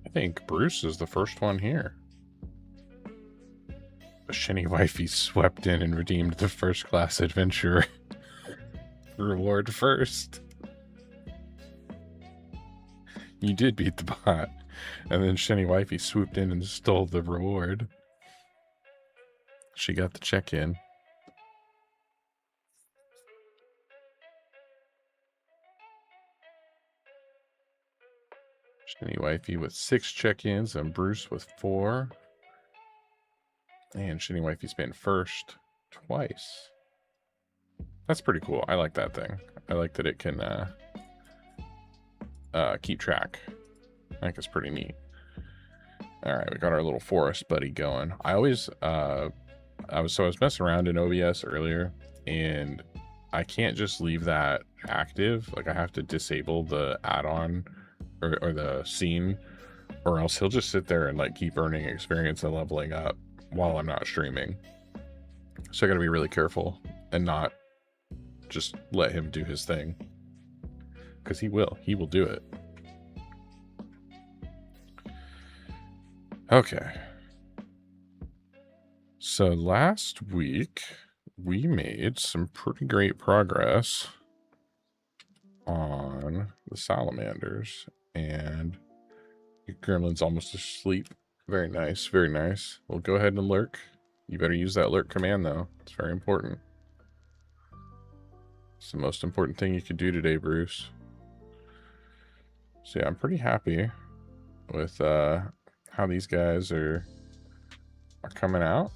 I think Bruce is the first one here. The Shinny Wifey swept in and redeemed the first class adventurer reward first. You did beat the bot. And then Shinny Wifey swooped in and stole the reward. She got the check-in. Shinny Wifey with 6 check-ins and Bruce with 4. And Shinny Wifey's been first twice. That's pretty cool. I like that thing. I like that it can keep track. I think it's pretty neat. All right, we got our little forest buddy going. I was messing around in OBS earlier, and I can't just leave that active. Like, I have to disable the add-on or the scene, or else he'll just sit there and like keep earning experience and leveling up while I'm not streaming. So I got to be really careful and not just let him do his thing, because he will do it. Okay. So last week we made some pretty great progress on the Salamanders, and Gremlin's almost asleep. Very nice, very nice. Well, go ahead and lurk. You better use that lurk command, though. It's very important. It's the most important thing you could do today, Bruce. So yeah, I'm pretty happy with how these guys are coming out.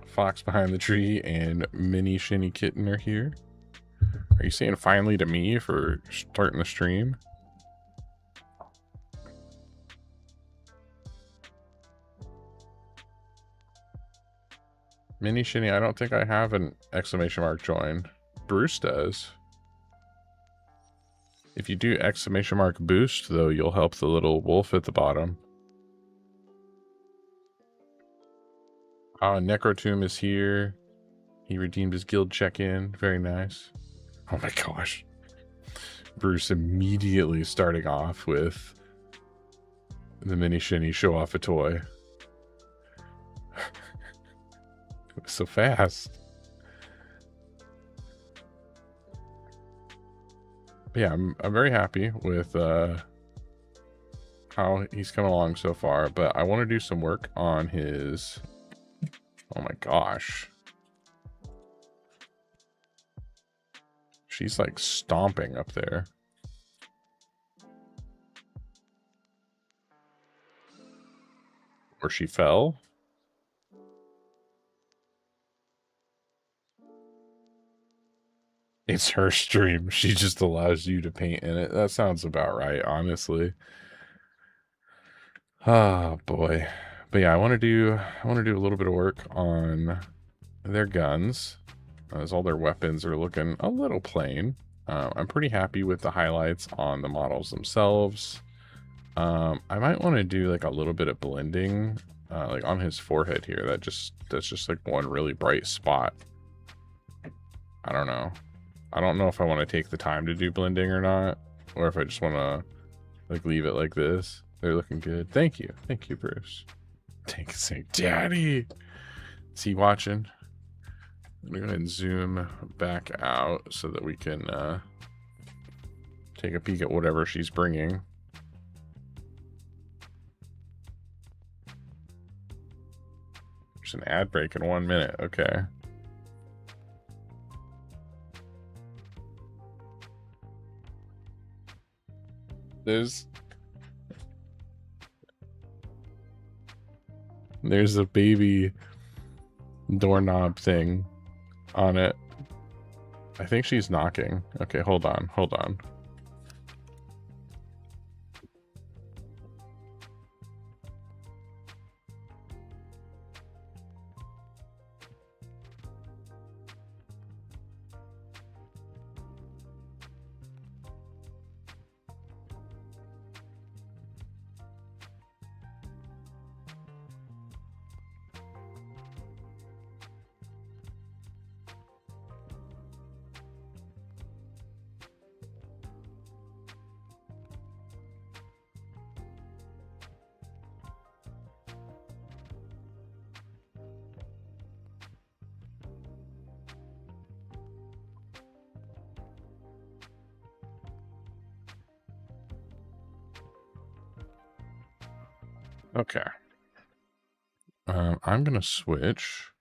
Fox behind the tree and Mini Shinny Kitten are here. Are you saying finally to me for starting the stream? Mini Shinny, I don't think I have an exclamation mark join. Bruce does. If you do exclamation mark boost, though, you'll help the little wolf at the bottom. Necrotomb is here. He redeemed his guild check-in. Very nice. Oh my gosh. Bruce immediately starting off with the Mini Shinny show off a toy. It was so fast. But yeah, I'm very happy with how he's come along so far, but I want to do some work on his... Oh my gosh. She's like stomping up there. Or she fell. It's her stream. She just allows you to paint in it. That sounds about right, honestly. Oh boy. But yeah, I want to do a little bit of work on their guns, as all their weapons are looking a little plain. I'm pretty happy with the highlights on the models themselves. I might want to do like a little bit of blending, like on his forehead here. That's just like one really bright spot. I don't know. I don't know if I want to take the time to do blending or not, or if I just want to like leave it like this. They're looking good. Thank you, Bruce. Tank is saying, "Daddy." Is he watching? I'm gonna go ahead and zoom back out so that we can take a peek at whatever she's bringing. There's an ad break in 1 minute. Okay. There's a baby doorknob thing on it. I think she's knocking. Okay, hold on. Okay. I'm going to switch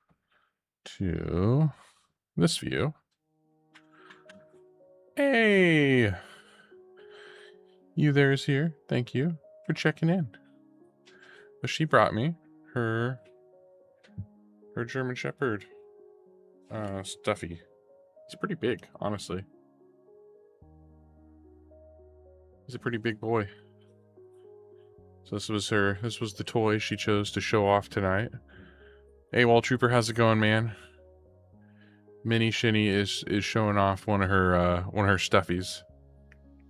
to this view. Hey! You there is here. Thank you for checking in. But she brought me her German Shepherd stuffy. He's pretty big, honestly. He's a pretty big boy. So this was the toy she chose to show off tonight. Hey, Wall Trooper, how's it going, man? Mini Shinny is showing off one of her stuffies.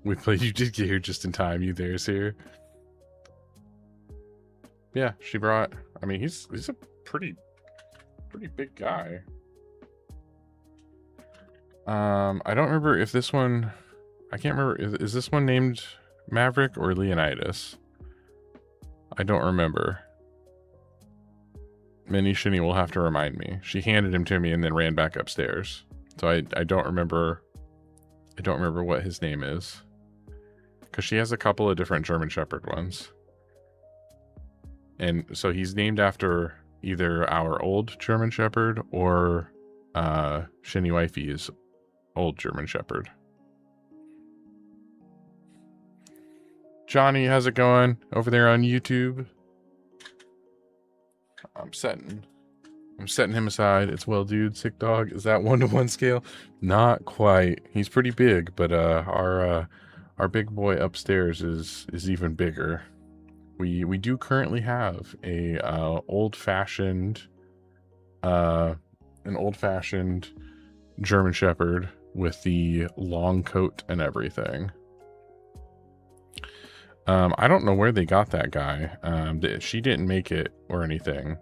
You did get here just in time. You there's here. Yeah, she brought. I mean, he's a pretty big guy. I don't remember if this one. I can't remember. Is this one named Maverick or Leonidas? I don't remember. Mini Shinny will have to remind me. She handed him to me and then ran back upstairs. So I don't remember. I don't remember what his name is. Because she has a couple of different German Shepherd ones. And so he's named after either our old German Shepherd or Shinny Wifey's old German Shepherd. Johnny, how's it going over there on YouTube? I'm setting him aside. It's well, dude. Sick dog. Is that 1-to-1 scale? Not quite. He's pretty big, but our big boy upstairs is even bigger. We do currently have a an old-fashioned German Shepherd with the long coat and everything. I don't know where they got that guy. She didn't make it or anything.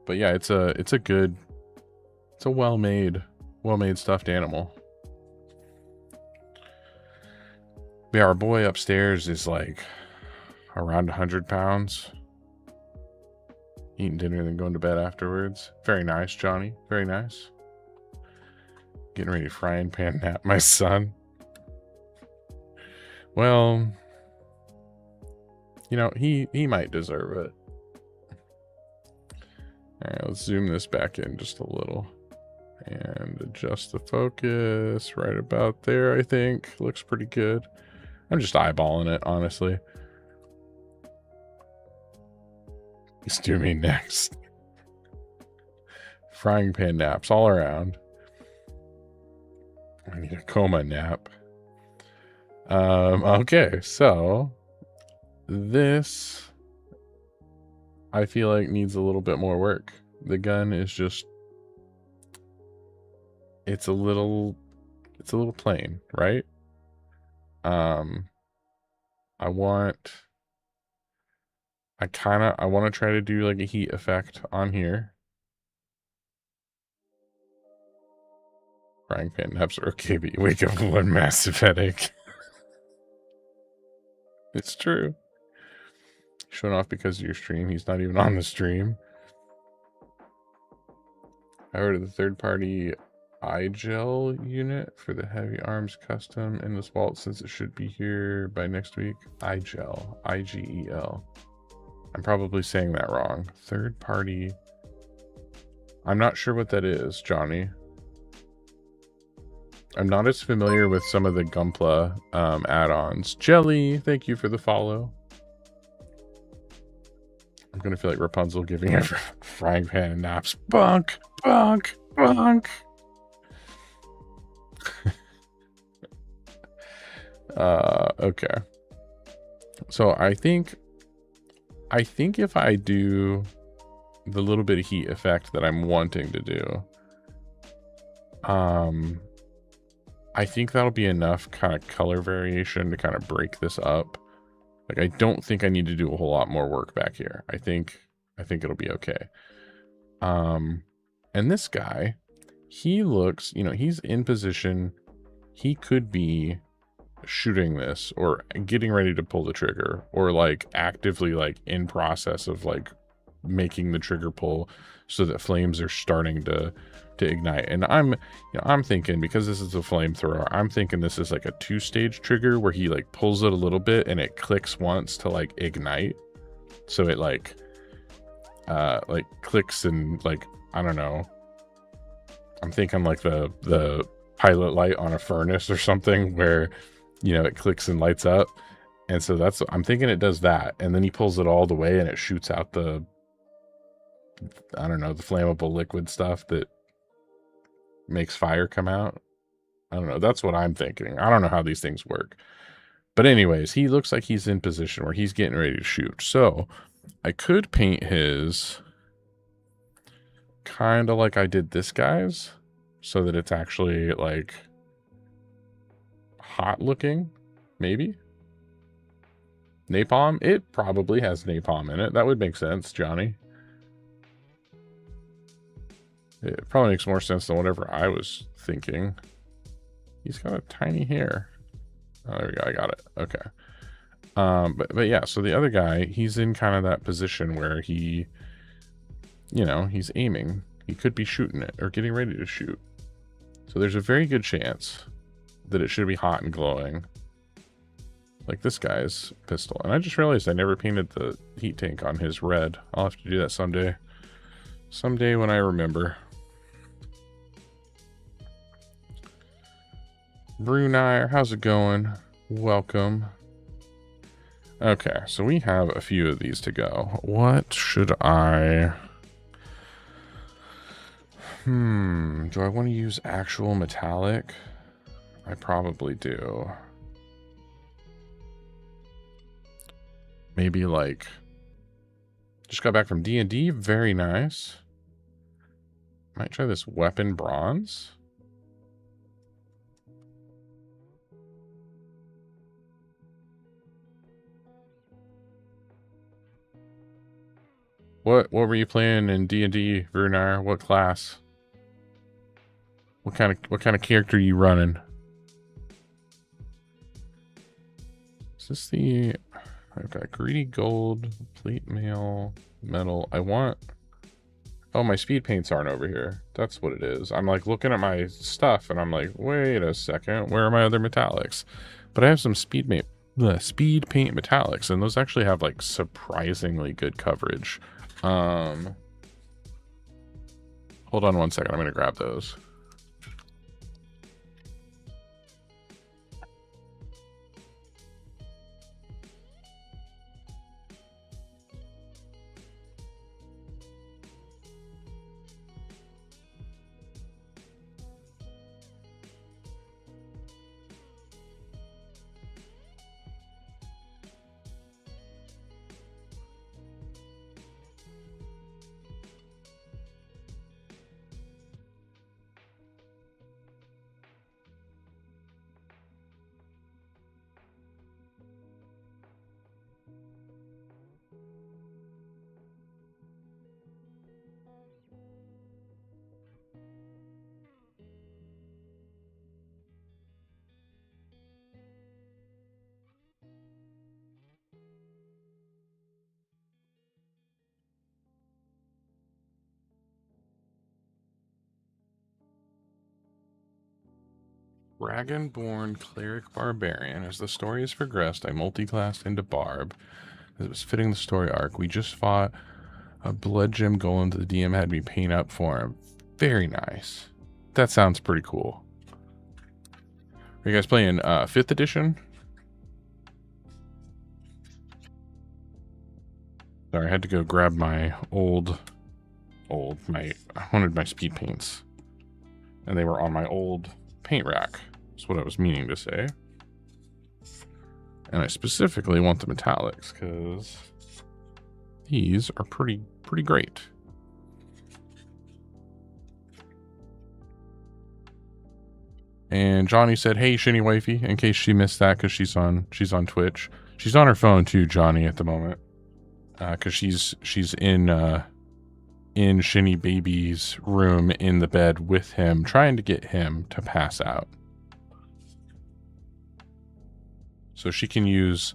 But yeah, it's a well-made stuffed animal. Yeah, our boy upstairs is like around 100 pounds. Eating dinner and then going to bed afterwards. Very nice, Johnny. Very nice. Getting ready to frying pan nap my son. Well, you know, he might deserve it. Alright, let's zoom this back in just a little. And adjust the focus right about there, I think. Looks pretty good. I'm just eyeballing it, honestly. Let's do me next. Frying pan naps all around. I need a coma nap. Okay, so this I feel like needs a little bit more work. The gun is just it's a little plain, right? I want to try to do like a heat effect on here. Frying pan naps are okay, but you wake up with one massive headache. It's true. Showing off because of your stream. He's not even on the stream. I ordered the third-party iGel unit for the heavy arms custom in this vault since it should be here by next week. iGel. I-G-E-L. I'm probably saying that wrong. Third-party. I'm not sure what that is, Johnny. I'm not as familiar with some of the Gunpla add-ons. Jelly, thank you for the follow. I'm gonna feel like Rapunzel giving her frying pan naps. Bunk, bunk, bunk. Okay. So I think if I do the little bit of heat effect that I'm wanting to do, I think that'll be enough kind of color variation to kind of break this up. Like, I don't think I need to do a whole lot more work back here. I think it'll be okay. And this guy, he looks, you know, he's in position. He could be shooting this or getting ready to pull the trigger or like actively like in process of like making the trigger pull so that flames are starting to ignite. And I'm thinking, because this is a flamethrower, I'm thinking this is like a 2-stage trigger where he like pulls it a little bit and it clicks once to like ignite. So it like clicks and like, I don't know. I'm thinking like the pilot light on a furnace or something where, it clicks and lights up. And so I'm thinking it does that. And then he pulls it all the way and it shoots out the flammable liquid stuff that makes fire come out. I don't know. That's what I'm thinking. I don't know how these things work. But anyways, he looks like he's in position where he's getting ready to shoot. So I could paint his kind of like I did this guy's, so that it's actually like hot looking, maybe. Napalm? It probably has napalm in it. That would make sense, Johnny. It probably makes more sense than whatever I was thinking. He's got a tiny hair. Oh, there we go. I got it. Okay. But yeah, so the other guy, he's in kind of that position where he, he's aiming. He could be shooting it or getting ready to shoot. So there's a very good chance that it should be hot and glowing, like this guy's pistol. And I just realized I never painted the heat tank on his red. I'll have to do that someday. Someday when I remember. Brunei, how's it going? Welcome. Okay, so we have a few of these to go. What should I... do I want to use actual metallic? I probably do. Maybe like... Just got back from D&D. Very nice. Might try this weapon bronze. What were you playing in D&D, Brunar? What class? What kind of character are you running? Is this the... I've got greedy gold, plate mail, metal. I want... Oh, my speed paints aren't over here. That's what it is. I'm like looking at my stuff and I'm like, wait a second, where are my other metallics? But I have some speed paint metallics, and those actually have like surprisingly good coverage. Hold on one second. I'm going to grab those. Dragonborn Cleric Barbarian. As the story has progressed, I multi-classed into Barb. As it was fitting the story arc, we just fought a blood gem golem that the DM had me paint up for him. Very nice. That sounds pretty cool. Are you guys playing 5th edition? Sorry, I had to go grab my I wanted my speed paints. And they were on my old paint rack. That's what I was meaning to say. And I specifically want the metallics because these are pretty great. And Johnny said, "Hey, Shinny Wifey," in case she missed that, because she's on Twitch. She's on her phone too, Johnny, at the moment, because she's in Shinny Baby's room in the bed with him, trying to get him to pass out, so she can use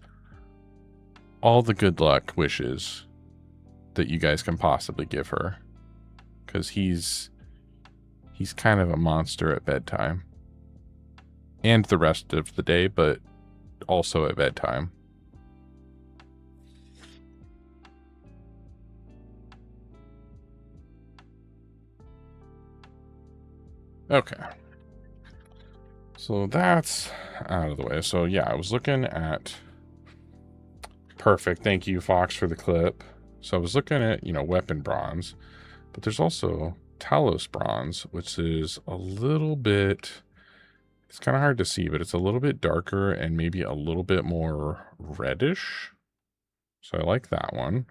all the good luck wishes that you guys can possibly give her. Because he's kind of a monster at bedtime. And the rest of the day, but also at bedtime. Okay. So that's out of the way. So yeah, I was looking at... Perfect. Thank you, Fox, for the clip. So I was looking at, you know, weapon bronze. But there's also Talos bronze, which is a little bit... It's kind of hard to see, but it's a little bit darker and maybe a little bit more reddish. So I like that one.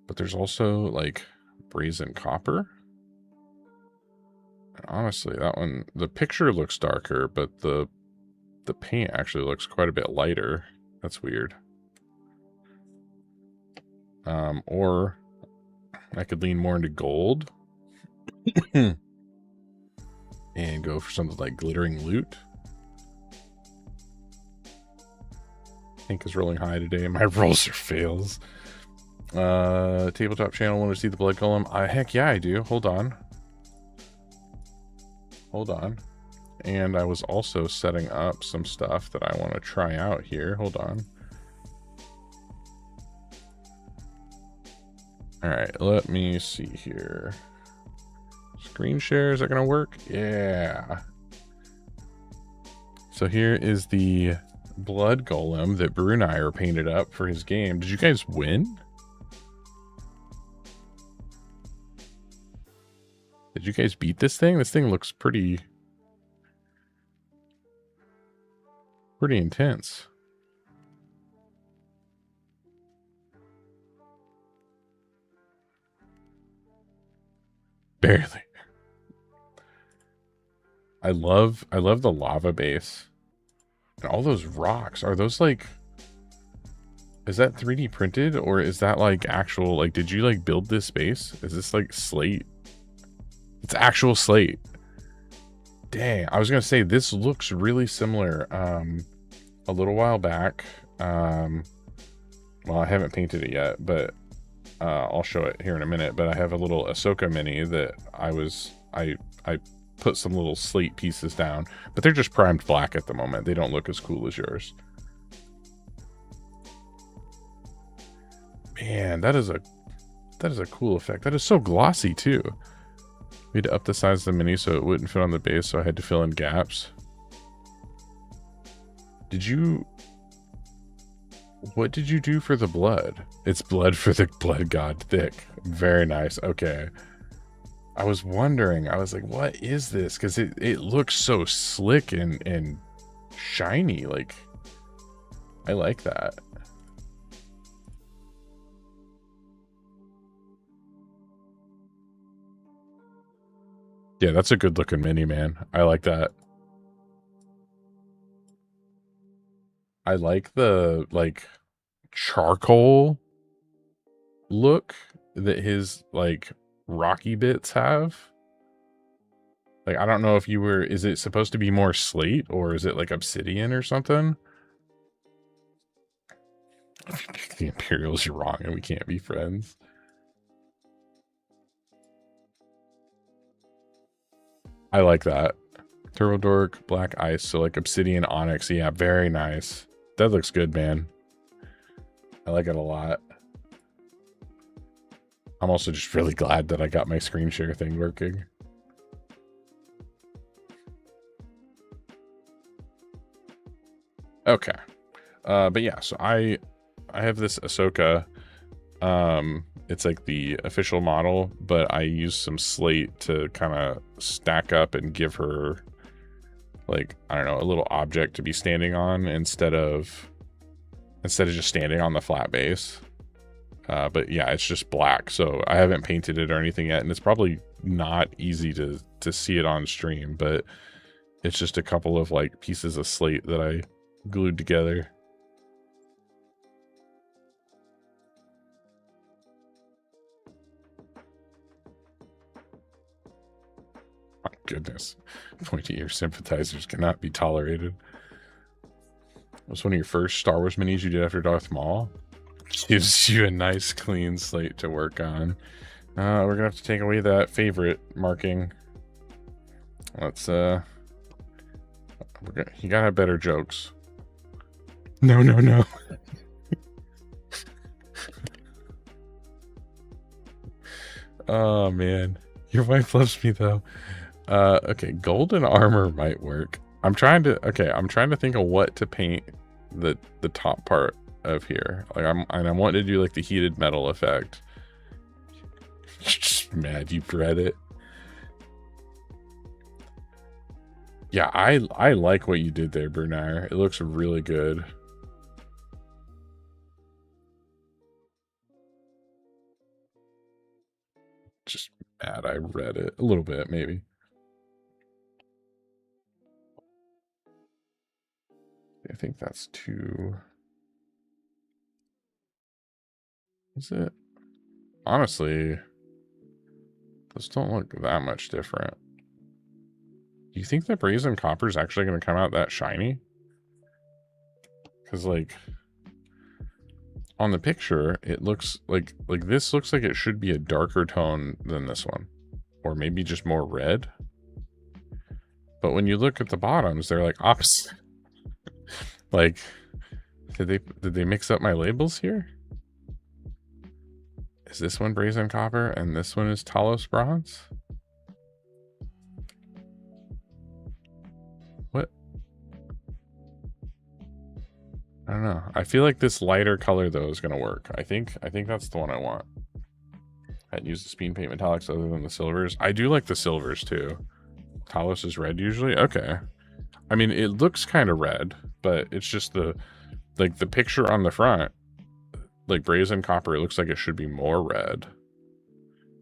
But there's also, like, brazen copper. Honestly, that one, the picture looks darker, but the paint actually looks quite a bit lighter. That's weird. Or I could lean more into gold and go for something like glittering loot. Hank is rolling high today. My rolls are fails. Tabletop channel, want to see the blood golem? Heck yeah, I do. Hold on. Hold on. And I was also setting up some stuff that I want to try out here. Hold on. All right, let me see here. Screen share, is that going to work? Yeah. So here is the blood golem that Brew and I are painted up for his game. Did you guys win? Did you guys beat this thing? This thing looks pretty intense. Barely. I love the lava base. And all those rocks. Are those like... Is that 3D printed? Or is that like actual... Like, did you like build this base? Is this like slate? It's actual slate. Dang, I was gonna say this looks really similar. A little while back, well, I haven't painted it yet, but I'll show it here in a minute. But I have a little Ahsoka mini that I put some little slate pieces down, but they're just primed black at the moment. They don't look as cool as yours. Man, that is a cool effect. That is so glossy too. We had to up the size of the mini so it wouldn't fit on the base, so I had to fill in gaps. What did you do for the blood? It's blood for the blood god thick. Very nice. Okay. I was wondering, I was like, what is this? Because it looks so slick and shiny. Like, I like that. Yeah, that's a good looking mini, man. I like that. I like the, like, charcoal look that his, like, rocky bits have. Like, I don't know if is it supposed to be more slate or is it like obsidian or something? If you pick the Imperials, you're wrong and we can't be friends. I like that. Turbo Dork, Black Ice, so like Obsidian Onyx. Yeah, very nice. That looks good, man. I like it a lot. I'm also just really glad that I got my screen share thing working. Okay. But yeah, so I have this Ahsoka. It's like the official model, but I used some slate to kind of stack up and give her, like, I don't know, a little object to be standing on instead of just standing on the flat base. But yeah, it's just black, so I haven't painted it or anything yet, and it's probably not easy to see it on stream, but it's just a couple of like pieces of slate that I glued together. My goodness, pointy ear sympathizers cannot be tolerated. Was one of your first Star Wars minis you did after Darth Maul? Gives you a nice clean slate to work on. We're gonna have to take away that favorite marking. Let's you gotta have better jokes. No, no, no. Oh man, your wife loves me though. Okay, golden armor might work. I'm trying to think of what to paint the top part of here. Like I want to do like the heated metal effect. Just mad you bred it. Yeah, I like what you did there, Bernard. It looks really good. Just mad I read it a little bit, maybe. I think that's too. Is it? Honestly, those don't look that much different. Do you think that brazen copper is actually going to come out that shiny? Because like on the picture, it looks like this looks like it should be a darker tone than this one, or maybe just more red. But when you look at the bottoms, they're like opposite. Like, did they mix up my labels here? Is this one brazen copper and this one is Talos bronze? What? I don't know. I feel like this lighter color though is gonna work. I think that's the one I want. I'd use the speed paint metallics other than the silvers. I do like the silvers too. Talos is red usually. Okay. I mean, it looks kind of red, but it's just the picture on the front, like brazen copper, it looks like it should be more red.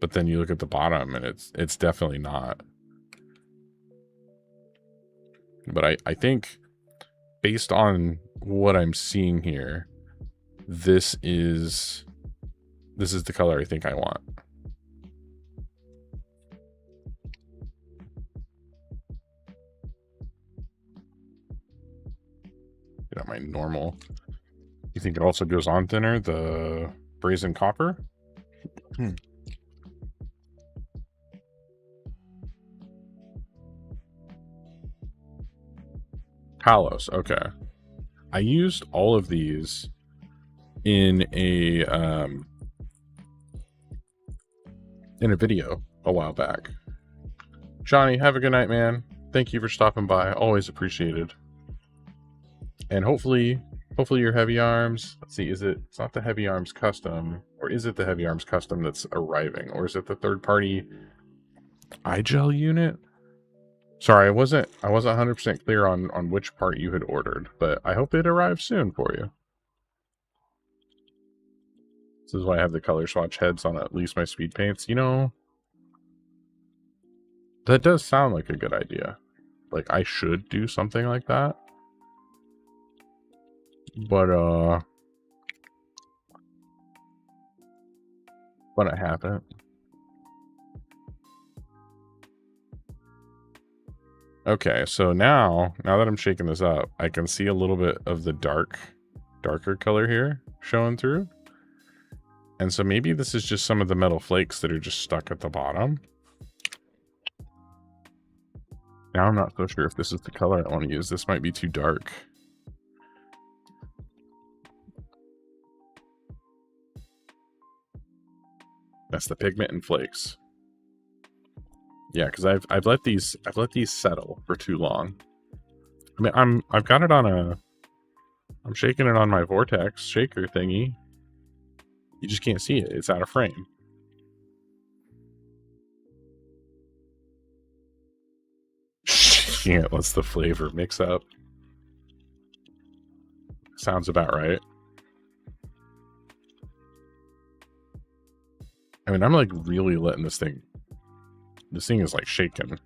But then you look at the bottom and it's definitely not. But I think based on what I'm seeing here, this is the color I think I want. Get out my normal. You think it also goes on thinner, the brazen copper? Talos, okay. I used all of these in a video a while back. Johnny, have a good night, man. Thank you for stopping by. Always appreciated. And hopefully your heavy arms. Let's see, it's not the heavy arms custom, or is it the heavy arms custom that's arriving, or is it the third party iGel unit? Sorry, I wasn't 100% clear on which part you had ordered, but I hope it arrives soon for you. This is why I have the color swatch heads on at least my speed paints. You know, that does sound like a good idea. Like, I should do something like that. But I haven't. Okay, so now that I'm shaking this up, I can see a little bit of the darker color here showing through. And so maybe this is just some of the metal flakes that are just stuck at the bottom. Now I'm not so sure if this is the color I want to use. This might be too dark. That's the pigment and flakes. Yeah, because I've let these settle for too long. I mean, I've got it on I'm shaking it on my vortex shaker thingy. You just can't see it. It's out of frame. Shaking it lets the flavor mix up. Sounds about right. I mean, I'm like really letting this thing is like shaking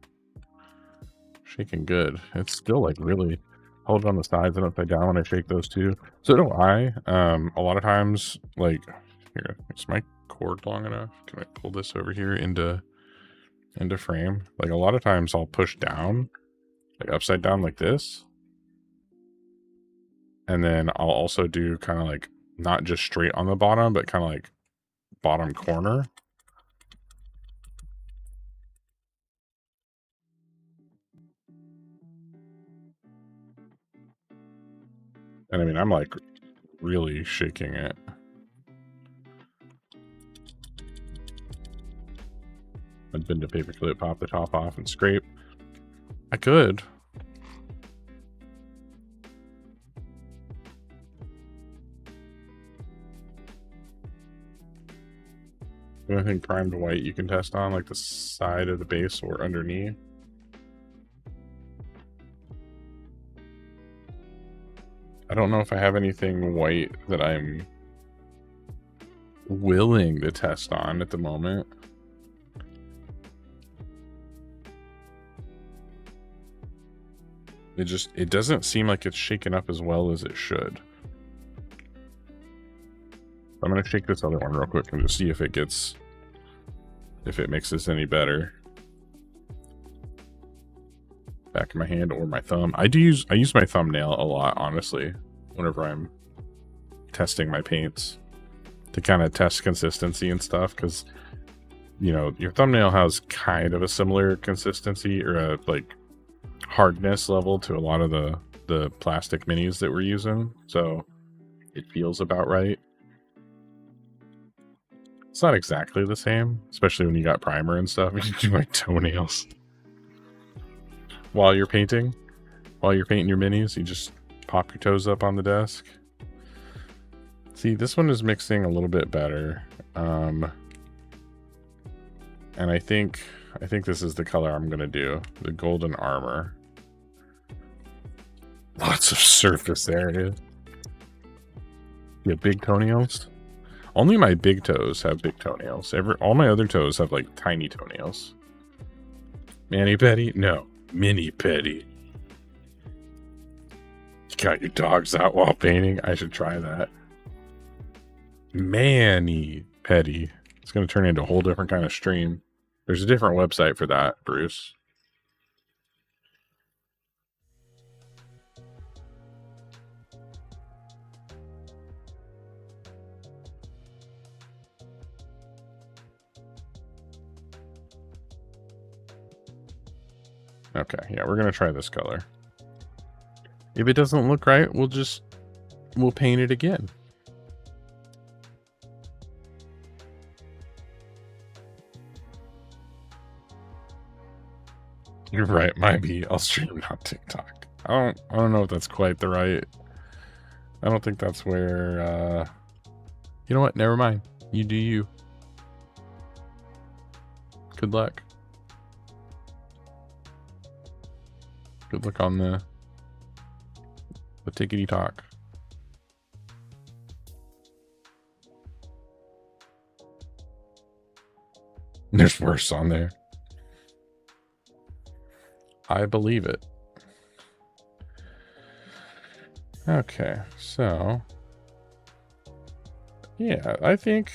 good. It's still like really hold on the sides and upside down when I shake those two. So do I. A lot of times, like, here, is my cord long enough? Can I pull this over here into frame? Like, a lot of times I'll push down, like upside down like this. And then I'll also do kind of like not just straight on the bottom, but kind of like bottom corner. And I mean, I'm like really shaking it. I'd bend a paper clip, pop the top off, and scrape. I could. Anything primed white you can test on, like the side of the base or underneath? I don't know if I have anything white that I'm willing to test on at the moment. It doesn't seem like it's shaken up as well as it should. I'm gonna shake this other one real quick and just see if it makes this any better. Back of my hand or my thumb. I use my thumbnail a lot, honestly, whenever I'm testing my paints to kind of test consistency and stuff, because you know your thumbnail has kind of a similar consistency or a like hardness level to a lot of the plastic minis that we're using, so it feels about right. It's not exactly the same, especially when you got primer and stuff. You do my toenails while you're painting. While you're painting your minis, you just pop your toes up on the desk. See, this one is mixing a little bit better. And I think this is the color I'm gonna do. The golden armor. Lots of surface area. Yeah, big toenails. Only my big toes have big toenails. All my other toes have like tiny toenails. Mani petty? No, mini petty. You got your dogs out while painting? I should try that. Mani petty. It's going to turn into a whole different kind of stream. There's a different website for that, Bruce. Okay, yeah, we're gonna try this color. If it doesn't look right, we'll paint it again. You're right, might be. I'll stream on TikTok. I don't know if that's quite the right. I don't think that's where you know what? Never mind. You do you. Good luck. Good luck on the tickety talk. There's worse on there. I believe it. Okay, so yeah, I think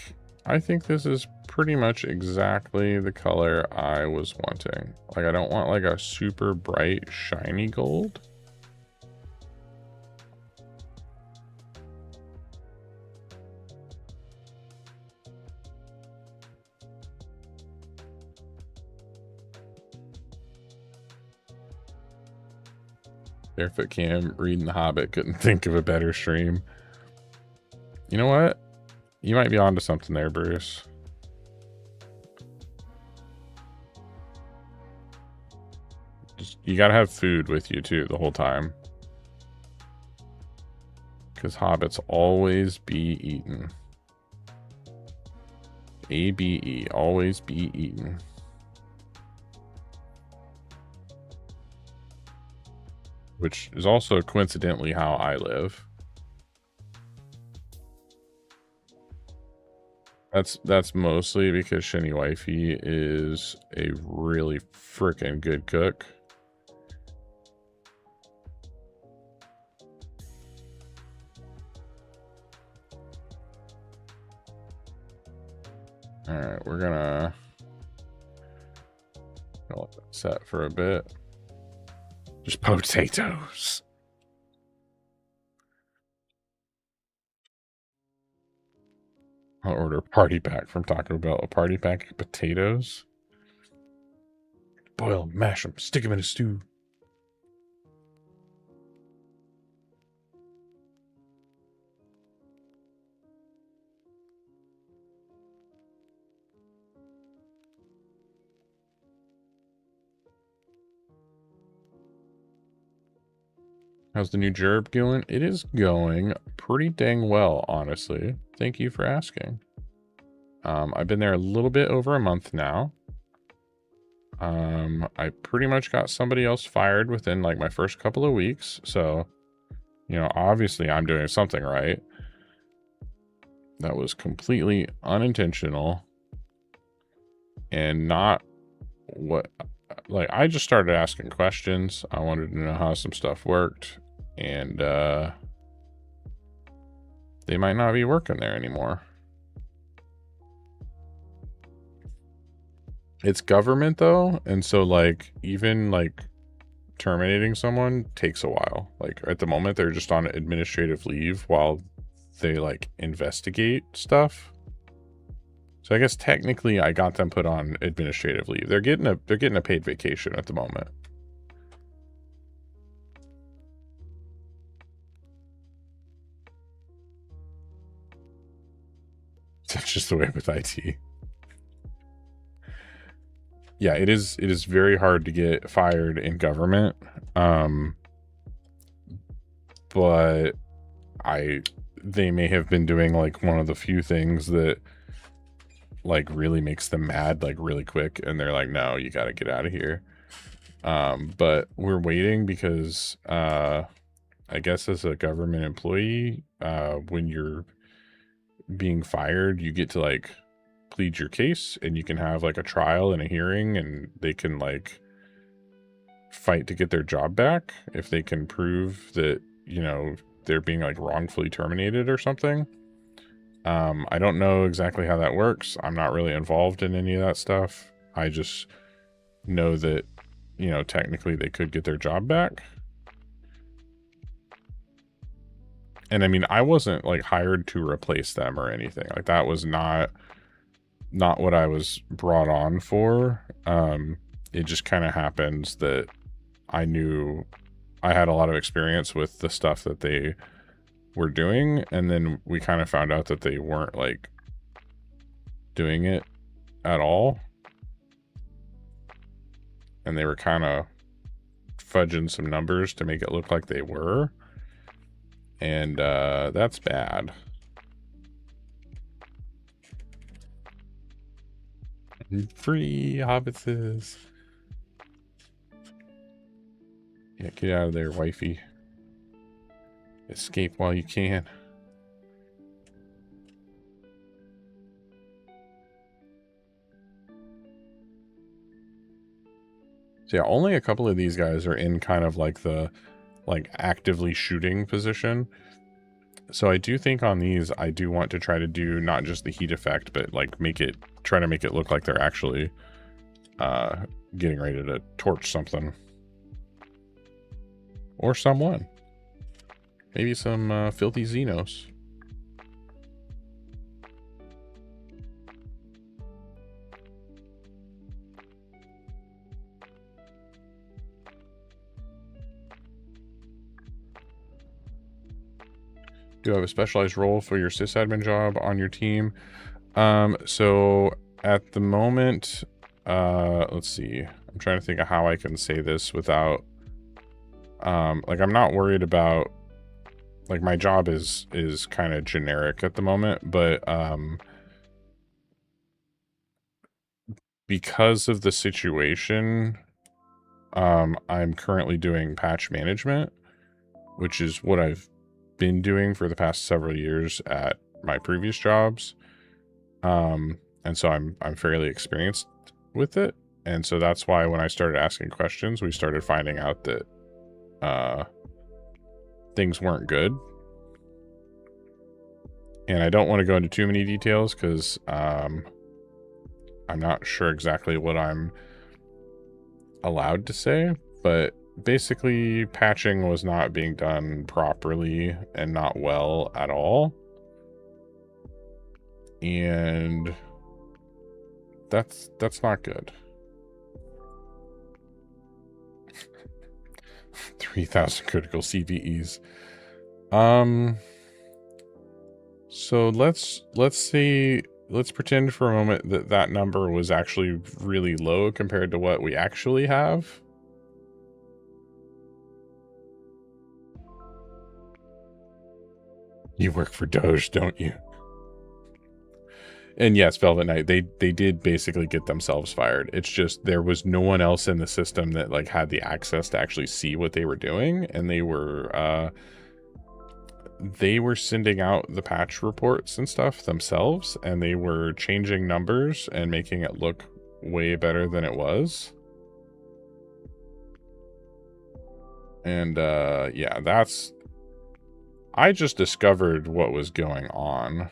this is pretty much exactly the color I was wanting. Like, I don't want like a super bright shiny gold. Barefoot Cam reading The Hobbit, couldn't think of a better stream. You know what? You might be onto something there, Bruce. You gotta have food with you too the whole time, because hobbits always be eaten. ABE, always be eaten. Which is also coincidentally how I live. That's mostly because Shiny Wifey is a really freaking good cook. Alright, we're gonna let that set for a bit. Just potatoes. I'll order a party pack from Taco Bell. A party pack of potatoes. Boil them, mash them, stick them in a stew. How's the new gerb going? It is going pretty dang well, honestly. Thank you for asking. I've been there a little bit over a month now. I pretty much got somebody else fired within like my first couple of weeks. So, you know, obviously I'm doing something right. That was completely unintentional and not what, like, I just started asking questions. I wanted to know how some stuff worked, and they might not be working there anymore. It's government though, and so like even like terminating someone takes a while. Like at the moment they're just on administrative leave while they like investigate stuff. So I guess technically I got them put on administrative leave. They're getting a paid vacation at the moment. That's just the way with IT. Yeah, it is very hard to get fired in government. But they may have been doing like one of the few things that like really makes them mad like really quick, and they're like, no, you got to get out of here. But we're waiting because I guess as a government employee, when you're being fired, you get to like plead your case, and you can have like a trial and a hearing, and they can like fight to get their job back if they can prove that, you know, they're being like wrongfully terminated or something. I don't know exactly how that works. I'm not really involved in any of that stuff. I just know that, you know, technically they could get their job back. And I mean, I wasn't like hired to replace them or anything. Like that was not what I was brought on for. It just kind of happens that I knew I had a lot of experience with the stuff that they were doing, and then we kind of found out that they weren't like doing it at all, and they were kind of fudging some numbers to make it look like they were, and that's bad. Free hobbitses. Yeah, get out of there, wifey. Escape while you can. So yeah, only a couple of these guys are in kind of like the like actively shooting position. So I do think on these, I do want to try to do not just the heat effect, but like try to make it look like they're actually getting ready to torch something. Or someone. Maybe some filthy Xenos. Do you have a specialized role for your sysadmin job on your team? So at the moment, let's see. I'm trying to think of how I can say this without, like, I'm not worried about, like, my job is kind of generic at the moment, but, because of the situation, I'm currently doing patch management, which is what I've been doing for the past several years at my previous jobs. And so I'm fairly experienced with it. And so that's why when I started asking questions, we started finding out that things weren't good. And I don't want to go into too many details because I'm not sure exactly what I'm allowed to say, but basically patching was not being done properly and not well at all. And that's not good. 3,000 critical CVEs. So let's pretend for a moment that that number was actually really low compared to what we actually have. You work for Doge, don't you? And yes, Velvet Knight, they did basically get themselves fired. It's just there was no one else in the system that like had the access to actually see what they were doing, and they were sending out the patch reports and stuff themselves, and they were changing numbers and making it look way better than it was. And yeah, I just discovered what was going on.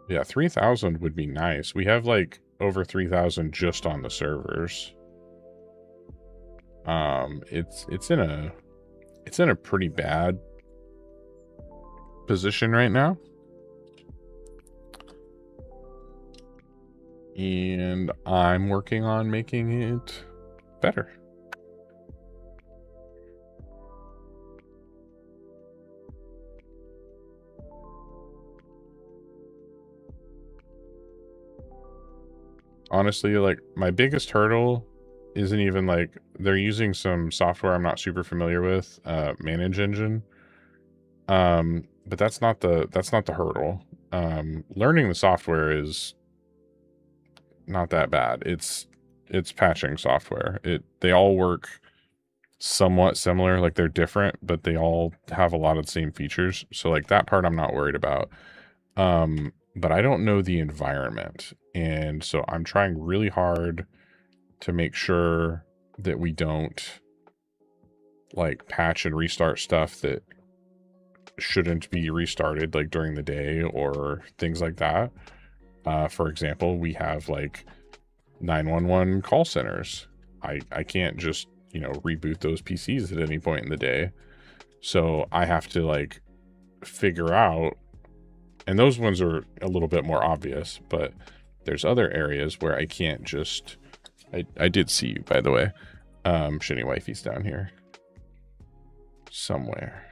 Yeah, 3,000 would be nice. We have like over 3,000 just on the servers. It's in a pretty bad position right now. And I'm working on making it better. Honestly, like, my biggest hurdle isn't even like they're using some software I'm not super familiar with, Manage Engine. But that's not the hurdle. Learning the software is not that bad. It's patching software. They all work somewhat similar, like they're different, but they all have a lot of the same features. So like that part I'm not worried about. But I don't know the environment. And so I'm trying really hard to make sure that we don't like patch and restart stuff that shouldn't be restarted like during the day or things like that. For example, we have like 911 call centers. I can't just, you know, reboot those PCs at any point in the day. So I have to like figure out, and those ones are a little bit more obvious, but there's other areas where I can't just, I did see you, by the way. Shitty wifey's down here somewhere.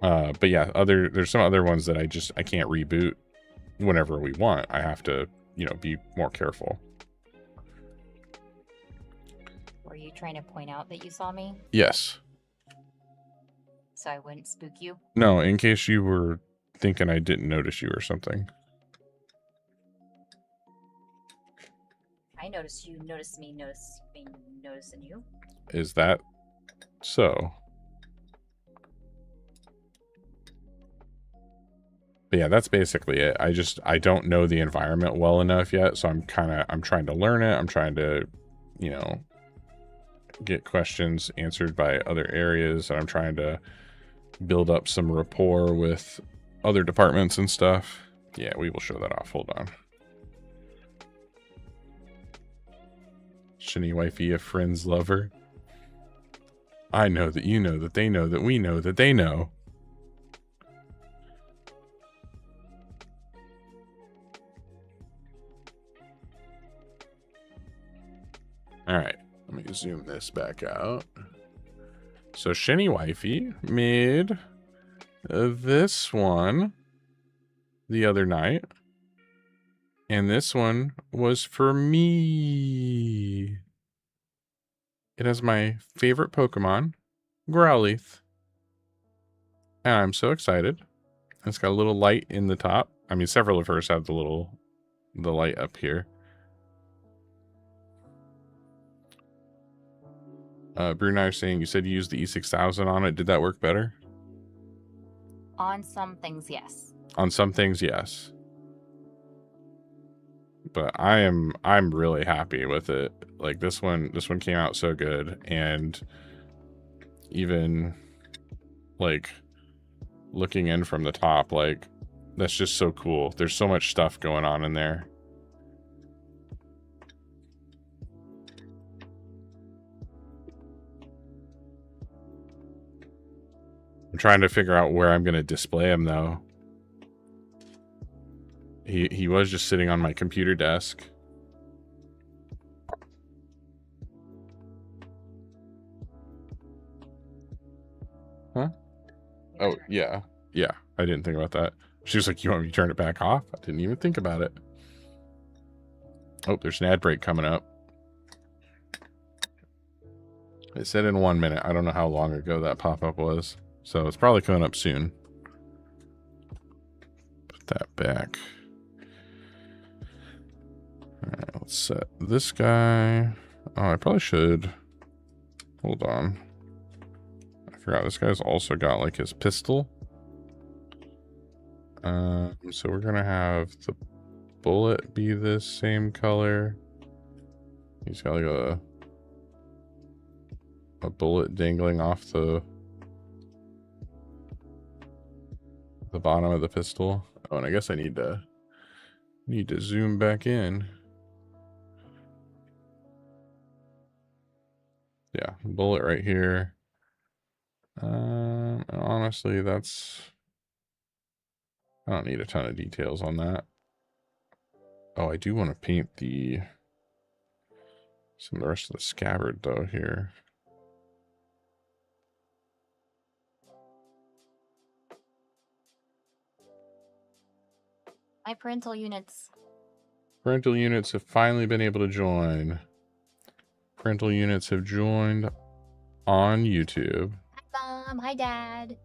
But yeah, there's some other ones that I can't reboot whenever we want. I have to, you know, be more careful. Were you trying to point out that you saw me? Yes. So I wouldn't spook you? No, in case you were thinking I didn't notice you or something. I noticed you noticed me noticing you. Is that so? But yeah, that's basically it. I don't know the environment well enough yet, so I'm trying to learn it. I'm trying to, you know, get questions answered by other areas, and I'm trying to build up some rapport with other departments and stuff. Yeah, we will show that off. Hold on. Shinny wifey, a friend's lover. I know that you know that they know that we know that they know. All right, let me zoom this back out. So Shinny wifey made this one the other night, and this one was for me. It has my favorite Pokemon, Growlithe, and I'm so excited. It's got a little light in the top. I mean, several of hers have the light up here. Brunei saying you said you used the E6000 on it. Did that work better? On some things, yes. On some things, yes. But I'm really happy with it. Like this one came out so good, and even like looking in from the top, like that's just so cool. There's so much stuff going on in there. I'm trying to figure out where I'm going to display him, though. He was just sitting on my computer desk. Huh? Oh, yeah. Yeah, I didn't think about that. She was like, you want me to turn it back off? I didn't even think about it. Oh, there's an ad break coming up. It said in 1 minute. I don't know how long ago that pop-up was. So it's probably coming up soon. Put that back. Alright, let's set this guy. Oh, I probably should. Hold on. I forgot this guy's also got like his pistol. So we're gonna have the bullet be this same color. He's got like a bullet dangling off the bottom of the pistol. Oh, and I guess I need to zoom back in. Yeah, bullet right here. And honestly, that's... I don't need a ton of details on that. Oh, I do want to paint some of the rest of the scabbard, though, here. My parental units. Parental units have finally been able to join. Parental units have joined on YouTube. Hi, Mom. Hi, Dad.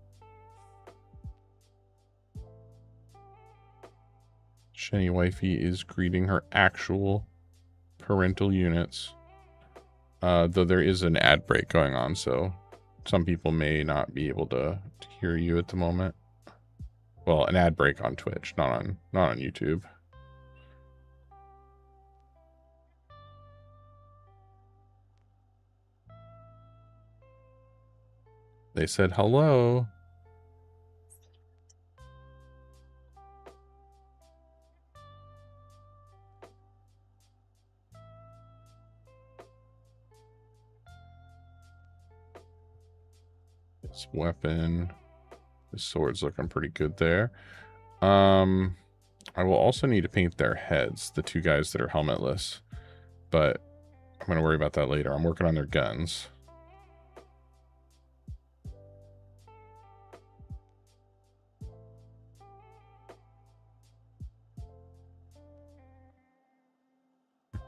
Shenny Wifey is greeting her actual parental units. Though there is an ad break going on, so some people may not be able to hear you at the moment. Well, an ad break on Twitch, not on YouTube. They said hello. This weapon, this sword's looking pretty good there. I will also need to paint their heads, the two guys that are helmetless, but I'm going to worry about that later. I'm working on their guns.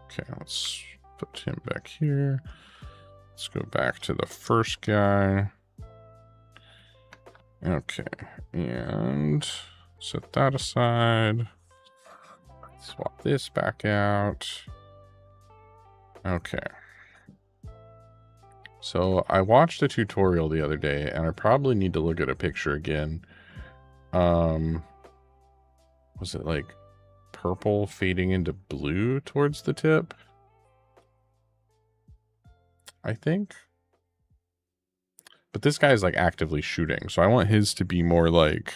Okay, let's put him back here. Let's go back to the first guy. Okay, and set that aside. Swap this back out. Okay. So I watched a tutorial the other day, and I probably need to look at a picture again. Was it like purple fading into blue towards the tip? I think. But this guy is like actively shooting, so I want his to be more like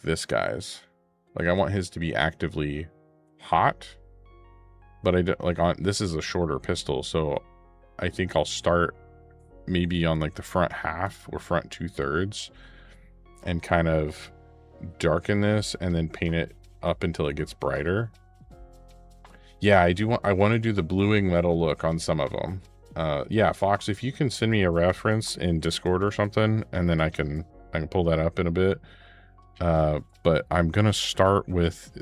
this guy's. Like I want his to be actively hot, but I don't, like on this is a shorter pistol, so I think I'll start maybe on like the front half or front 2/3 and kind of darken this and then paint it up until it gets brighter. Yeah, I want to do the bluing metal look on some of them. Yeah, Fox, if you can send me a reference in Discord or something, and then I can pull that up in a bit. But I'm gonna start with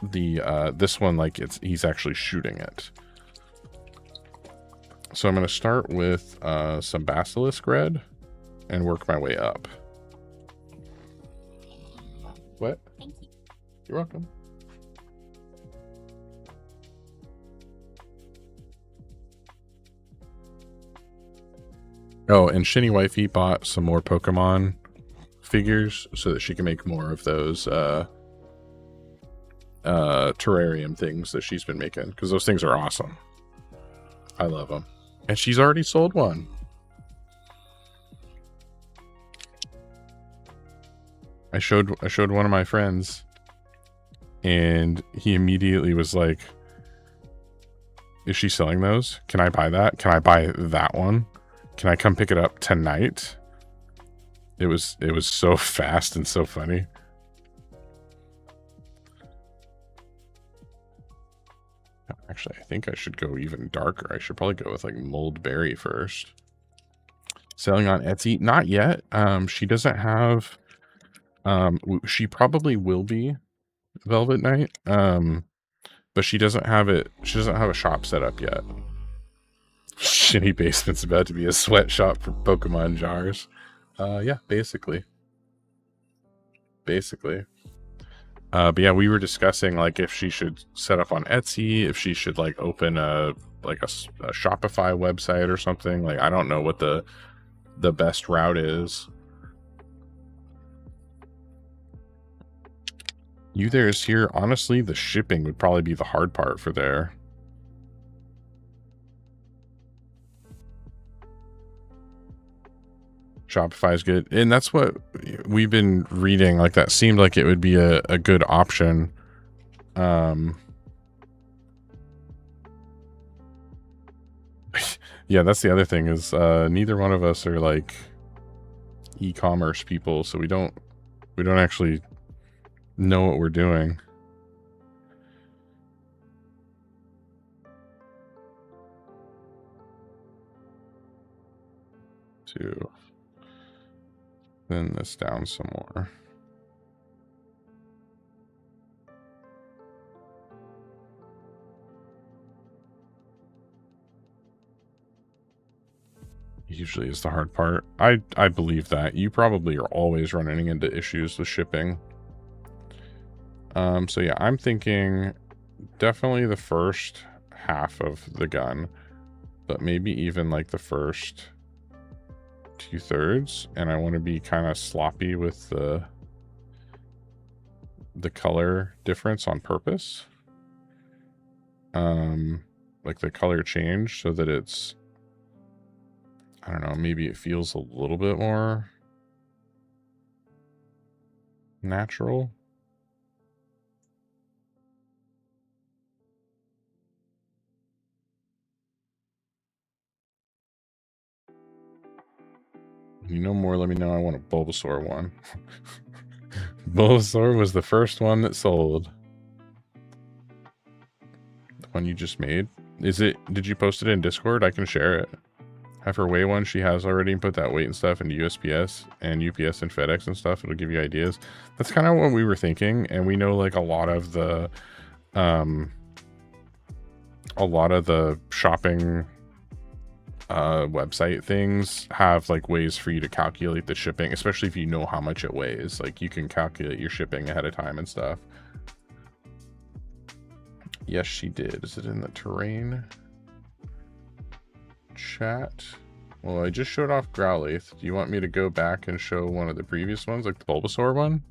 this one like he's actually shooting it. So I'm gonna start with some basilisk red and work my way up. What? Thank you. You're welcome. Oh, and Shinny Wifey bought some more Pokemon figures so that she can make more of those terrarium things that she's been making, because those things are awesome. I love them. And she's already sold one. I showed one of my friends, and he immediately was like, Is she selling those? Can I buy that? Can I buy that one? Can I come pick it up tonight? It was so fast and so funny. Actually, I think I should go even darker. I should probably go with like mulled berry first. Selling on Etsy? Not yet. She doesn't have, she probably will be Velvet Knight. But she doesn't have it. She doesn't have a shop set up yet. Shitty Basement's about to be a sweatshop for Pokemon jars. Yeah, basically. But yeah, we were discussing like if she should set up on Etsy, if she should like open a Shopify website or something. Like I don't know what the best route is. You There's here. Honestly, the shipping would probably be the hard part for there. Shopify is good, and that's what we've been reading. Like that seemed like it would be a good option. Yeah, that's the other thing is neither one of us are like e-commerce people, so we don't actually know what we're doing. To thin this down some more. Usually is the hard part. I believe that. You probably are always running into issues with shipping. So yeah, I'm thinking definitely the first half of the gun, but maybe even like the first 2/3, and I want to be kind of sloppy with the color difference on purpose. Like the color change so that it's, I don't know, maybe it feels a little bit more natural. You know more, let me know. I want a Bulbasaur one. Bulbasaur was the first one that sold. The one you just made? Did you post it in Discord? I can share it. Have her weigh one she has already and put that weight and stuff into USPS and UPS and FedEx and stuff. It'll give you ideas. That's kind of what we were thinking, and we know like a lot of the shopping website things have like ways for you to calculate the shipping, especially if you know how much it weighs. Like you can calculate your shipping ahead of time and stuff. Yes, she did. Is it in the terrain chat? Well, I just showed off Growlithe. Do you want me to go back and show one of the previous ones, like the Bulbasaur one?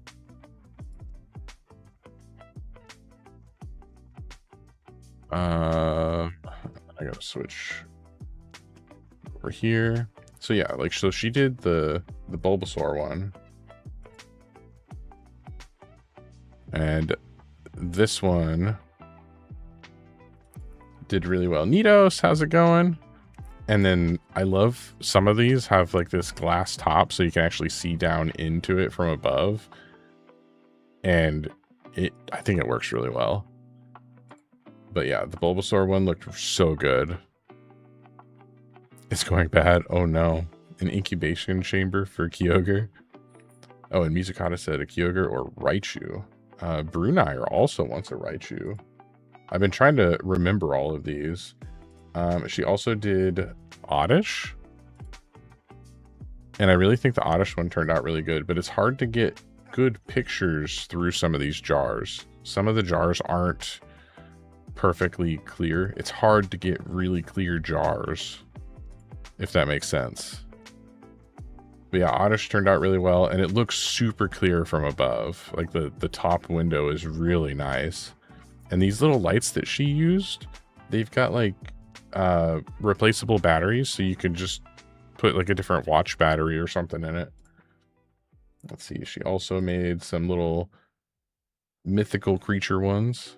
I gotta switch over here. So yeah, like, so she did the Bulbasaur one. And this one did really well. Nidos, how's it going? And then I love some of these have like this glass top so you can actually see down into it from above. And I think it works really well. But yeah, the Bulbasaur one looked so good. It's going bad. Oh no. An incubation chamber for Kyogre. Oh, and Mizukata said a Kyogre or Raichu. Brunei also wants a Raichu. I've been trying to remember all of these. She also did Oddish. And I really think the Oddish one turned out really good, but it's hard to get good pictures through some of these jars. Some of the jars aren't perfectly clear. It's hard to get really clear jars, if that makes sense. But yeah, Oddish turned out really well, and it looks super clear from above. Like the top window is really nice. And these little lights that she used, they've got like replaceable batteries, so you can just put like a different watch battery or something in it. Let's see, she also made some little mythical creature ones.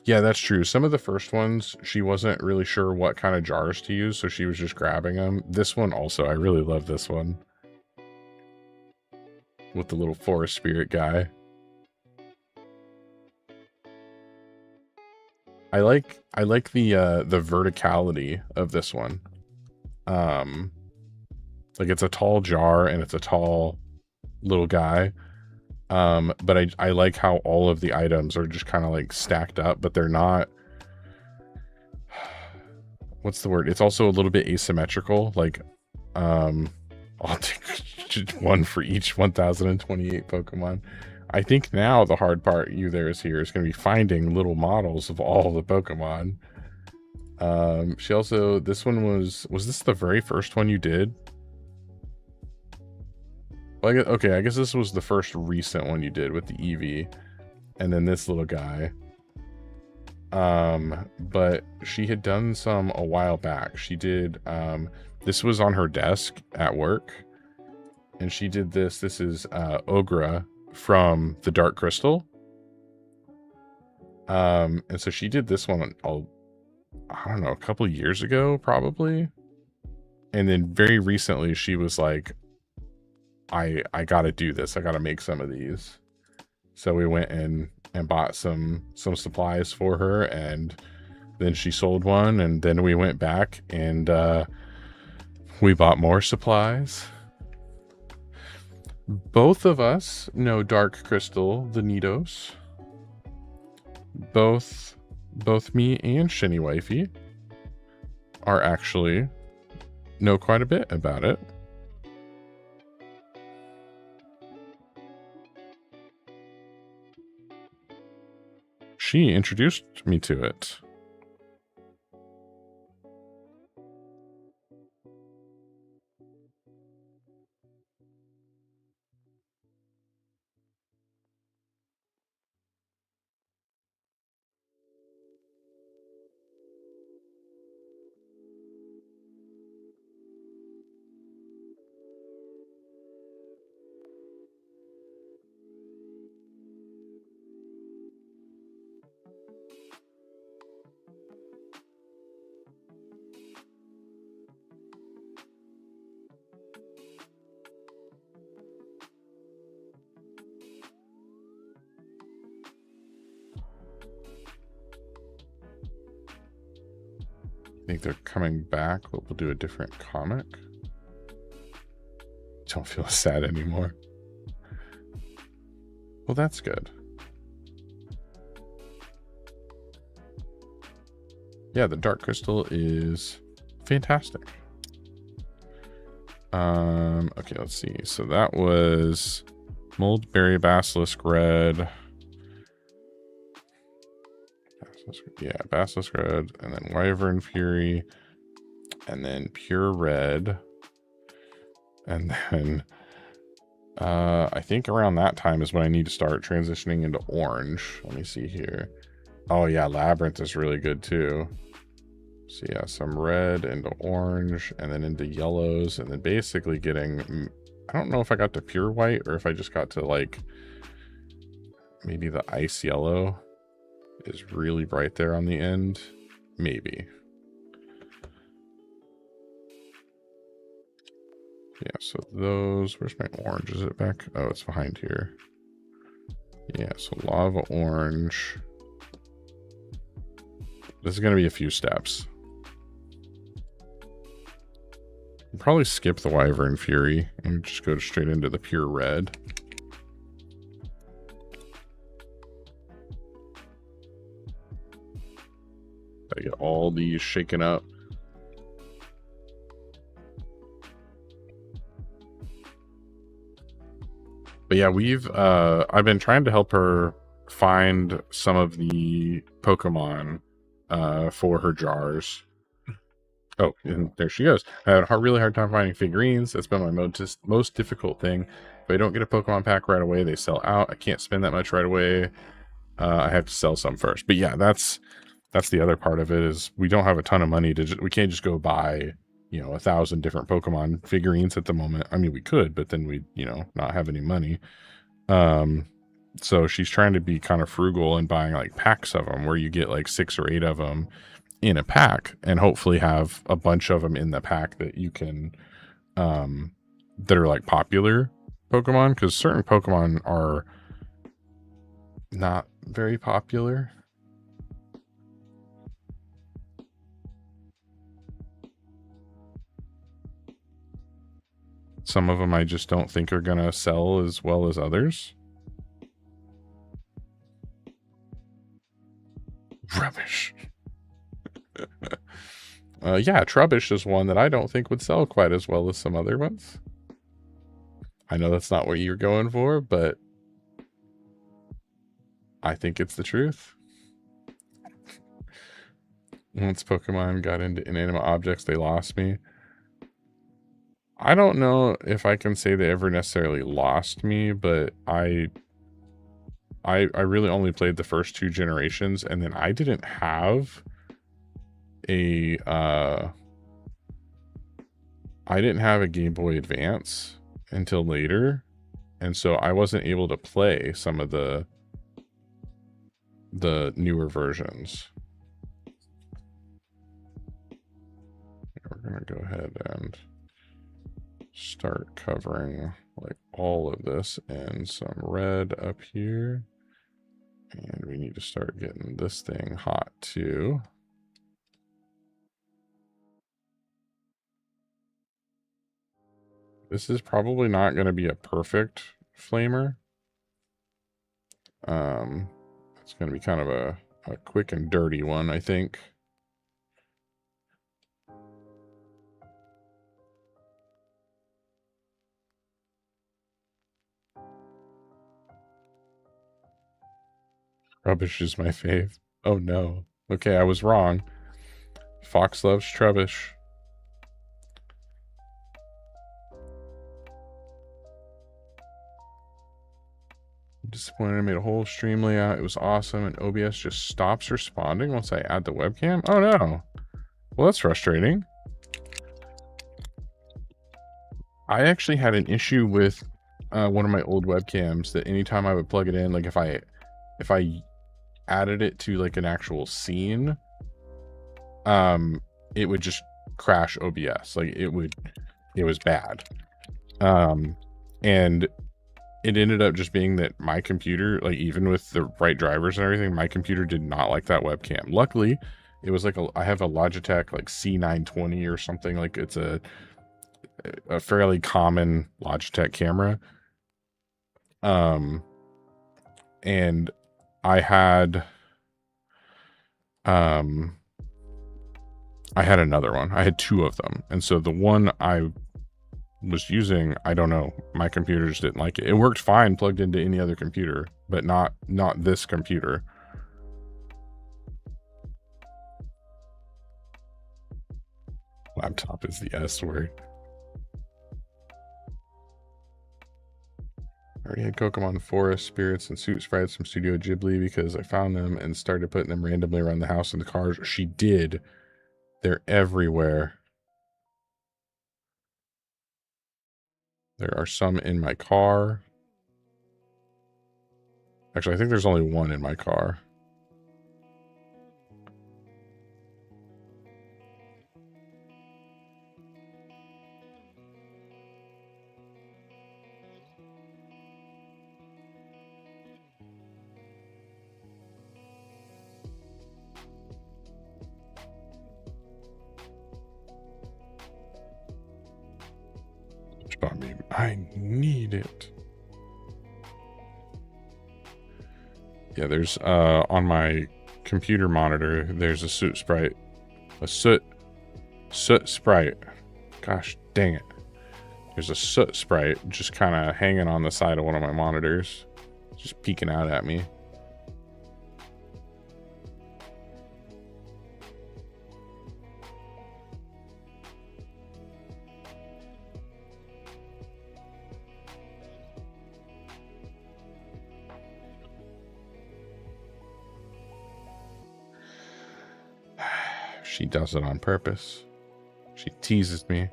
Yeah, that's true. Some of the first ones, she wasn't really sure what kind of jars to use, so she was just grabbing them. This one also, I really love this one. With the little forest spirit guy. I like the verticality of this one. Like it's a tall jar and it's a tall little guy. But I like how all of the items are just kind of like stacked up, but they're not, what's the word? It's also a little bit asymmetrical. Like, I'll take one for each 1028 Pokemon. I think now the hard part is going to be finding little models of all the Pokemon. She also, this one was this the very first one you did? Well, okay, I guess this was the first recent one you did with the Eevee. And then this little guy. But she had done some a while back. She did, this was on her desk at work. And she did this. This is Ogra from the Dark Crystal. And so she did this one, I don't know, a couple years ago, probably. And then very recently, she was like, I got to do this. I got to make some of these. So we went and bought some supplies for her. And then she sold one. And then we went back and we bought more supplies. Both of us know Dark Crystal, the Nidos. Both me and Shiny Wifey are actually know quite a bit about it. She introduced me to it. I think they're coming back, but we'll do a different comic. Don't feel sad anymore. Well, that's good. Yeah, the Dark Crystal is fantastic. Okay, let's see. So that was Moldberry, Basilisk Red. Yeah, Basilisk Red, and then Wyvern Fury, and then Pure Red, and then I think around that time is when I need to start transitioning into Orange. Let me see here. Oh yeah, Labyrinth is really good too. So yeah, some red into orange, and then into yellows, and then basically getting, I don't know if I got to Pure White or if I just got to like maybe the Ice Yellow is really bright there on the end. Maybe. Yeah, so those, where's my orange? Is it back? Oh, it's behind here. Yeah, so Lava Orange. This is going to be a few steps. I'll probably skip the Wyvern Fury and just go straight into the Pure Red. Gotta get all these shaken up. But yeah, I've been trying to help her find some of the Pokemon for her jars. Oh, and there she goes. I had a really hard time finding figurines. That's been my most difficult thing. If I don't get a Pokemon pack right away, they sell out. I can't spend that much right away. I have to sell some first. But yeah, that's the other part of it is we don't have a ton of money to we can't just go buy, 1,000 different Pokemon figurines at the moment. I mean, we could, but then we'd, not have any money. So she's trying to be kind of frugal and buying like packs of them where you get like 6 or 8 of them in a pack and hopefully have a bunch of them in the pack that you can that are like popular Pokemon, because certain Pokemon are not very popular. Some of them I just don't think are gonna sell as well as others. Rubbish. Yeah, Trubbish is one that I don't think would sell quite as well as some other ones. I know that's not what you're going for, but I think it's the truth. Once Pokemon got into inanimate objects, they lost me. I don't know if I can say they ever necessarily lost me, but I really only played the first 2 generations, and then I didn't have a Game Boy Advance until later, and so I wasn't able to play some of the newer versions. We're gonna go ahead and start covering like all of this and some red up here, and we need to start getting this thing hot too. This is probably not going to be a perfect flamer. It's going to be kind of a quick and dirty one, I think. Trubbish is my fave. Oh no. Okay, I was wrong. Fox loves Trubbish. Disappointed. I made a whole stream layout. It was awesome, and OBS just stops responding once I add the webcam. Oh no. Well, that's frustrating. I actually had an issue with one of my old webcams that anytime I would plug it in, like if I added it to like an actual scene, it would just crash OBS. Like it was bad. And it ended up just being that my computer, like even with the right drivers and everything, my computer did not like that webcam. Luckily, it was like I have a Logitech like C920 or something. Like it's a fairly common Logitech camera. And I had another one. I had 2 of them. And so the one I was using, I don't know, my computer just didn't like it. It worked fine plugged into any other computer, but not this computer. Laptop is the S word. I already had Pokemon Forest Spirits and Suit Sprites from Studio Ghibli because I found them and started putting them randomly around the house in the cars. She did. They're everywhere. There are some in my car. Actually, I think there's only one in my car. I need it. Yeah, there's on my computer monitor, there's a soot sprite. A soot sprite. Gosh dang it. There's a soot sprite just kind of hanging on the side of one of my monitors. Just peeking out at me. She does it on purpose. She teases me.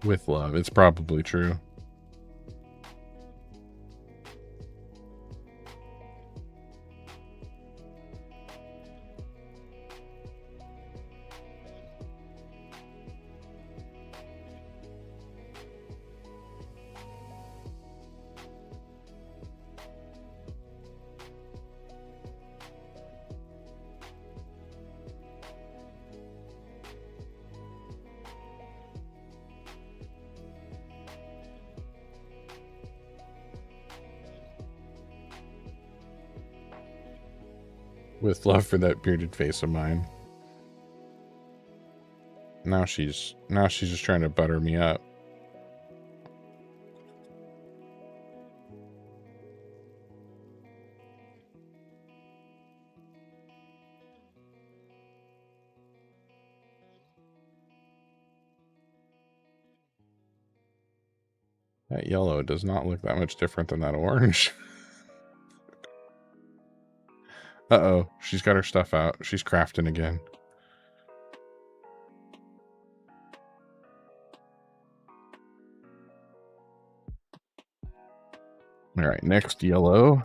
With love. It's probably true. With love for that bearded face of mine. Now she's just trying to butter me up. That yellow does not look that much different than that orange. Uh-oh, she's got her stuff out. She's crafting again. All right, next yellow.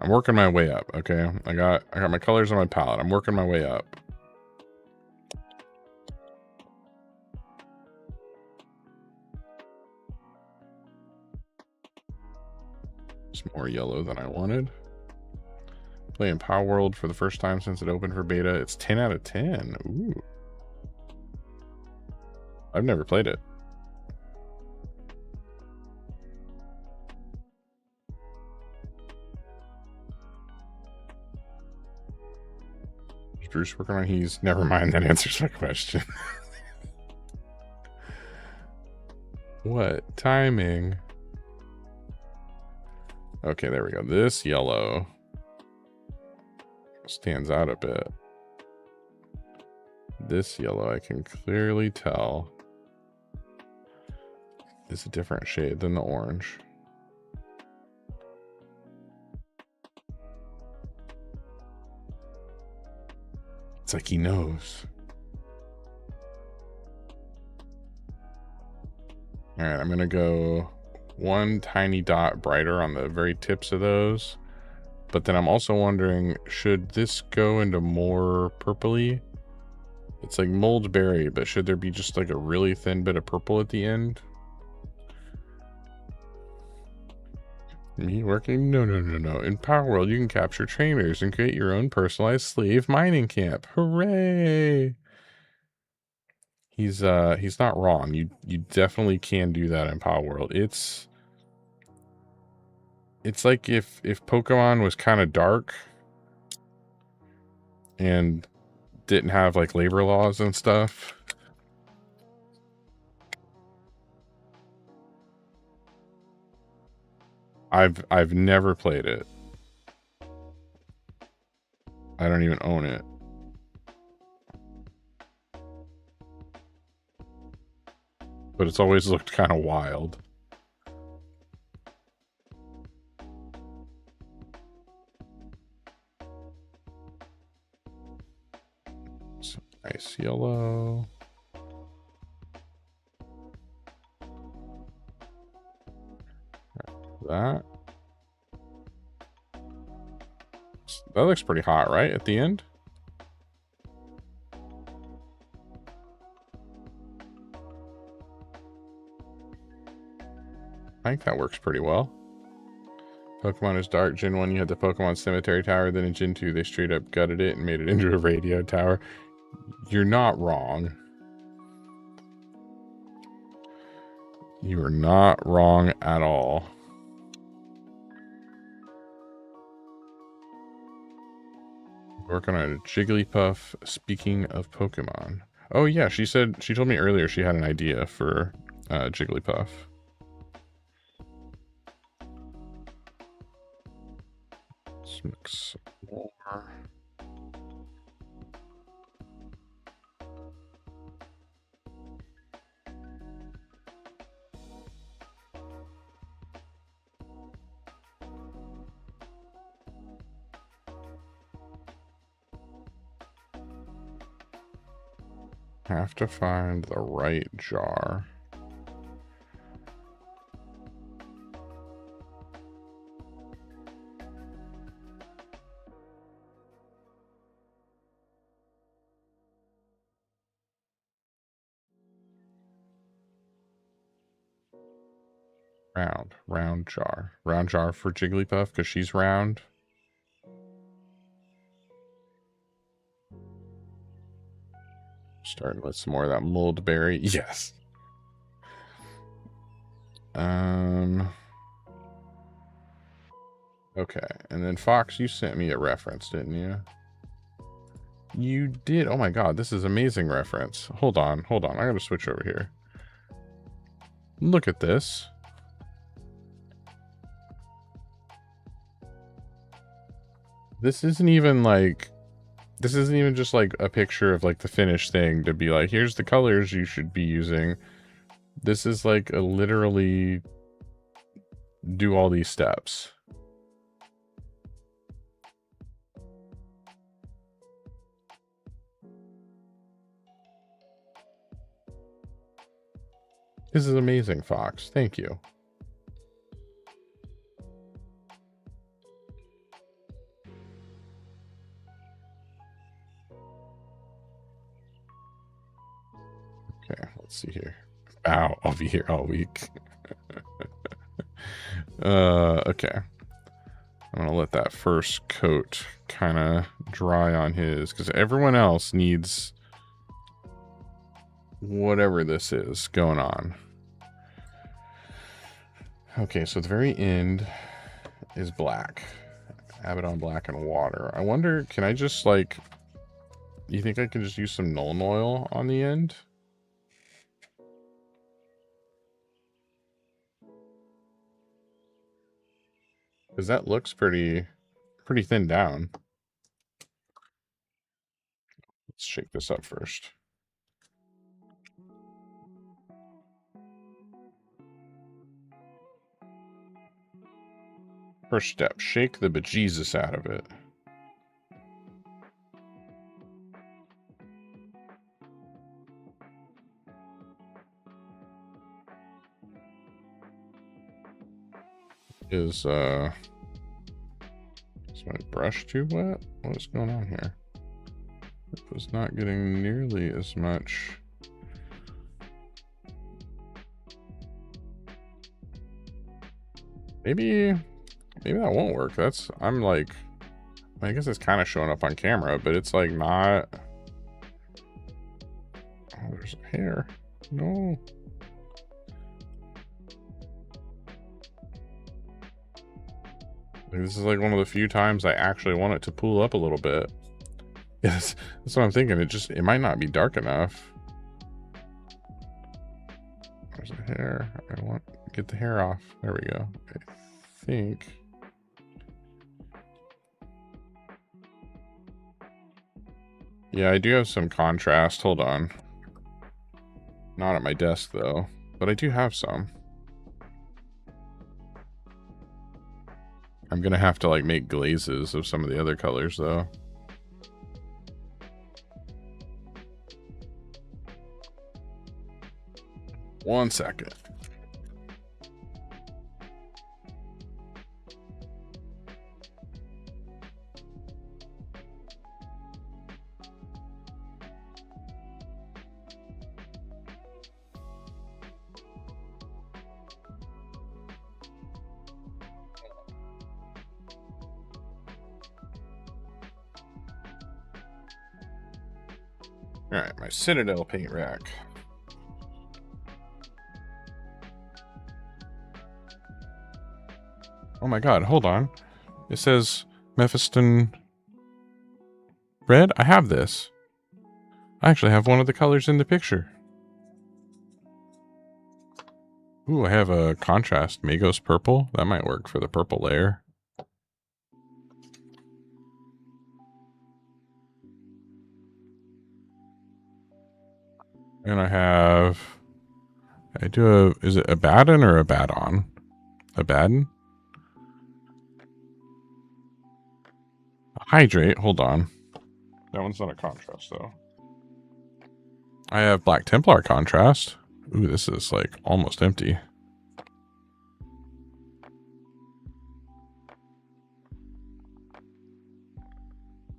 I'm working my way up, okay? I got my colors on my palette. I'm working my way up. It's more yellow than I wanted. Playing Power World for the first time since it opened for beta. It's 10 out of 10. Ooh. I've never played it. Is Bruce working on he's never mind, that answers my question. What timing? Okay, there we go. This yellow stands out a bit. This yellow, I can clearly tell, is a different shade than the orange. It's like he knows. All right, I'm gonna go one tiny dot brighter on the very tips of those. But then I'm also wondering, should this go into more purpley? It's like mold berry, but should there be just like a really thin bit of purple at the end? Me working? No. In Power World, you can capture trainers and create your own personalized slave mining camp. Hooray! He's not wrong. You definitely can do that in Power World. It's like if Pokemon was kind of dark and didn't have like labor laws and stuff. I've never played it. I don't even own it. But it's always looked kind of wild. Some nice yellow. That looks pretty hot, right? At the end? I think that works pretty well. Pokemon is dark. Gen 1, you had the Pokemon Cemetery Tower. Then in Gen 2, they straight up gutted it and made it into a radio tower. You're not wrong. You are not wrong at all. Working on a Jigglypuff. Speaking of Pokemon. Oh yeah, she told me earlier she had an idea for Jigglypuff. Let's mix more. Have to find the right jar. Round jar. Round jar for Jigglypuff because she's round. Starting with some more of that mulled berry. Yes. Okay, and then Fox, you sent me a reference, didn't you? You did. Oh my god, this is amazing reference. Hold on. I gotta switch over here. Look at this. This isn't even just like a picture of like the finished thing to be like, here's the colors you should be using. This is like a literally do all these steps. This is amazing, Fox. Thank you. Okay, let's see here. Ow, I'll be here all week. Okay. I'm gonna let that first coat kind of dry on his, because everyone else needs whatever this is going on. Okay, so at the very end is black. Abaddon black and water. I wonder, can I just like, you think I can just use some Nuln Oil on the end? Because that looks pretty thinned down. Let's shake this up first. First step, shake the bejesus out of it. Is my brush too wet? What is going on here? It was not getting nearly as much. Maybe that won't work. I'm like, I guess it's kind of showing up on camera, but it's like not. Oh, there's hair. No. This is like one of the few times I actually want it to pool up a little bit. Yes, that's what I'm thinking. It might not be dark enough. There's the hair. I want to get the hair off. There we go. I think. Yeah, I do have some contrast. Hold on. Not at my desk though, but I do have some. I'm gonna have to like make glazes of some of the other colors though. One second. All right, my Citadel paint rack. Oh my god, hold on. It says Mephiston red? I have this. I actually have one of the colors in the picture. Ooh, I have a contrast Magos purple. That might work for the purple layer. And is it Abaddon or Abaddon? Abaddon? Hydrate, hold on. That one's not a contrast though. I have Black Templar contrast. Ooh, this is like almost empty.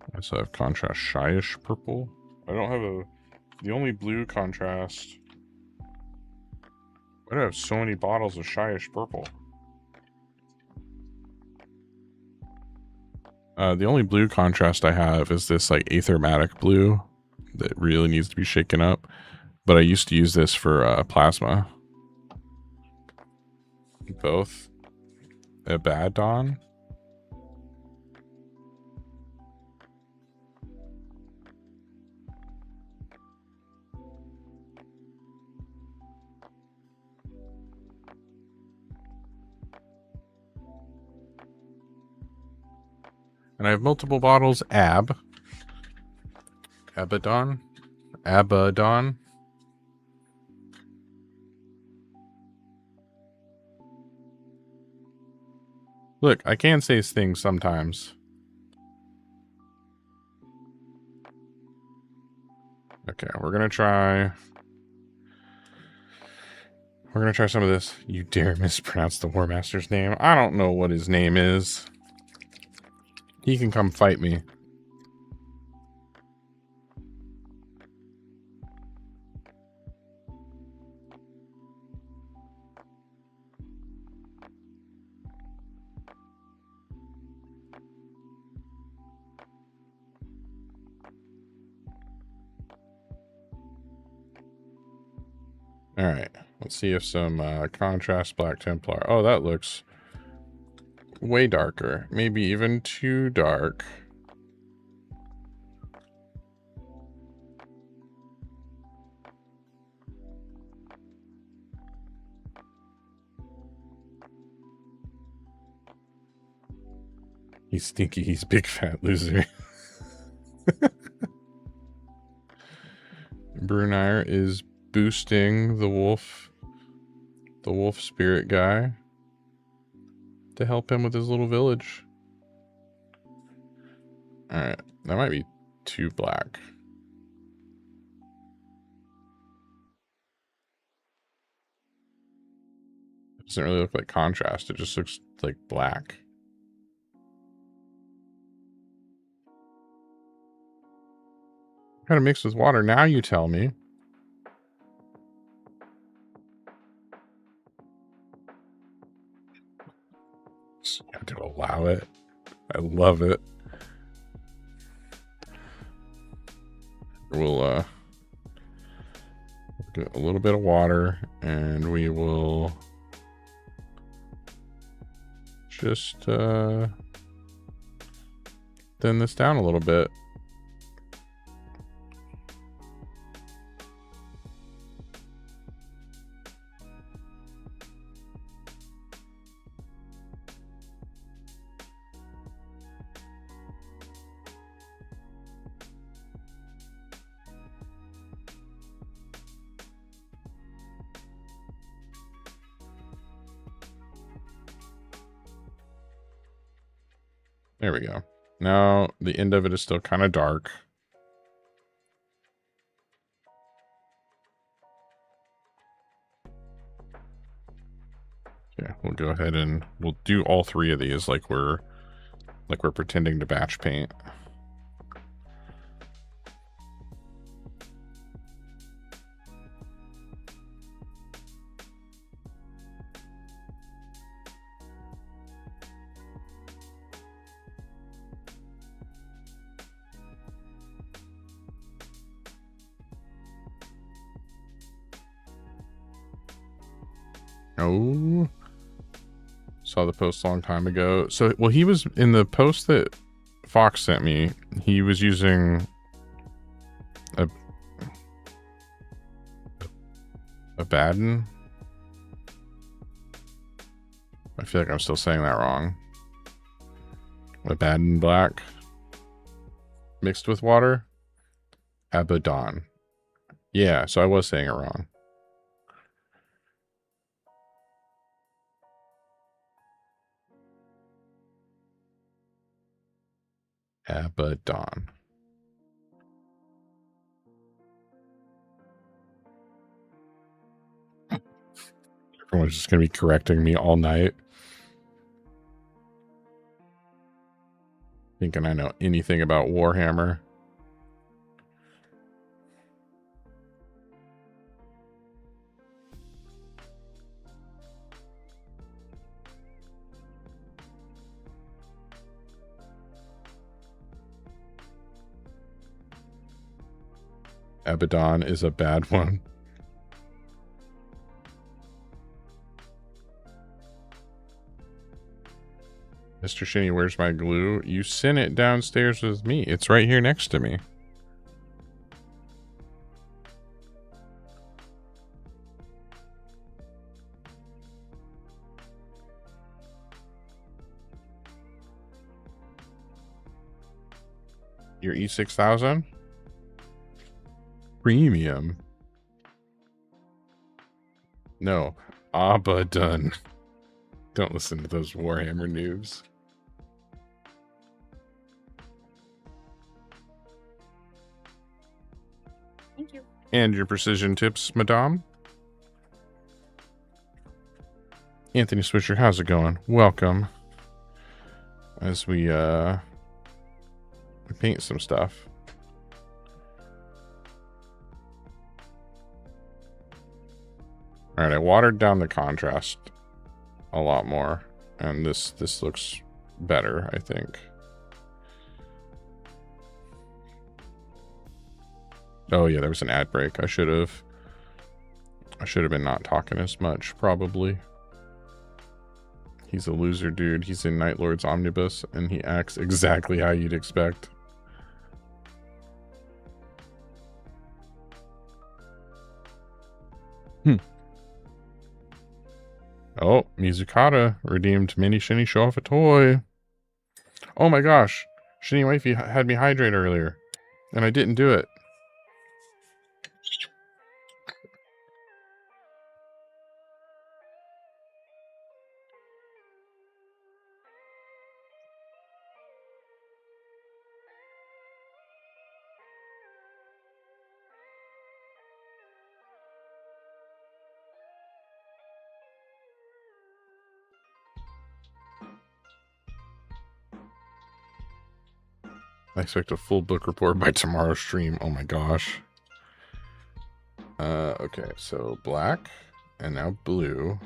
I also have contrast Shyish purple. I don't have the only blue contrast. Why do I have so many bottles of Shyish purple? The only blue contrast I have is this like Aethermatic blue that really needs to be shaken up. But I used to use this for plasma. Both. Abaddon. And I have multiple bottles. Abaddon. Look, I can say things sometimes. Okay, we're gonna try some of this. You dare mispronounce the War Master's name? I don't know what his name is. He can come fight me. Alright, let's see if some contrast Black Templar. Oh, that looks way darker. Maybe even too dark. He's stinky, he's big fat loser. Brunire is boosting the wolf spirit guy to help him with his little village. Alright, that might be too black. It doesn't really look like contrast, it just looks like black. How to mix with water, now you tell me. So you have to allow it. I love it. We'll get a little bit of water and we will just thin this down a little bit. There we go. Now the end of it is still kind of dark. Yeah, we'll go ahead and we'll do all three of these like we're pretending to batch paint. Oh, saw the post a long time ago. So, well, he was in the post that Fox sent me. He was using a Abaddon. I feel like I'm still saying that wrong. Abaddon black mixed with water. Abaddon. Yeah, so I was saying it wrong. Abaddon. Everyone's just going to be correcting me all night. Thinking I know anything about Warhammer. Abaddon is a bad one. Mr. Shinny, where's my glue? You sent it downstairs with me. It's right here next to me. Your E6000? Premium. No. Abaddon. Don't listen to those Warhammer noobs. Thank you. And your precision tips, madame. Anthony Swisher, how's it going? Welcome. As we paint some stuff. All right, I watered down the contrast a lot more, and this looks better, I think. Oh yeah, there was an ad break. I should have been not talking as much, probably. He's a loser, dude. He's in Night Lord's omnibus, and he acts exactly how you'd expect. Oh, Mizukata redeemed Mini Shinny show off a toy. Oh my gosh. Shinny Wifey had me hydrate earlier, and I didn't do it. I expect a full book report by tomorrow's stream. Oh my gosh. Okay, so black, and now blue.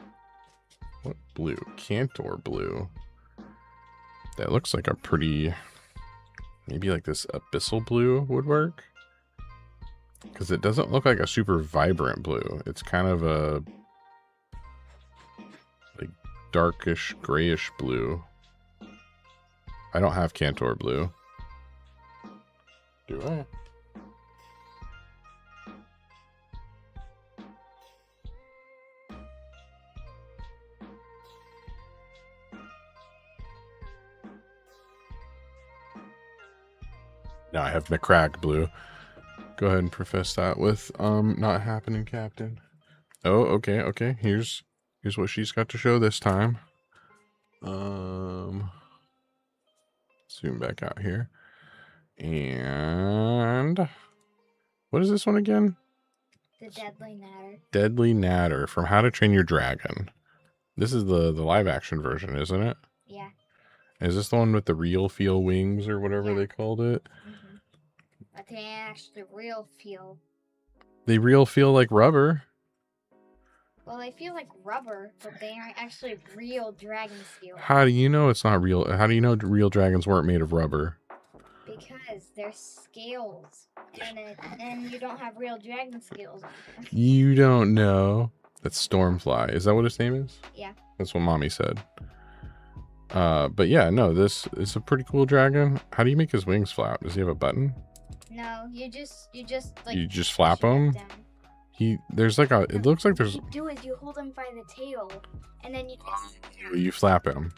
What blue? Cantor blue. That looks like a pretty... Maybe like this abyssal blue would work. Because it doesn't look like a super vibrant blue. It's kind of a... like darkish, grayish blue. I don't have Cantor blue. Do I? No, I have McCrack blue. Go ahead and profess that with not happening, Captain. Oh, okay. Here's what she's got to show this time. Zoom back out here. And what is this one again? The Deadly Natter. Deadly Natter from How to Train Your Dragon. This is the live action version, isn't it? Yeah. Is this the one with the real feel wings or whatever they called it? Mm-hmm. But they actually real feel. They real feel like rubber. Well, they feel like rubber, but they aren't actually real dragon steel. How do you know it's not real? How do you know real dragons weren't made of rubber? Because they're scales, and you don't have real dragon scales on them. You don't know. That's Stormfly. Is that what his name is? Yeah. That's what Mommy said. But yeah, no, this is a pretty cool dragon. How do you make his wings flap? Does he have a button? No, you just like... You just flap them? There's like a... It looks like there's... What you do is you hold him by the tail, and then you just... You flap him.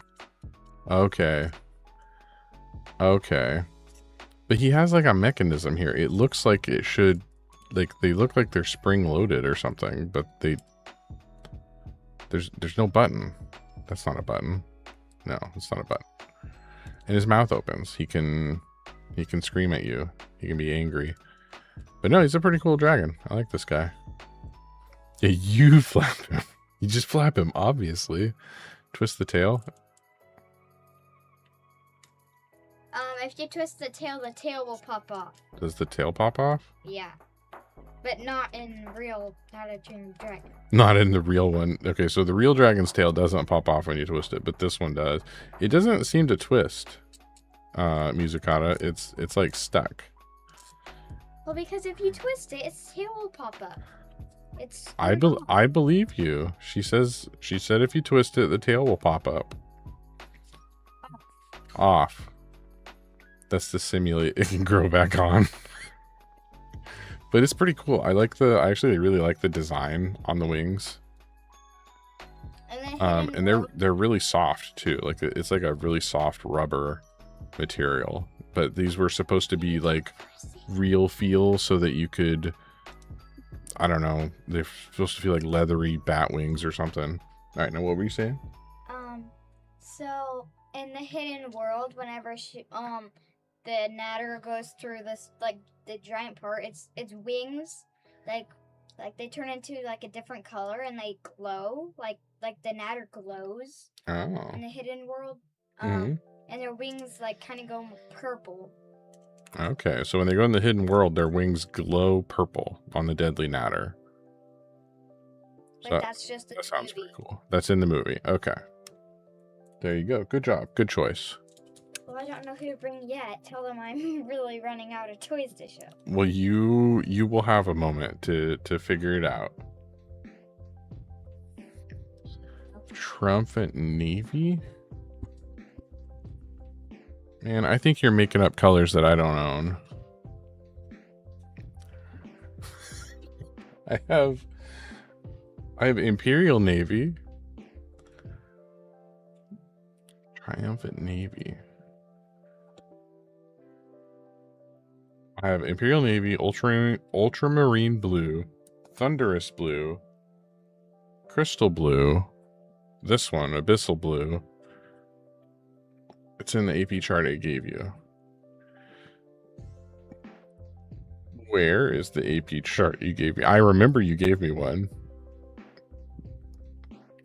Okay. Okay. But he has like a mechanism here. It looks like it should... Like, they look like they're spring-loaded or something, but they... There's no button. That's not a button. No, it's not a button. And his mouth opens. He can scream at you. He can be angry. But no, he's a pretty cool dragon. I like this guy. Yeah, you flapped him. You just flap him, obviously. Twist the tail. If you twist the tail will pop off. Does the tail pop off? Yeah. But not in real How to Train Your Dragon. Not in the real one. Okay, so the real dragon's tail doesn't pop off when you twist it, but this one does. It doesn't seem to twist, Musicata. It's like stuck. Well, because if you twist it, its tail will pop up. I believe you. She said if you twist it, the tail will pop up. Off. That's to simulate it can grow back on. But it's pretty cool. I actually really like the design on the wings. And they're really soft too. Like it's like a really soft rubber material. But these were supposed to be like real feel so that you could, I don't know, they're supposed to feel like leathery bat wings or something. All right, now what were you saying? So in the hidden world, whenever the Natter goes through this, like, the giant part, its wings, like they turn into, like, a different color, and they glow, like the Natter glows in the hidden world. And their wings, like, kind of go purple. Okay, so when they go in the hidden world, their wings glow purple on the deadly Natter. But so that's just that sounds pretty cool. That's in the movie. Okay. There you go. Good job. Good choice. Well, I don't know who to bring yet. Tell them I'm really running out of toys to show. Well, you will have a moment to figure it out. Triumphant Navy? Man, I think you're making up colors that I don't own. I have Imperial Navy. Triumphant Navy. I have Imperial Navy, Ultramarine Blue, Thunderous Blue, Crystal Blue, this one, Abyssal Blue. It's in the AP chart I gave you. Where is the AP chart you gave me? I remember you gave me one.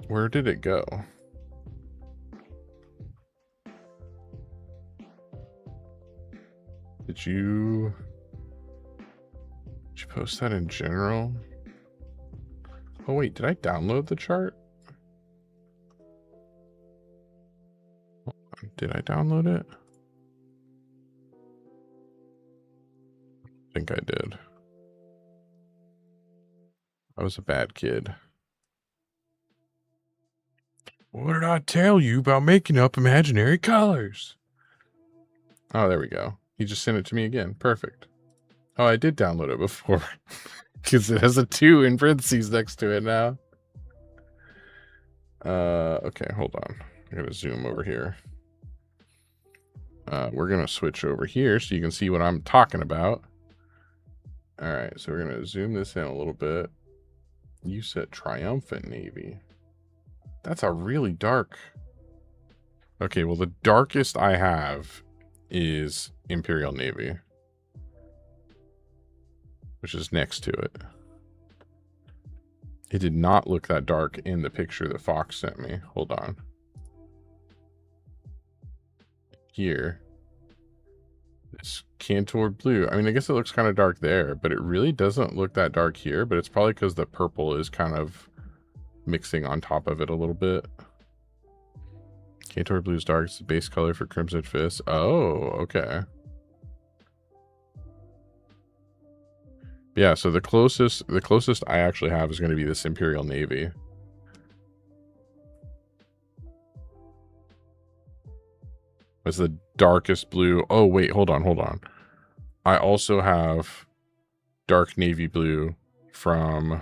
Where did it go? Did you post that in general? Oh wait, did I download the chart? Did I download it? I think I did. I was a bad kid. What did I tell you about making up imaginary colors? Oh, there we go. He just sent it to me again. Perfect. Oh, I did download it before. Because it has a 2 in parentheses next to it now. Okay, hold on. I gotta zoom over here. We're gonna switch over here so you can see what I'm talking about. Alright, so we're gonna zoom this in a little bit. You said Triumphant Navy. That's a really dark... Okay, well the darkest I have is Imperial Navy, which is next to it. It did not look that dark in the picture that Fox sent me. Hold on. Here. This Cantor Blue. I mean, I guess it looks kind of dark there, but it really doesn't look that dark here, but it's probably because the purple is kind of mixing on top of it a little bit. Cantor Blue is dark. It's the base color for Crimson Fist. Oh, okay. Yeah, so the closest I actually have is going to be this Imperial Navy. It's the darkest blue. Oh, wait, hold on. I also have dark navy blue from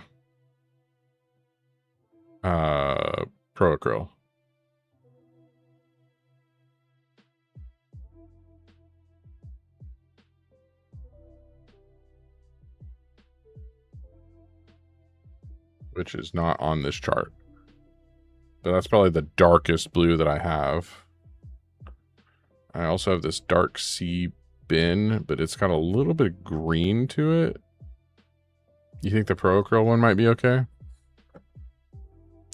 Pro-Acryl. Which is not on this chart. But that's probably the darkest blue that I have. I also have this dark sea bin, but it's got a little bit of green to it. You think the Pro-Acryl one might be okay?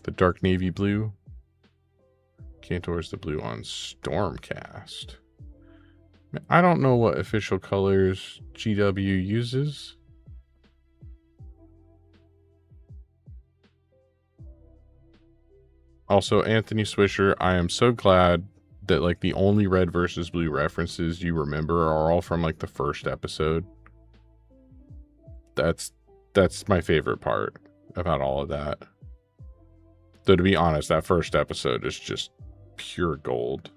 the dark navy blue. Cantor's the blue on Stormcast. I don't know what official colors GW uses. Also, Anthony Swisher, I am so glad that like the only red versus blue references you remember are all from like the first episode. That's my favorite part about all of that. Though to be honest, that first episode is just pure gold.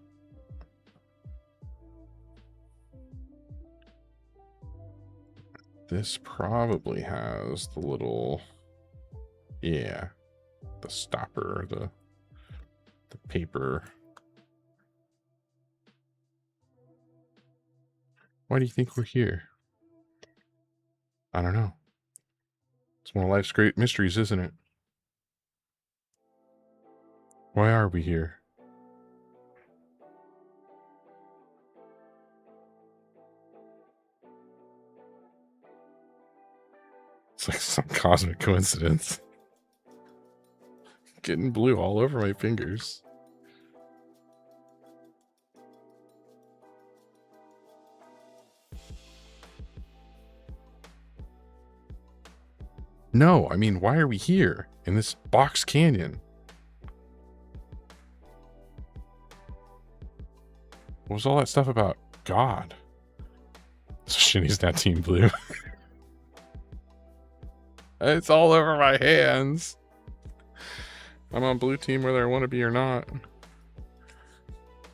This probably has the little, yeah, the stopper, the paper. Why do you think we're here? I don't know. It's one of life's great mysteries, isn't it? Why are we here? It's like some cosmic coincidence. Getting blue all over my fingers. No, I mean, why are we here in this box canyon? What was all that stuff about God? So Shinny's not Team Blue. It's all over my hands. I'm on blue team whether I want to be or not.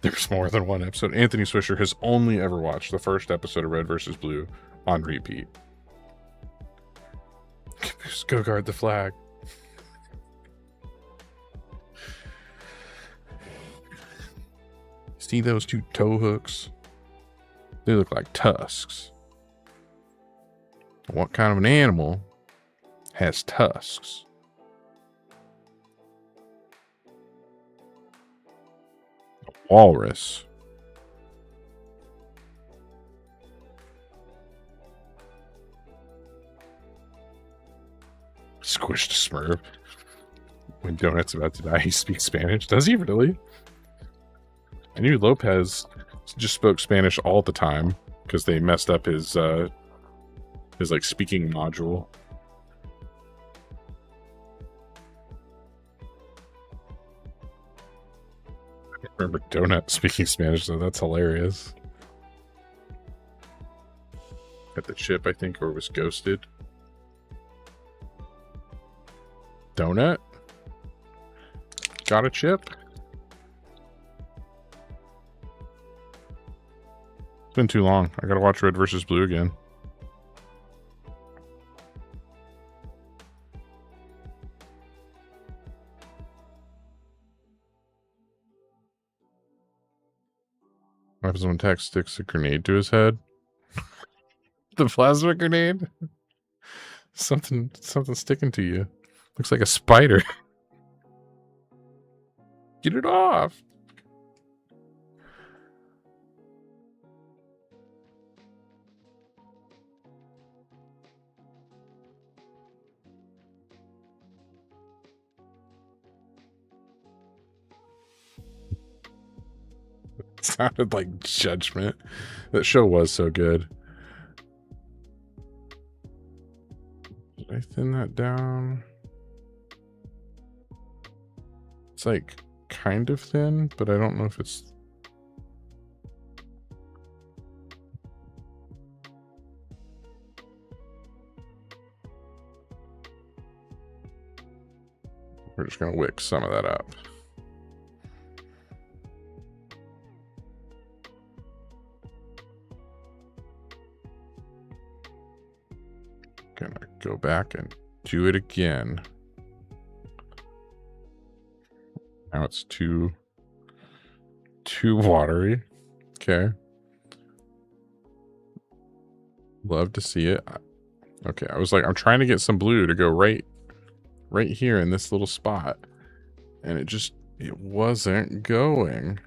There's more than one episode. Anthony Swisher has only ever watched the first episode of Red vs. Blue on repeat. Just go guard the flag. See those two toe hooks? They look like tusks. What kind of an animal has tusks? A walrus. Squished a Smurf. When Donut's about to die, he speaks Spanish. Does he really? I knew Lopez just spoke Spanish all the time because they messed up his like speaking module. I remember Donut speaking Spanish, though. That's hilarious. At the ship, I think, or was ghosted. Donut? Got a chip? It's been too long. I gotta watch Red vs. Blue again. What happens when Tex sticks a grenade to his head? The plasma grenade? Something sticking to you. Looks like a spider. Get it off. It sounded like Judgment. That show was so good. Did I thin that down? It's like kind of thin, but I don't know if it's... We're just gonna wick some of that up. Gonna go back and do it again. Now it's too watery. Okay. Love to see it. Okay, I was like, I'm trying to get some blue to go right here in this little spot. And it wasn't going.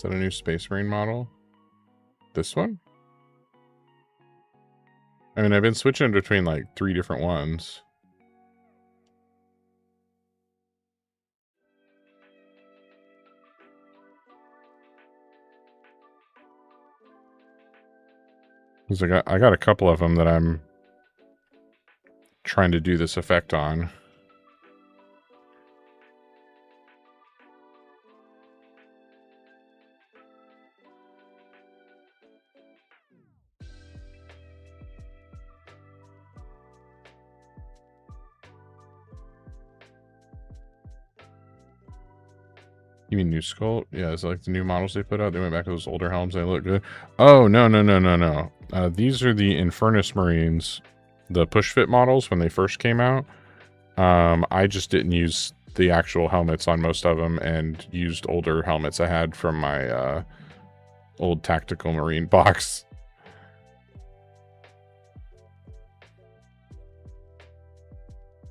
Is that a new Space Marine model? This one? I mean, I've been switching between like 3 different ones. Because I got a couple of them that I'm trying to do this effect on. You mean new skull? Yeah, it's like the new models they put out. They went back to those older helms. They look good. Oh, no. These are the Infernus Marines, the push fit models when they first came out. I just didn't use the actual helmets on most of them and used older helmets I had from my old Tactical Marine box.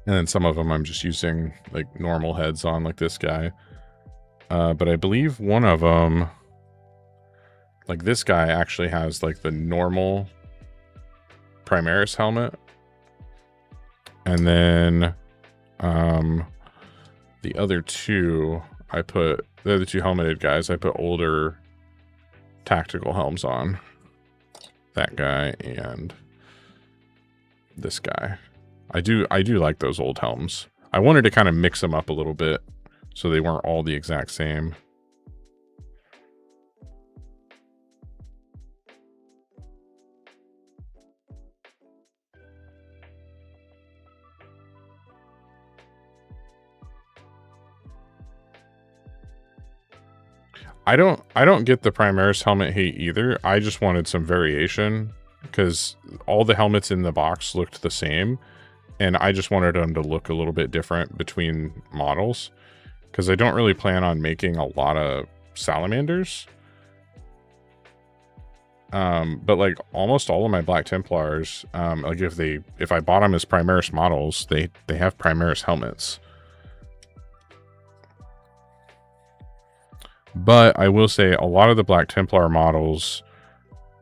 And then some of them I'm just using like normal heads on, like this guy. But I believe one of them, like this guy, actually has like the normal Primaris helmet. And then the other two, the other two helmeted guys, I put older tactical helms on. That guy and this guy. I do like those old helms. I wanted to kind of mix them up a little bit, so they weren't all the exact same. I don't get the Primaris helmet hate either. I just wanted some variation because all the helmets in the box looked the same, and I just wanted them to look a little bit different between models. Because I don't really plan on making a lot of Salamanders. But like almost all of my Black Templars, like if I bought them as Primaris models, they have Primaris helmets. But I will say a lot of the Black Templar models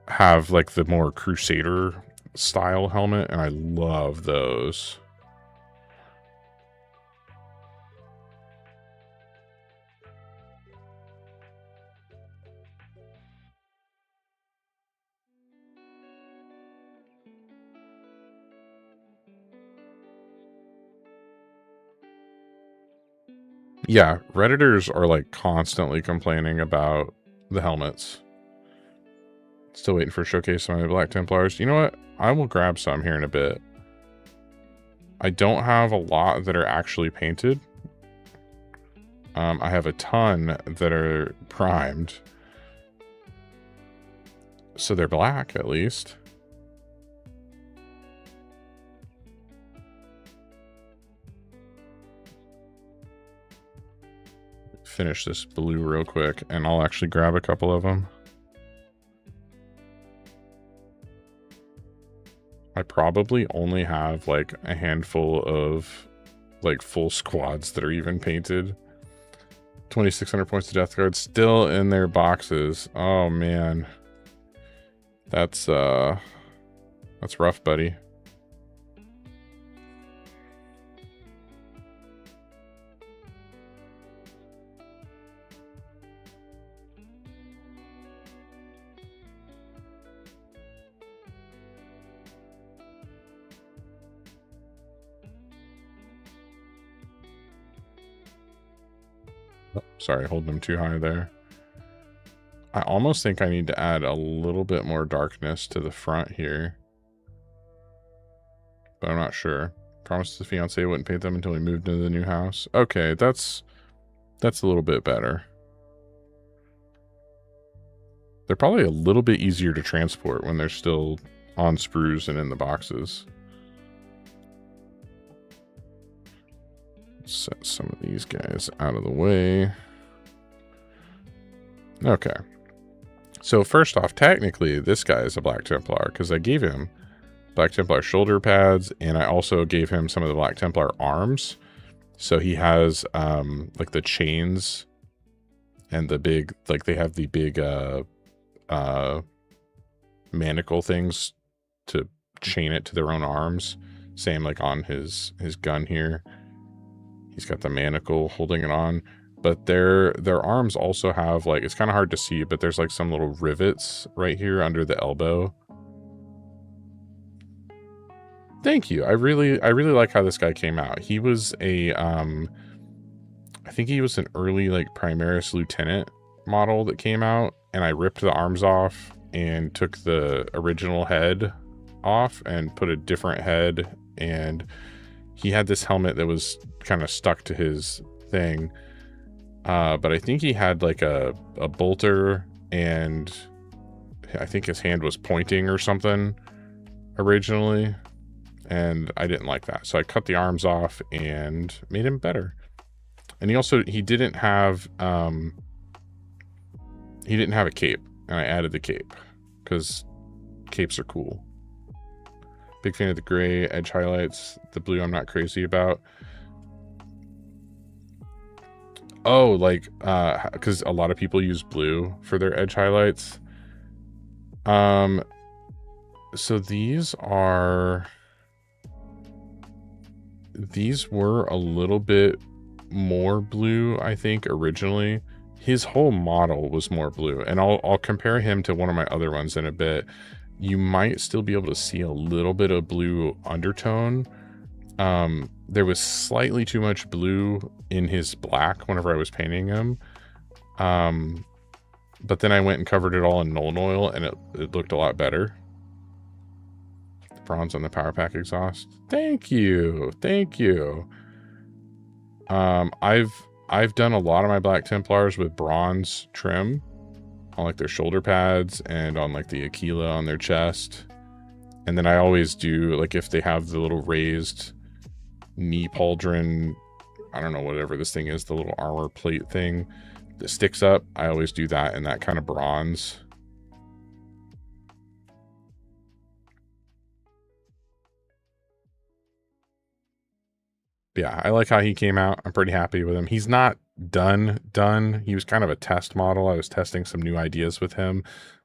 have like the more Crusader style helmet, and I love those. Yeah, Redditors are like constantly complaining about the helmets. Still waiting for a showcase of my Black Templars. You know what? I will grab some here in a bit. I don't have a lot that are actually painted. I have a ton that are primed. So they're black, at least. Finish this blue real quick, and I'll actually grab a couple of them. I probably only have like a handful of like full squads that are even painted. 2,600 points to Death Guard still in their boxes. Oh man. That's rough, buddy. Sorry, holding them too high there. I almost think I need to add a little bit more darkness to the front here. But I'm not sure. Promised the fiance wouldn't paint them until we moved into the new house. Okay, that's a little bit better. They're probably a little bit easier to transport when they're still on sprues and in the boxes. Set some of these guys out of the way. Okay. So first off, technically, this guy is a Black Templar because I gave him Black Templar shoulder pads, and I also gave him some of the Black Templar arms. So he has like the chains And the big, like they have the big manacle things to chain it to their own arms. Same like on his gun here. He's got the manacle holding it on. But their arms also have, like, it's kind of hard to see, but there's like some little rivets right here under the elbow. Thank you. I really like how this guy came out. He was a I think he was an early like Primaris Lieutenant model that came out, and I ripped the arms off and took the original head off and put a different head, and he had this helmet that was kind of stuck to his thing. But I think he had like a bolter, and I think his hand was pointing or something originally, and I didn't like that. So I cut the arms off and made him better. And he didn't have a cape, and I added the cape because capes are cool. Big fan of the gray edge highlights. The blue I'm not crazy about. Oh, like, because a lot of people use blue for their edge highlights. So these were a little bit more blue, I think, originally. His whole model was more blue, and I'll compare him to one of my other ones in a bit. You might still be able to see a little bit of blue undertone. There was slightly too much blue in his black whenever I was painting him. But then I went and covered it all in Nuln Oil, and it looked a lot better. Bronze on the Power Pack exhaust. Thank you. Thank you. I've done a lot of my Black Templars with bronze trim on like their shoulder pads and on like the Aquila on their chest. And then I always do, like, if they have the little raised knee pauldron, I don't know, whatever this thing is, the little armor plate thing that sticks up, I always do that in that kind of bronze. Yeah, I like how he came out. I'm pretty happy with him. He's not done. He was kind of a test model. I was testing some new ideas with him,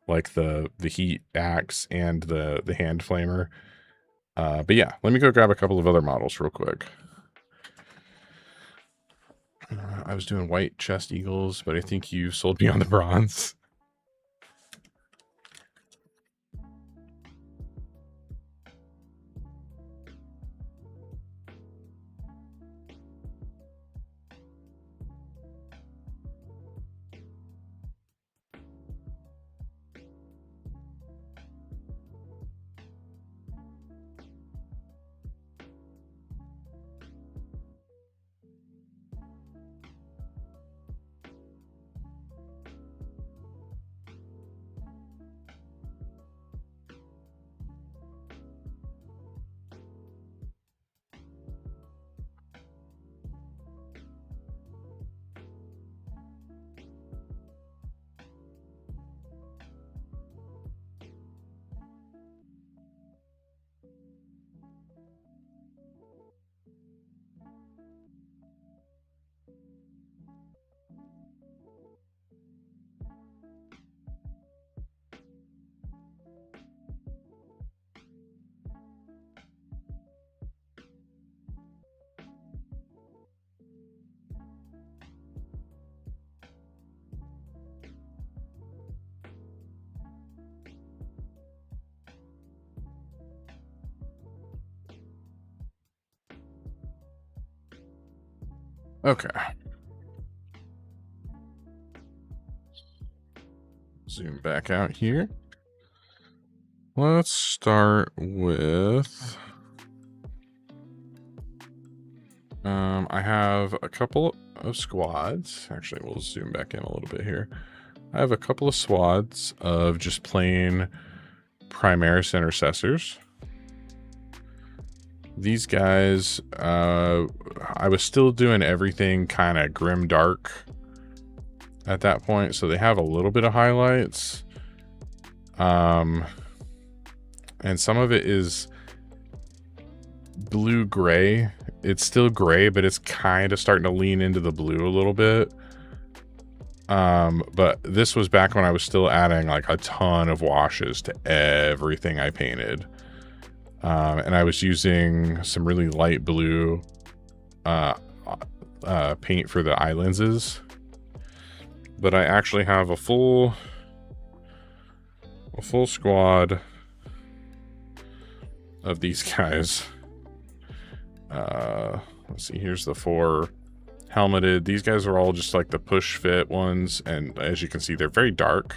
like the heat axe and the hand flamer. But yeah, let me go grab a couple of other models real quick. I was doing white chest eagles, but I think you sold me on the bronze. Okay. Zoom back out here. Let's start with... I have a couple of squads. Actually, we'll zoom back in a little bit here. I have a couple of squads of just plain Primaris Intercessors. These guys, I was still doing everything kind of grim dark at that point, so they have a little bit of highlights. And some of it is blue-gray. It's still gray, but it's kind of starting to lean into the blue a little bit. But this was back when I was still adding like a ton of washes to everything I painted. And I was using some really light blue paint for the eye lenses. But I actually have a full squad of these guys. Let's see, here's the 4 helmeted. These guys are all just like the push fit ones, and as you can see, they're very dark.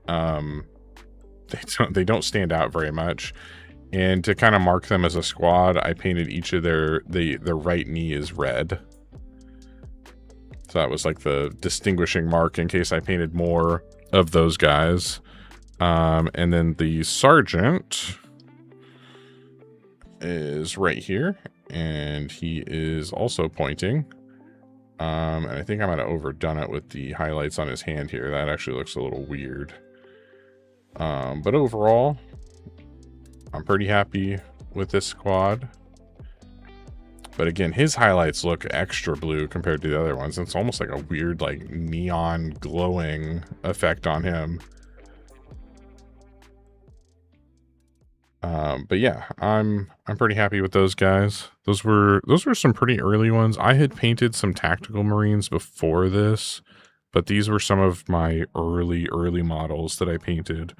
They don't stand out very much. And to kind of mark them as a squad, I painted each of their right knee is red. So that was like the distinguishing mark in case I painted more of those guys. And then the sergeant is right here, and he is also pointing. And I think I might have overdone it with the highlights on his hand here. That actually looks a little weird. But overall, I'm pretty happy with this squad. But again, his highlights look extra blue compared to the other ones. It's almost like a weird, like, neon glowing effect on him. But yeah, I'm pretty happy with those guys. Those were some pretty early ones. I had painted some tactical marines before this, but these were some of my early models that I painted.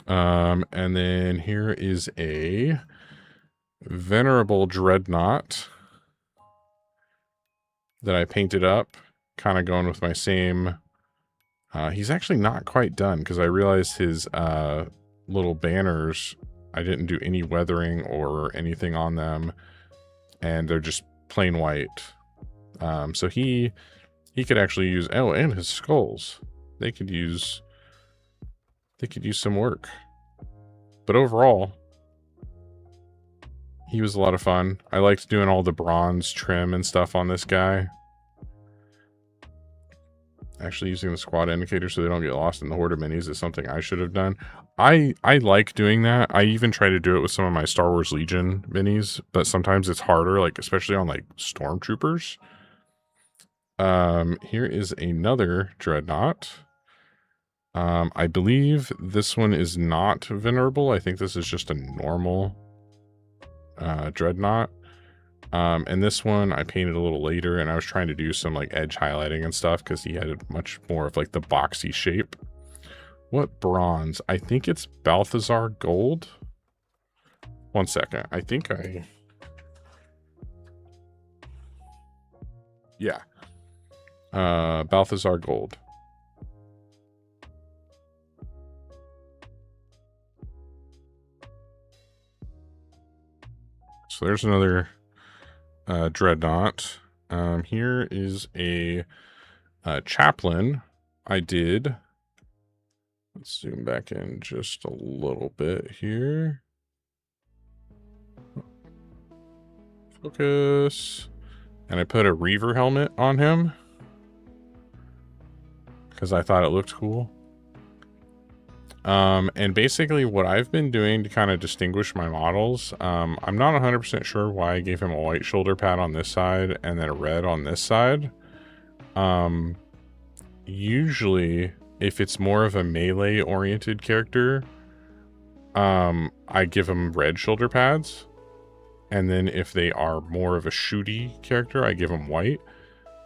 And then here is a venerable dreadnought that I painted up, kind of going with my same. He's actually not quite done because I realized his little banners, I didn't do any weathering or anything on them, and they're just plain white. So he could actually use, oh, and his skulls, they could use some work. But overall, he was a lot of fun. I liked doing all the bronze trim and stuff on this guy. Actually using the squad indicator so they don't get lost in the horde of minis is something I should have done. I like doing that. I even try to do it with some of my Star Wars Legion minis, but sometimes it's harder, like especially on like stormtroopers. Here is another dreadnought. I believe this one is not venerable. I think this is just a normal dreadnought. And this one I painted a little later, and I was trying to do some like edge highlighting and stuff because he had much more of like the boxy shape. What bronze? I think it's Balthazar gold. One second. I think yeah. Balthazar gold. So there's another dreadnought. Here is a chaplain I did. Let's zoom back in just a little bit here. Focus. And I put a Reaver helmet on him because I thought it looked cool. And basically what I've been doing to kind of distinguish my models, I'm not 100% sure why I gave him a white shoulder pad on this side and then a red on this side. Usually if it's more of a melee oriented character, I give them red shoulder pads. And then if they are more of a shooty character, I give them white.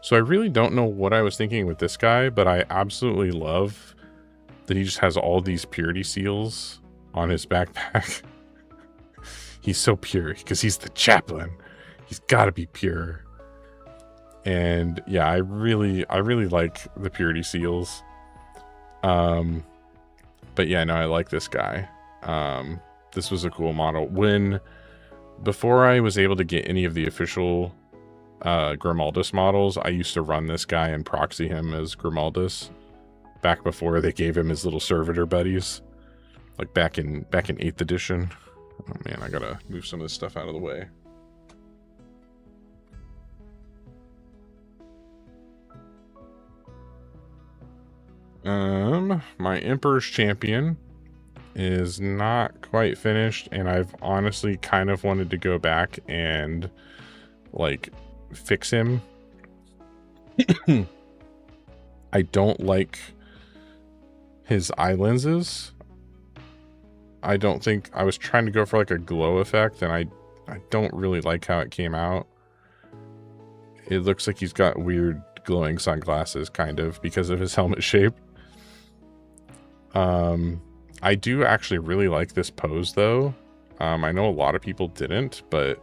So I really don't know what I was thinking with this guy, but I absolutely love that he just has all these purity seals on his backpack. He's so pure because he's the chaplain. He's got to be pure. And yeah, I really like the purity seals. But yeah, no, I like this guy. This was a cool model. Before I was able to get any of the official Grimaldus models, I used to run this guy and proxy him as Grimaldus. Back before they gave him his little servitor buddies, like back in 8th edition. Oh man, I gotta move some of this stuff out of the way. My Emperor's Champion is not quite finished, and I've honestly kind of wanted to go back and like fix him. I don't like his eye lenses. I don't think I was trying to go for like a glow effect, and I don't really like how it came out. It looks like he's got weird glowing sunglasses, kind of, because of his helmet shape. I do actually really like this pose, though. I know a lot of people didn't, but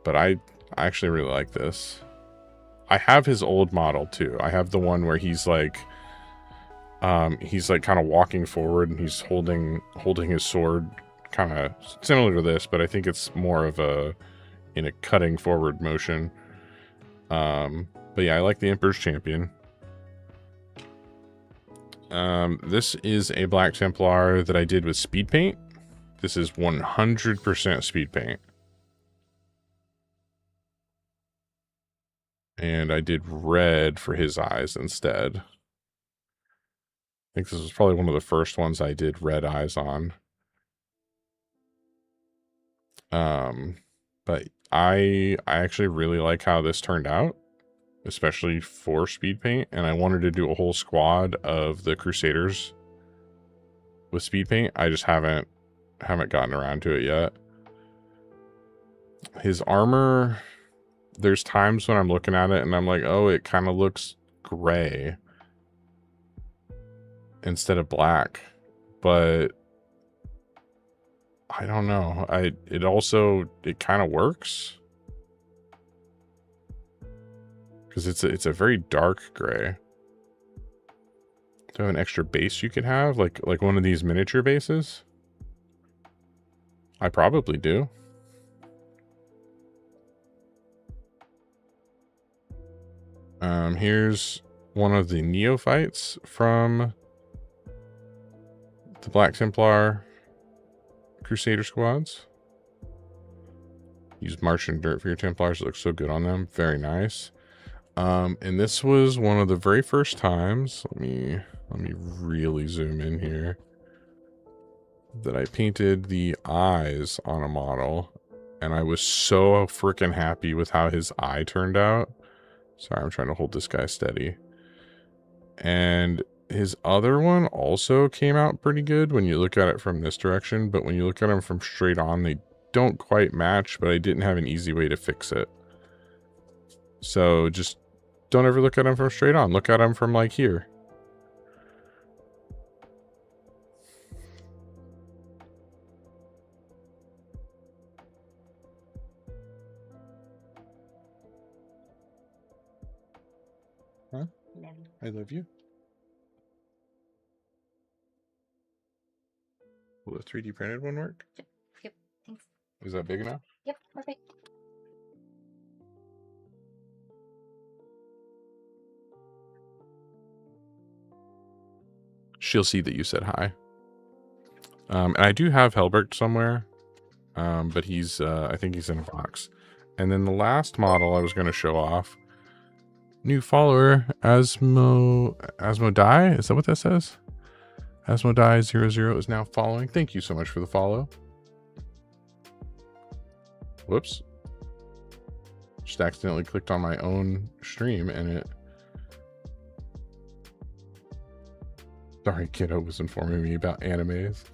I actually really like this. I have his old model too. I have the one where he's like kind of walking forward and he's holding his sword, kind of similar to this, but I think it's more of in a cutting forward motion. But yeah, I like the Emperor's Champion. This is a Black Templar that I did with speed paint. This is 100% speed paint. And I did red for his eyes instead. I think this was probably one of the first ones I did red eyes on. But I actually really like how this turned out, especially for speed paint. And I wanted to do a whole squad of the Crusaders with speed paint. I just haven't gotten around to it yet. His armor, there's times when I'm looking at it and I'm like, oh, it kind of looks gray instead of black, but I don't know. It kind of works because it's a very dark gray. Do I have an extra base you could have, like one of these miniature bases? I probably do. Here's one of the neophytes from the Black Templar Crusader squads. Use Martian dirt for your Templars. It looks so good on them. Very nice. And this was one of the very first times. Let me really zoom in here. That I painted the eyes on a model, and I was so freaking happy with how his eye turned out. Sorry, I'm trying to hold this guy steady. And his other one also came out pretty good when you look at it from this direction, but when you look at them from straight on, they don't quite match, but I didn't have an easy way to fix it. So just don't ever look at them from straight on. Look at them from like here. Huh? I love you. Will the 3D printed one work? Yep. Thanks. Is that big enough? Yep. Perfect. She'll see that you said hi. And I do have Helbert somewhere, but he's I think he's in a box. And then the last model I was going to show off, new follower, Asmodai, is that what that says? Asmodai00 is now following. Thank you so much for the follow. Whoops. Just accidentally clicked on my own stream and it... Sorry, kiddo was informing me about animes.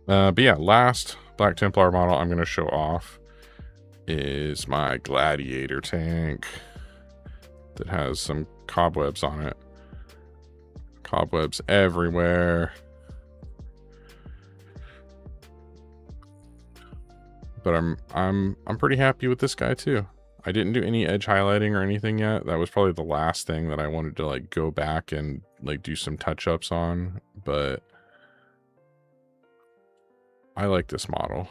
But yeah, last Black Templar model I'm going to show off is my Gladiator tank that has some cobwebs on it. Cobwebs everywhere. But I'm pretty happy with this guy too. I didn't do any edge highlighting or anything yet. That was probably the last thing that I wanted to like go back and like do some touch-ups on, but I like this model.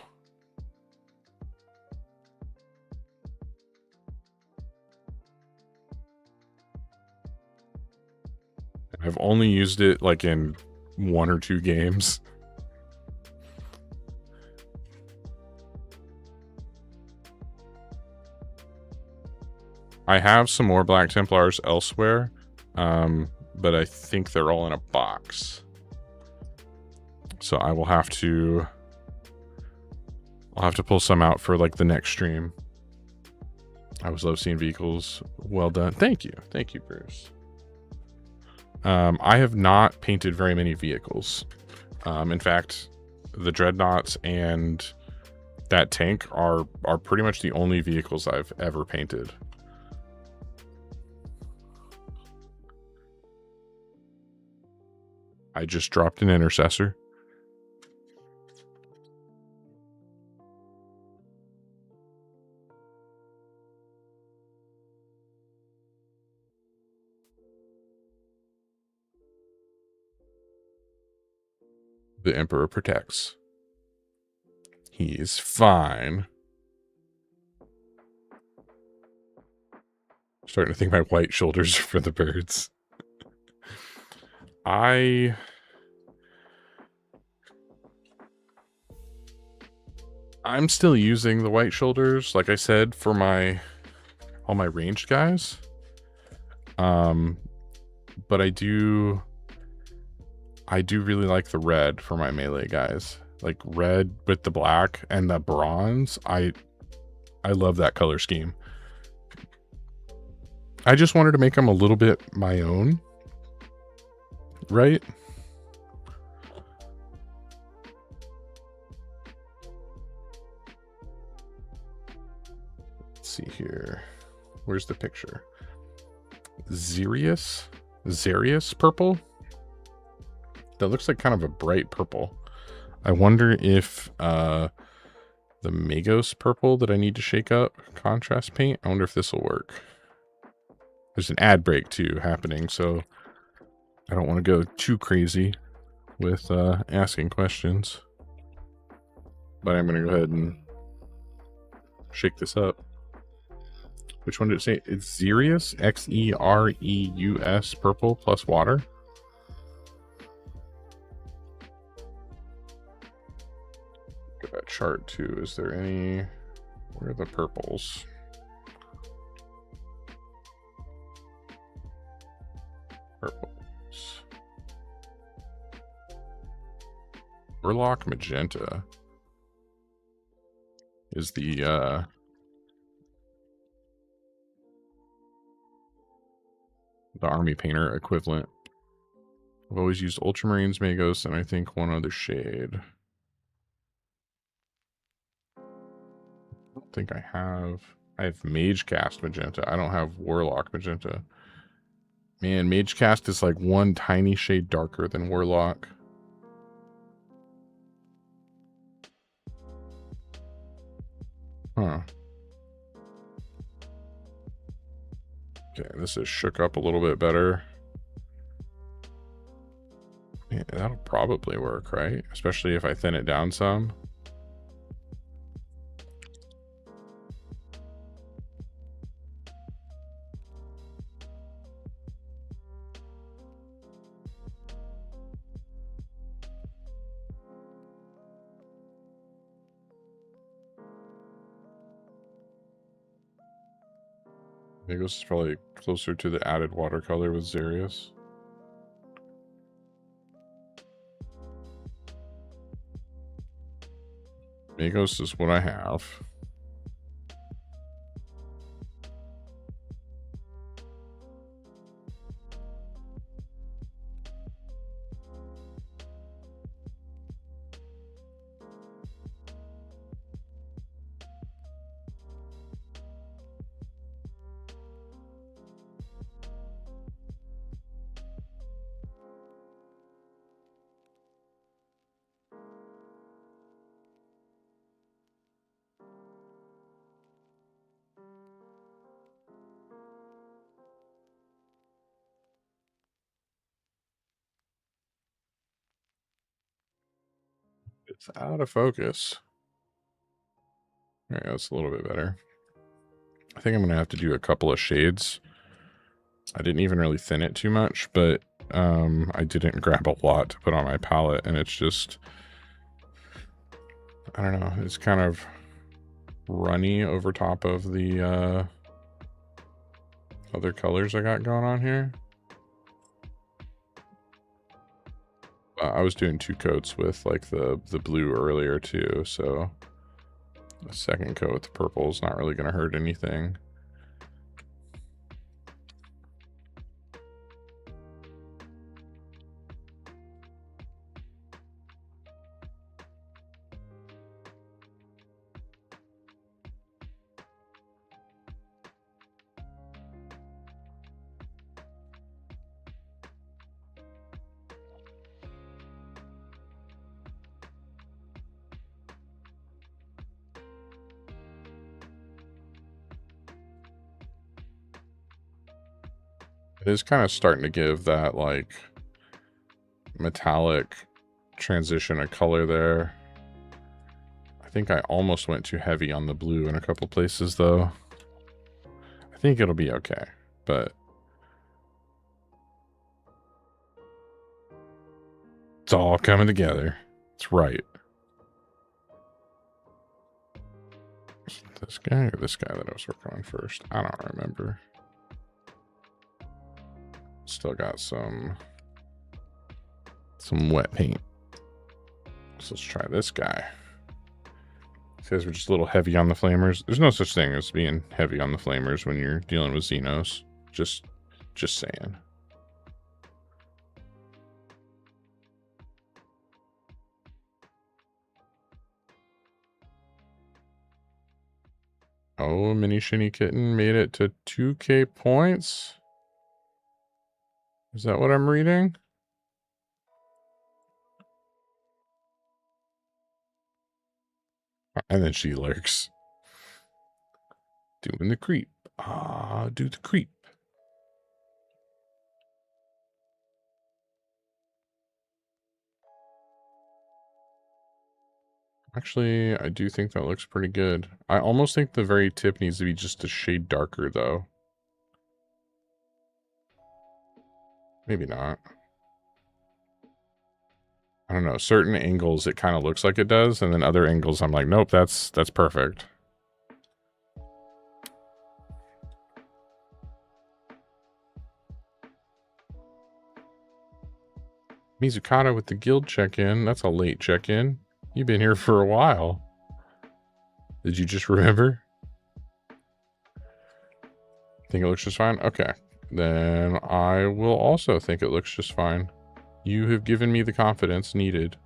I've only used it like in 1 or 2 games. I have some more Black Templars elsewhere, but I think they're all in a box. So I will have to... I'll have to pull some out for like the next stream. I always love seeing vehicles. Well done. Thank you. Thank you, Bruce. I have not painted very many vehicles. In fact, the Dreadnoughts and that tank are pretty much the only vehicles I've ever painted. I just dropped an intercessor. The Emperor protects. He's fine. Starting to think my white shoulders are for the birds. I'm still using the white shoulders, like I said, for all my ranged guys. But I do really like the red for my melee guys. Like red with the black and the bronze. I love that color scheme. I just wanted to make them a little bit my own. Right? Let's see here. Where's the picture? Xerius purple? That looks like kind of a bright purple. I wonder if the Magos purple that I need to shake up, contrast paint, I wonder if this will work. There's an ad break too happening, so I don't want to go too crazy with asking questions. But I'm going to go ahead and shake this up. Which one did it say? It's Xerius, Xereus purple plus water. Look at that chart too. Is there any... Where are the purples? Purples. Warlock magenta is the army painter equivalent. I've always used Ultramarines, Magos, and I think one other shade. I don't think I have Mage Cast magenta. I don't have Warlock magenta. Man, Mage Cast is like one tiny shade darker than Warlock. Huh. Okay, this is shook up a little bit better. Yeah, that'll probably work, right? Especially if I thin it down some. Magos is probably closer to the added watercolor with Xerius. Magos is what I have. It's out of focus. There you go, it's a little bit better. I think I'm going to have to do a couple of shades. I didn't even really thin it too much, but I didn't grab a lot to put on my palette, and it's just, I don't know, it's kind of runny over top of the other colors I got going on here. I was doing 2 coats with like the blue earlier too, so a second coat with the purple is not really going to hurt anything. It is kind of starting to give that like metallic transition of color there. I think I almost went too heavy on the blue in a couple places though. I think it'll be okay, but it's all coming together. It's right. This guy or this guy that I was working on first? I don't remember. Still got some wet paint. So let's try this guy. These guys were just a little heavy on the flamers. There's no such thing as being heavy on the flamers when you're dealing with Xenos. Just saying. Oh, Mini Shinny Kitten made it to 2K points. Is that what I'm reading? And then she lurks. Doing the creep. Do the creep. Actually, I do think that looks pretty good. I almost think the very tip needs to be just a shade darker, though. Maybe not. I don't know. Certain angles, it kind of looks like it does, and then other angles, I'm like, nope, that's perfect. Mizukata with the guild check-in. That's a late check-in. You've been here for a while. Did you just remember? Think it looks just fine? Okay. Then I will also think it looks just fine. You have given me the confidence needed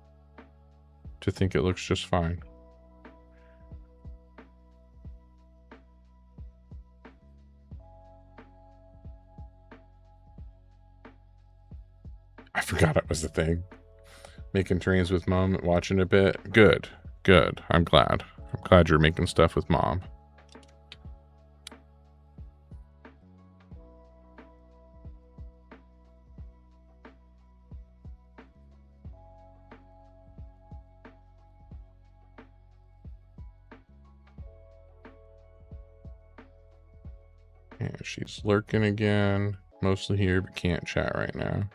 to think it looks just fine. I forgot it was the thing. Making trains with Mom, watching a bit. Good. Good. I'm glad. I'm glad you're making stuff with Mom. Yeah, she's lurking again. Mostly here, but can't chat right now.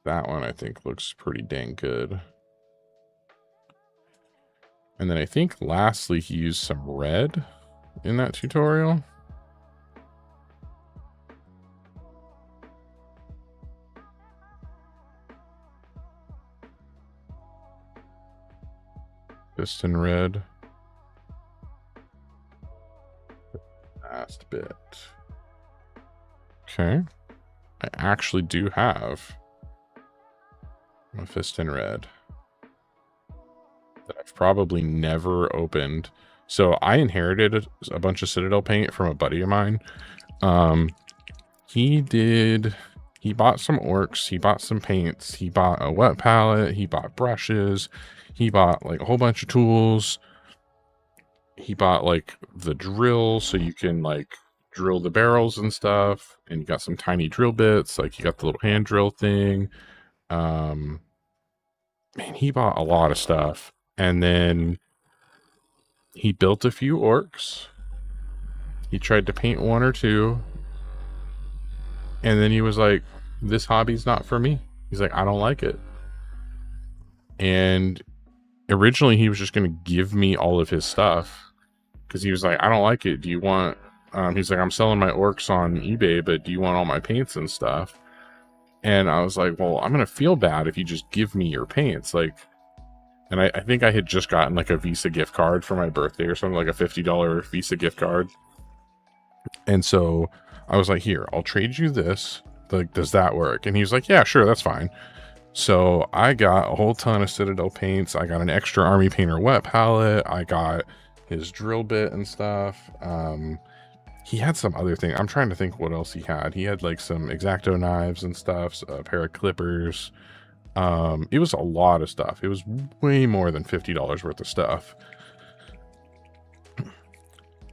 That one I think looks pretty dang good. And then I think lastly he used some red in that tutorial. Piston red. Last bit. Okay. I actually do have a piston red that I've probably never opened. So I inherited a bunch of Citadel paint from a buddy of mine. He bought some orcs, he bought some paints, he bought a wet palette, he bought brushes, he bought like a whole bunch of tools. He bought like the drill so you can like drill the barrels and stuff, and you got some tiny drill bits, like you got the little hand drill thing. Man, he bought a lot of stuff. And then he built a few orcs. He tried to paint one or two. And then he was like, this hobby's not for me. He's like, I don't like it. And originally he was just going to give me all of his stuff. Because he was like, I don't like it. Do you want... he's like, I'm selling my orcs on eBay, but do you want all my paints and stuff? And I was like, well, I'm going to feel bad if you just give me your paints. Like, and I think I had just gotten like a Visa gift card for my birthday or something, like a $50 Visa gift card. And so I was like, here, I'll trade you this. Like, does that work? And he was like, yeah, sure, that's fine. So I got a whole ton of Citadel paints. I got an extra Army Painter wet palette. I got his drill bit and stuff. He had some other thing. I'm trying to think what else he had. He had like some X-Acto knives and stuff, a pair of clippers. It was a lot of stuff. It was way more than $50 worth of stuff.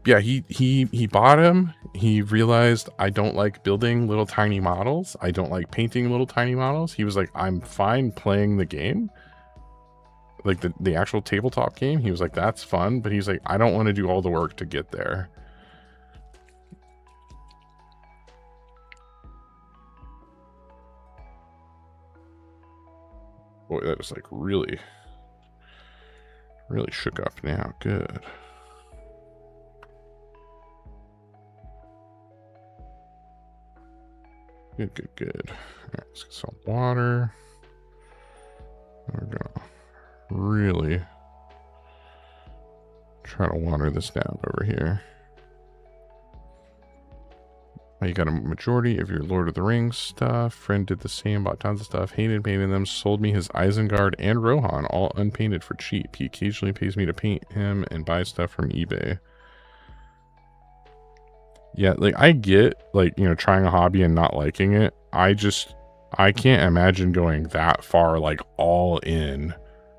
Yeah, he bought him. He realized I don't like building little tiny models. I don't like painting little tiny models. He was like, I'm fine playing the game. Like the actual tabletop game. He was like, that's fun. But he's like, I don't want to do all the work to get there. Boy, that is like really shook up now. Good. Good. All right, let's get some water. We're gonna really try to water this down over here. You got a majority of your Lord of the Rings stuff. Friend did the same, bought tons of stuff, hated painting them, sold me his Isengard and Rohan, all unpainted for cheap. He occasionally pays me to paint him and buy stuff from eBay. Yeah, like, I get, like, you know, trying a hobby and not liking it. I can't imagine going that far, like, all in.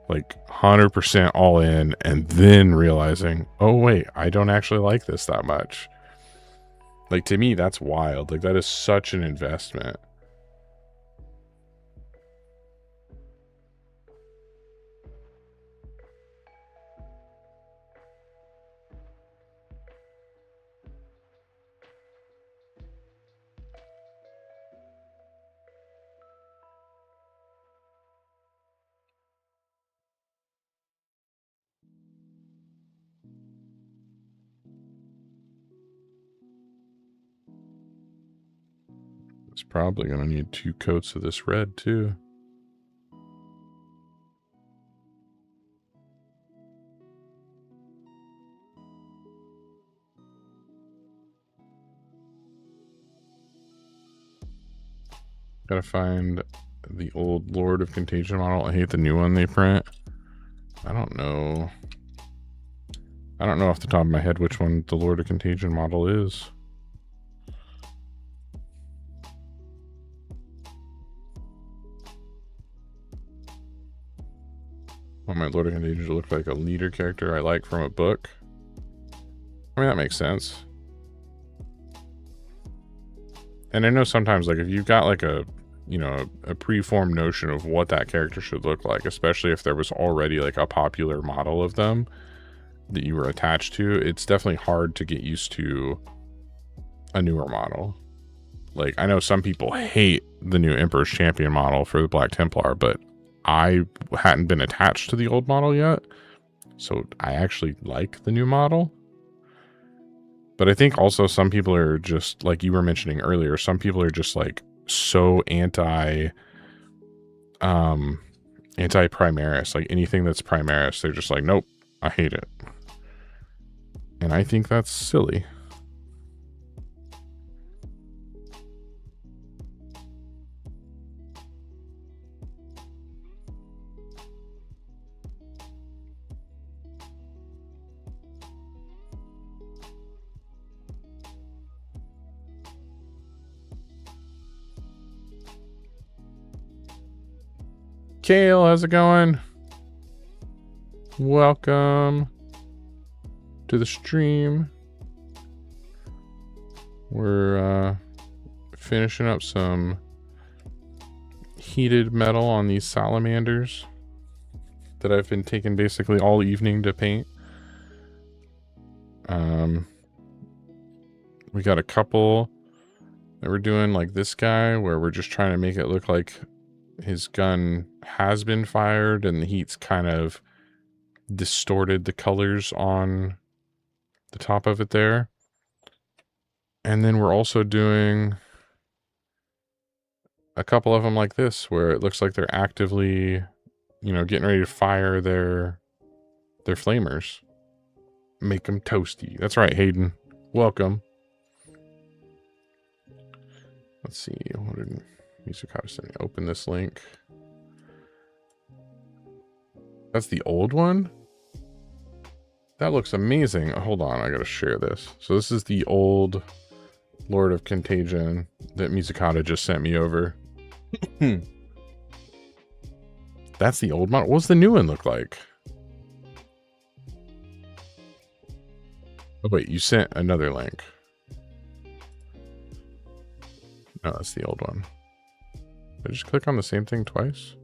Like, 100% all in, and then realizing, oh, wait, I don't actually like this that much. Like, to me, that's wild. Like, that is such an investment. It's probably going to need 2 coats of this red, too. Gotta find the old Lord of Contagion model. I hate the new one they print. I don't know off the top of my head which one the Lord of Contagion model is. Want my Lord of Contagion to look like a leader character I like from a book. I mean, that makes sense. And I know sometimes, like, if you've got, like, a, you know, a preformed notion of what that character should look like, especially if there was already, like, a popular model of them that you were attached to, it's definitely hard to get used to a newer model. Like, I know some people hate the new Emperor's Champion model for the Black Templar, but I hadn't been attached to the old model yet, so I actually like the new model. But I think also some people are just, like you were mentioning earlier, some people are just, like, so anti-Primaris. Like, anything that's Primaris, they're just like, nope, I hate it. And I think that's silly. Kale, how's it going? Welcome to the stream. We're finishing up some heated metal on these salamanders that I've been taking basically all evening to paint. We got a couple that we're doing, like this guy, where we're just trying to make it look like his gun has been fired and the heat's kind of distorted the colors on the top of it there. And then we're also doing a couple of them like this, where it looks like they're actively, you know, getting ready to fire their flamers. Make them toasty. That's right, Hayden. Welcome. Let's see. What did Mizukata send me? Open this link. That's the old one? That looks amazing. Hold on, I gotta share this. So this is the old Lord of Contagion that Mizukata just sent me over. That's the old model. What's the new one look like? Oh, wait, you sent another link. No, that's the old one. Did I just click on the same thing twice?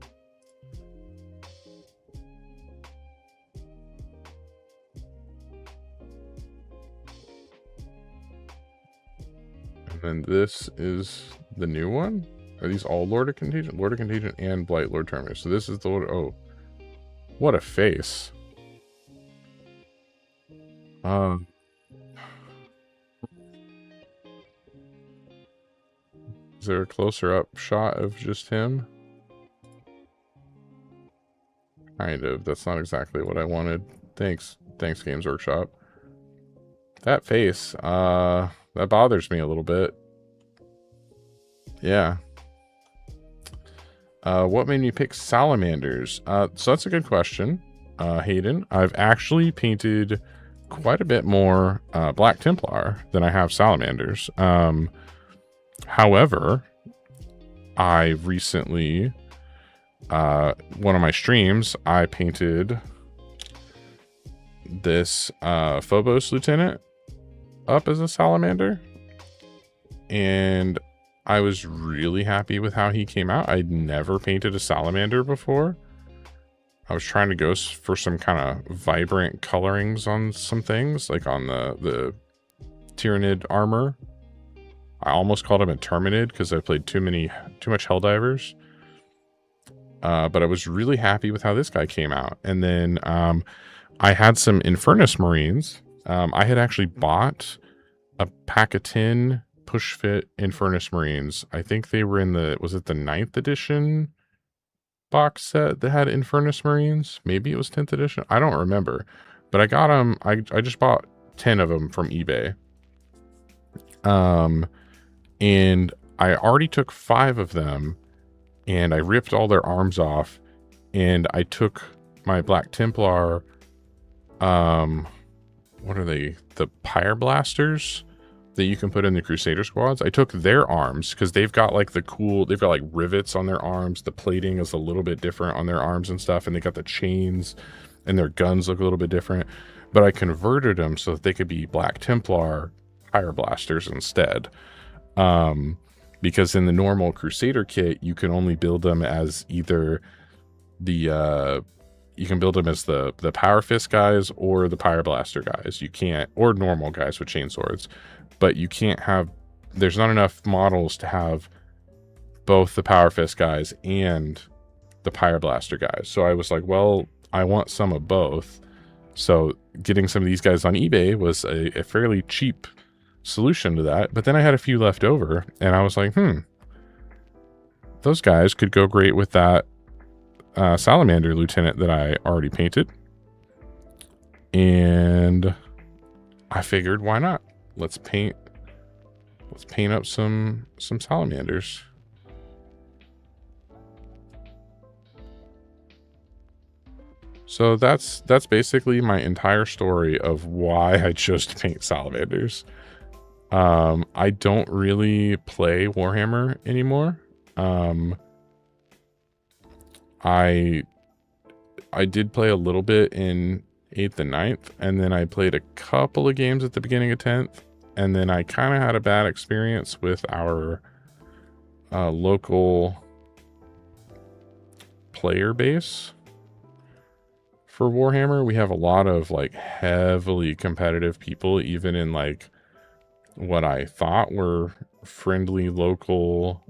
And then this is the new one? Are these all Lord of Contagion? Lord of Contagion and Blight Lord Terminus. So this is the Lord. Oh, what a face. Is there a closer up shot of just him? Kind of. That's not exactly what I wanted. Thanks, Games Workshop. That face, that bothers me a little bit. Yeah. What made me pick Salamanders? So that's a good question, Hayden. I've actually painted quite a bit more Black Templar than I have Salamanders. However, I recently, one of my streams, I painted this Phobos Lieutenant up as a Salamander, and I was really happy with how he came out. I'd never painted a Salamander before. I was trying to go for some kind of vibrant colorings on some things, like on the Tyranid armor. I almost called him a Terminid because I played too much Helldivers. But I was really happy with how this guy came out. And then I had some Infernus Marines. I had actually bought a pack of 10 push fit Infernus Marines. I think they were in was it the 9th edition box set that had Infernus Marines? Maybe it was 10th edition. I don't remember. But I got them. I just bought 10 of them from eBay. And I already took 5 of them, and I ripped all their arms off, and I took my Black Templar, what are they? The Pyre Blasters that you can put in the Crusader squads. I took their arms because they've got like they've got like rivets on their arms. The plating is a little bit different on their arms and stuff, and they got the chains, and their guns look a little bit different. But I converted them so that they could be Black Templar Pyre Blasters instead. Because in the normal Crusader kit, you can only build them as either the you can build them as the Power Fist guys or the Pyre Blaster guys. You can't, or normal guys with chainswords, but you can't have. There's not enough models to have both the Power Fist guys and the Pyre Blaster guys. So I was like, well, I want some of both. So getting some of these guys on eBay was a fairly cheap solution to that. But then I had a few left over, and I was like, those guys could go great with that Salamander Lieutenant that I already painted. And I figured, why not? Let's paint up some Salamanders. So that's basically my entire story of why I chose to paint Salamanders. I don't really play Warhammer anymore. I did play a little bit in 8th and 9th, and then I played a couple of games at the beginning of 10th, and then I kind of had a bad experience with our local player base for Warhammer. We have a lot of like heavily competitive people, even in like what I thought were friendly local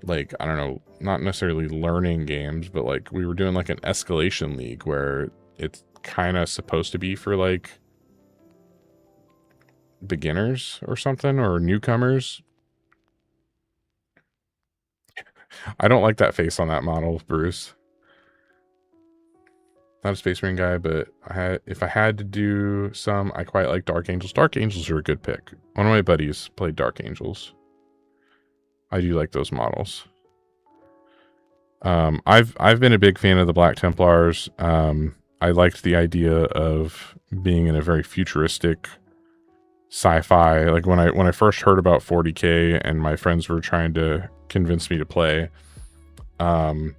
like, I don't know, not necessarily learning games, but like we were doing like an escalation league where it's kind of supposed to be for like beginners or something, or newcomers. I don't like that face on that model, Bruce. Not a Space Marine guy, but if I had to do some, I quite like Dark Angels. Dark Angels are a good pick. One of my buddies played Dark Angels. I do like those models. I've been a big fan of the Black Templars. I liked the idea of being in a very futuristic sci-fi. Like when I first heard about 40K and my friends were trying to convince me to play, I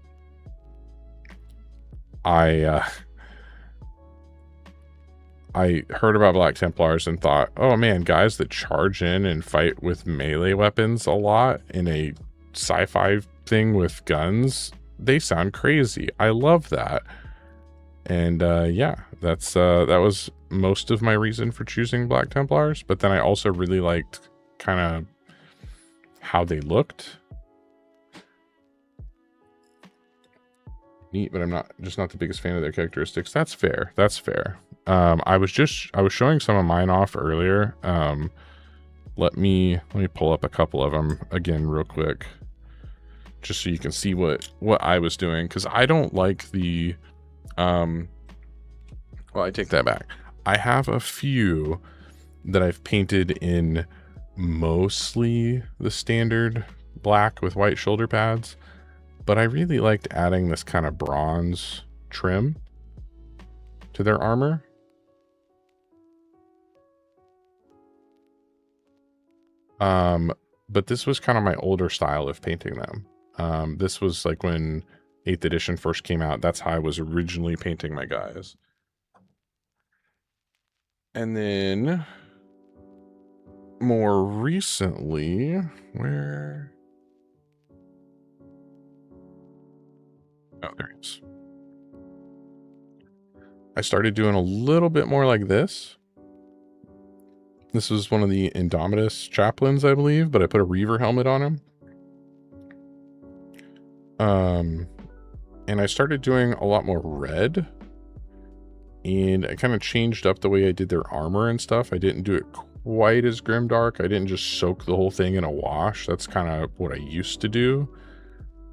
heard about Black Templars and thought, oh man, guys that charge in and fight with melee weapons a lot in a sci-fi thing with guns, they sound crazy. I love that. And yeah, that was most of my reason for choosing Black Templars. But then I also really liked kind of how they looked. Neat, but I'm not the biggest fan of their characteristics. That's fair. That's fair. I was showing some of mine off earlier. Let me pull up a couple of them again real quick, just so you can see what I was doing, because I don't like the well, I take that back. I have a few that I've painted in mostly the standard black with white shoulder pads, but I really liked adding this kind of bronze trim to their armor. But this was kind of my older style of painting them. This was like when 8th edition first came out. That's how I was originally painting my guys. And then more recently, where... Oh, there it is. I started doing a little bit more like this. This was one of the Indomitus chaplains, I believe, but I put a Reaver helmet on him. And I started doing a lot more red. And I kind of changed up the way I did their armor and stuff. I didn't do it quite as grimdark. I didn't just soak the whole thing in a wash. That's kind of what I used to do.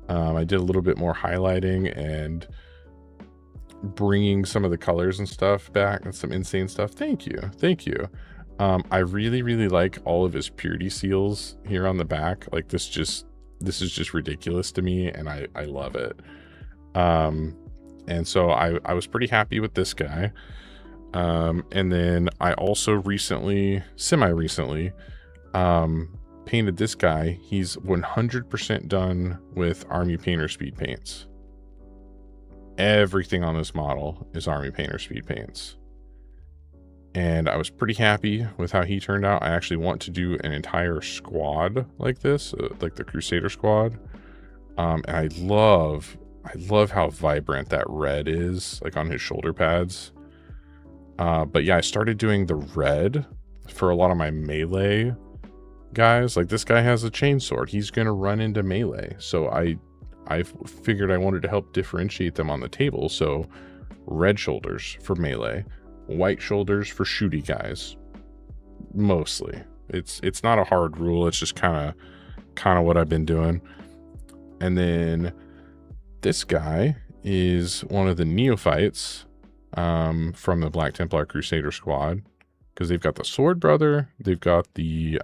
I did a little bit more highlighting and bringing some of the colors and stuff back and some insane stuff. Thank you. Thank you. I really, really like all of his purity seals here on the back. Like this is just ridiculous to me, and I love it. And so I was pretty happy with this guy. And then I also semi-recently, painted this guy. He's 100% done with Army Painter Speed Paints. Everything on this model is Army Painter Speed Paints. And I was pretty happy with how he turned out. I actually want to do an entire squad like this, like the Crusader squad. And I love how vibrant that red is, like on his shoulder pads. But yeah, I started doing the red for a lot of my melee guys. Like this guy has a chainsword. He's going to run into melee. So I figured I wanted to help differentiate them on the table. So red shoulders for melee, white shoulders for shooty guys. Mostly. It's not a hard rule. It's just kind of what I've been doing. And then this guy is one of the neophytes from the Black Templar Crusader squad, because they've got the Sword Brother, they've got the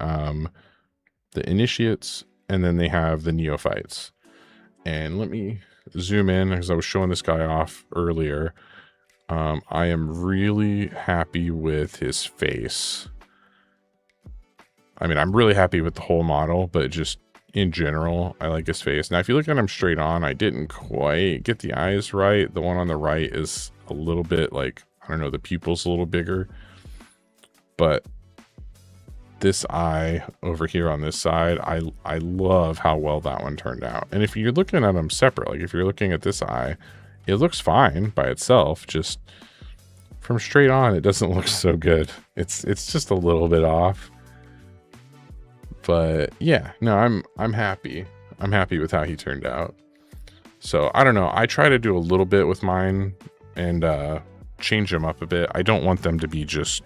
Initiates, and then they have the neophytes. And let me zoom in, because I was showing this guy off earlier. I am really happy with his face. I mean, I'm really happy with the whole model, but just in general, I like his face. Now, if you look at him straight on, I didn't quite get the eyes right. The one on the right is a little bit like, I don't know, the pupil's a little bigger. But this eye over here on this side, I love how well that one turned out. And if you're looking at them separate, like if you're looking at this eye, it looks fine by itself. Just from straight on, it doesn't look so good. It's just a little bit off. But yeah, no, I'm happy. I'm happy with how he turned out. So I don't know. I try to do a little bit with mine and change them up a bit. I don't want them to be just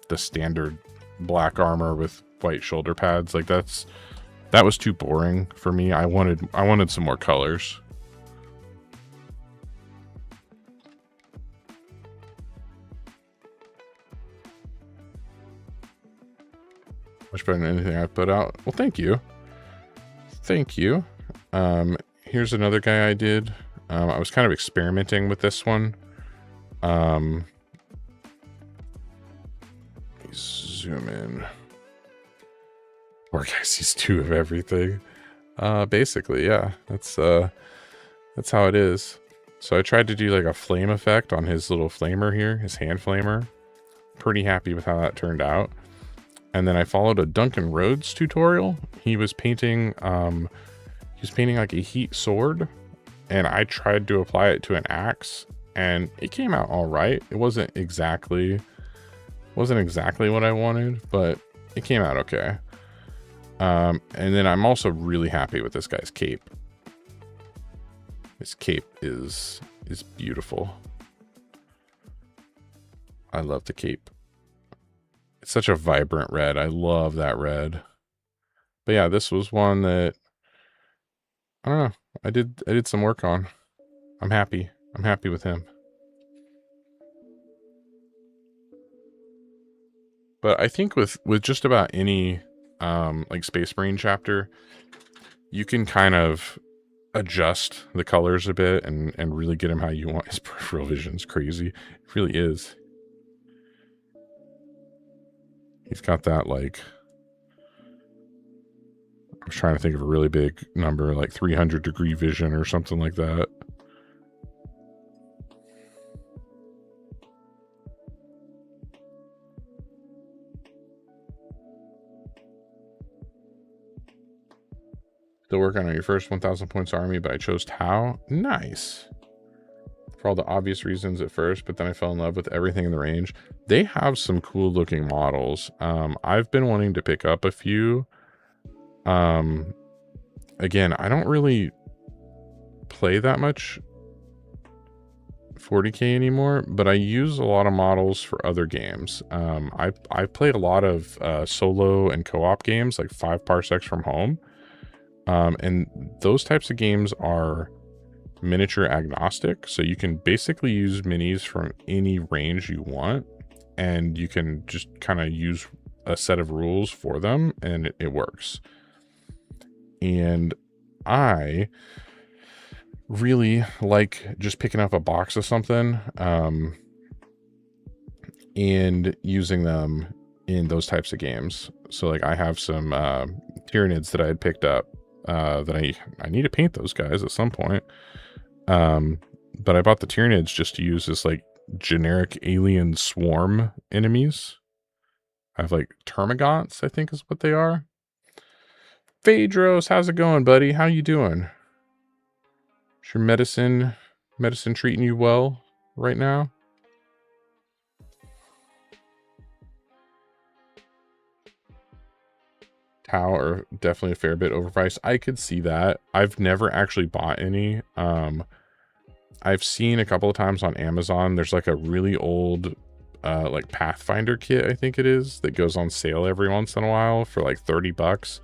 the standard black armor with white shoulder pads. Like that was too boring for me. I wanted some more colors. Much better than anything I've put out. Well, thank you. Thank you. Here's another guy I did. I was kind of experimenting with this one. Zoom in. Poor guy sees 2 of everything. Basically, yeah. That's how it is. So I tried to do like a flame effect on his little flamer here, his hand flamer. Pretty happy with how that turned out. And then I followed a Duncan Rhodes tutorial. He was painting like a heat sword, and I tried to apply it to an axe, and it came out all right. It wasn't exactly what I wanted, but it came out okay. And then I'm also really happy with this guy's cape. His cape is beautiful. I love the cape. It's such a vibrant red. I love that red. But yeah, this was one that I don't know. I did some work on. I'm happy. I'm happy with him. But I think with just about any like Space Marine chapter, you can kind of adjust the colors a bit and really get him how you want. His peripheral vision's crazy. It really is. He's got that, like, I was trying to think of a really big number, like 300-degree vision or something like that. Still working on your first 1,000 points army, but I chose Tau. Nice. For all the obvious reasons at first, but then I fell in love with everything in the range. They have some cool looking models. I've been wanting to pick up a few. Again, I don't really play that much 40K anymore, but I use a lot of models for other games. I've played a lot of solo and co-op games, like 5 Parsecs from Home. And those types of games are miniature agnostic, so you can basically use minis from any range you want, and you can just kind of use a set of rules for them, and it works. And I really like just picking up a box of something and using them in those types of games. So like I have some Tyranids that I had picked up that I need to paint those guys at some point. But I bought the Tyranids just to use as like generic alien swarm enemies. I have like Termagants, I think is what they are. Phaedros, how's it going, buddy? How you doing? Is your medicine treating you well right now? Tau are definitely a fair bit overpriced. I could see that. I've never actually bought any. I've seen a couple of times on Amazon, there's like a really old like Pathfinder kit, I think it is, that goes on sale every once in a while for like 30 bucks.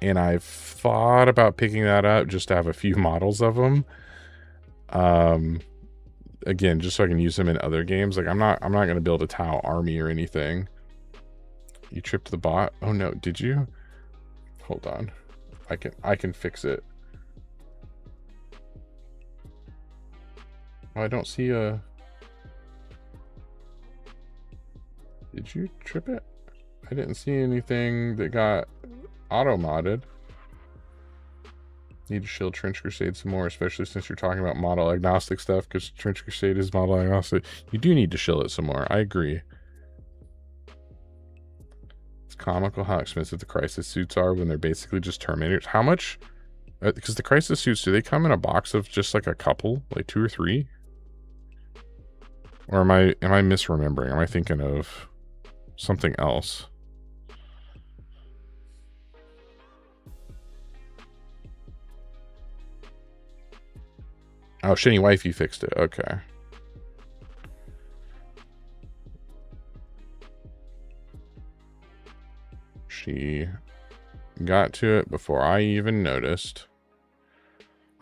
And I've thought about picking that up just to have a few models of them. Again, just so I can use them in other games. Like I'm not going to build a Tau army or anything. You tripped the bot? Oh no, did you? Hold on. I can fix it. Oh, I don't see a... Did you trip it? I didn't see anything that got auto-modded. Need to shield Trench Crusade some more, especially since you're talking about model agnostic stuff, because Trench Crusade is model agnostic. You do need to shield it some more. I agree. It's comical how expensive the Crisis suits are when they're basically just Terminators. How much? Because the Crisis suits, do they come in a box of just like a couple, like 2 or 3? Or am I misremembering? Am I thinking of something else? Oh, Shiny Wifey fixed it. Okay. She got to it before I even noticed.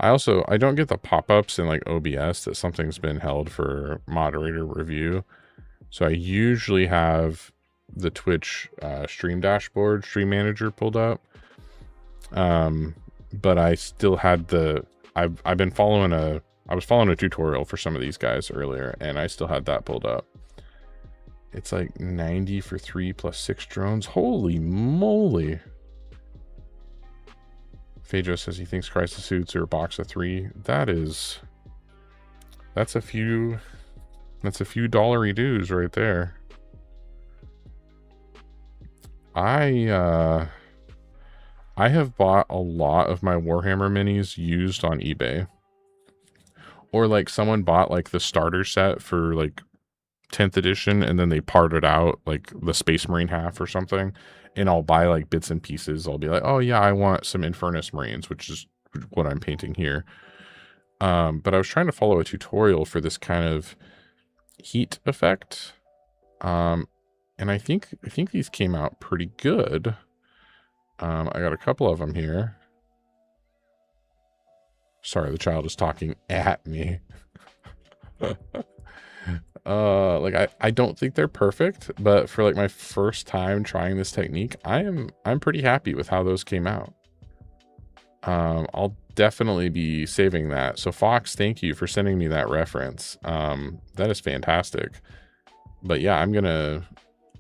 I don't get the pop-ups in like OBS that something's been held for moderator review. So I usually have the Twitch stream dashboard, stream manager pulled up. But I still had I've been following I was following a tutorial for some of these guys earlier, and I still had that pulled up. It's like 90 for 3 plus 6 drones. Holy moly. Phaedro says he thinks crisis suits are a box of 3. That's a few dollary dues right there. I have bought a lot of my Warhammer minis used on eBay. Or like someone bought like the starter set for like 10th edition and then they parted out like the Space Marine half or something, and I'll buy like bits and pieces. I'll be like, oh yeah, I want some Infernus Marines, which is what I'm painting here. But I was trying to follow a tutorial for this kind of heat effect. And I think these came out pretty good. I got a couple of them here. Sorry, the child is talking at me. Like I don't think they're perfect, but for like my first time trying this technique, I'm pretty happy with how those came out. I'll definitely be saving that. So Fox, thank you for sending me that reference. That is fantastic. But yeah, I'll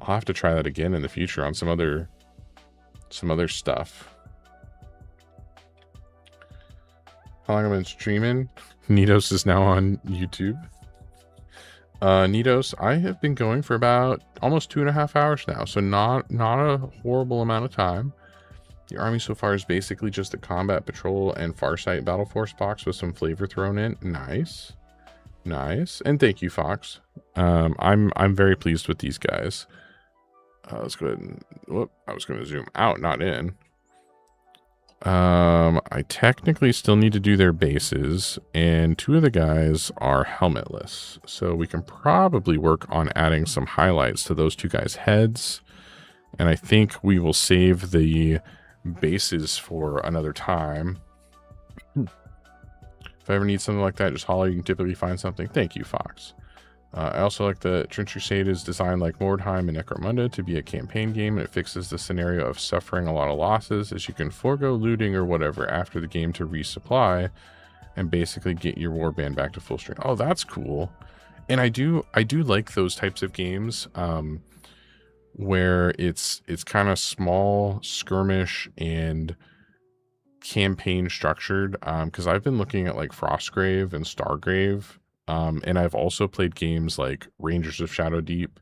have to try that again in the future on some other stuff. How long have I been streaming? Nidos is now on YouTube. Nidos, I have been going for about almost 2.5 hours now, so not a horrible amount of time. The army so far is basically just a combat patrol and Farsight Battle Force box with some flavor thrown in. Nice, and thank you, Fox. I'm very pleased with these guys. Let's go ahead and whoop. I was going to zoom out, not in. I technically still need to do their bases, and 2 of the guys are helmetless, so we can probably work on adding some highlights to those 2 guys' heads, and I think we will save the bases for another time. If I ever need something like that, just holler. You can typically find something. Thank you, Fox. I also like that Trench Crusade is designed like Mordheim and Necromunda to be a campaign game, and it fixes the scenario of suffering a lot of losses, as you can forego looting or whatever after the game to resupply and basically get your warband back to full strength. Oh, that's cool. And I do like those types of games where it's kind of small, skirmish, and campaign structured, because I've been looking at like Frostgrave and Stargrave. And I've also played games like Rangers of Shadow Deep.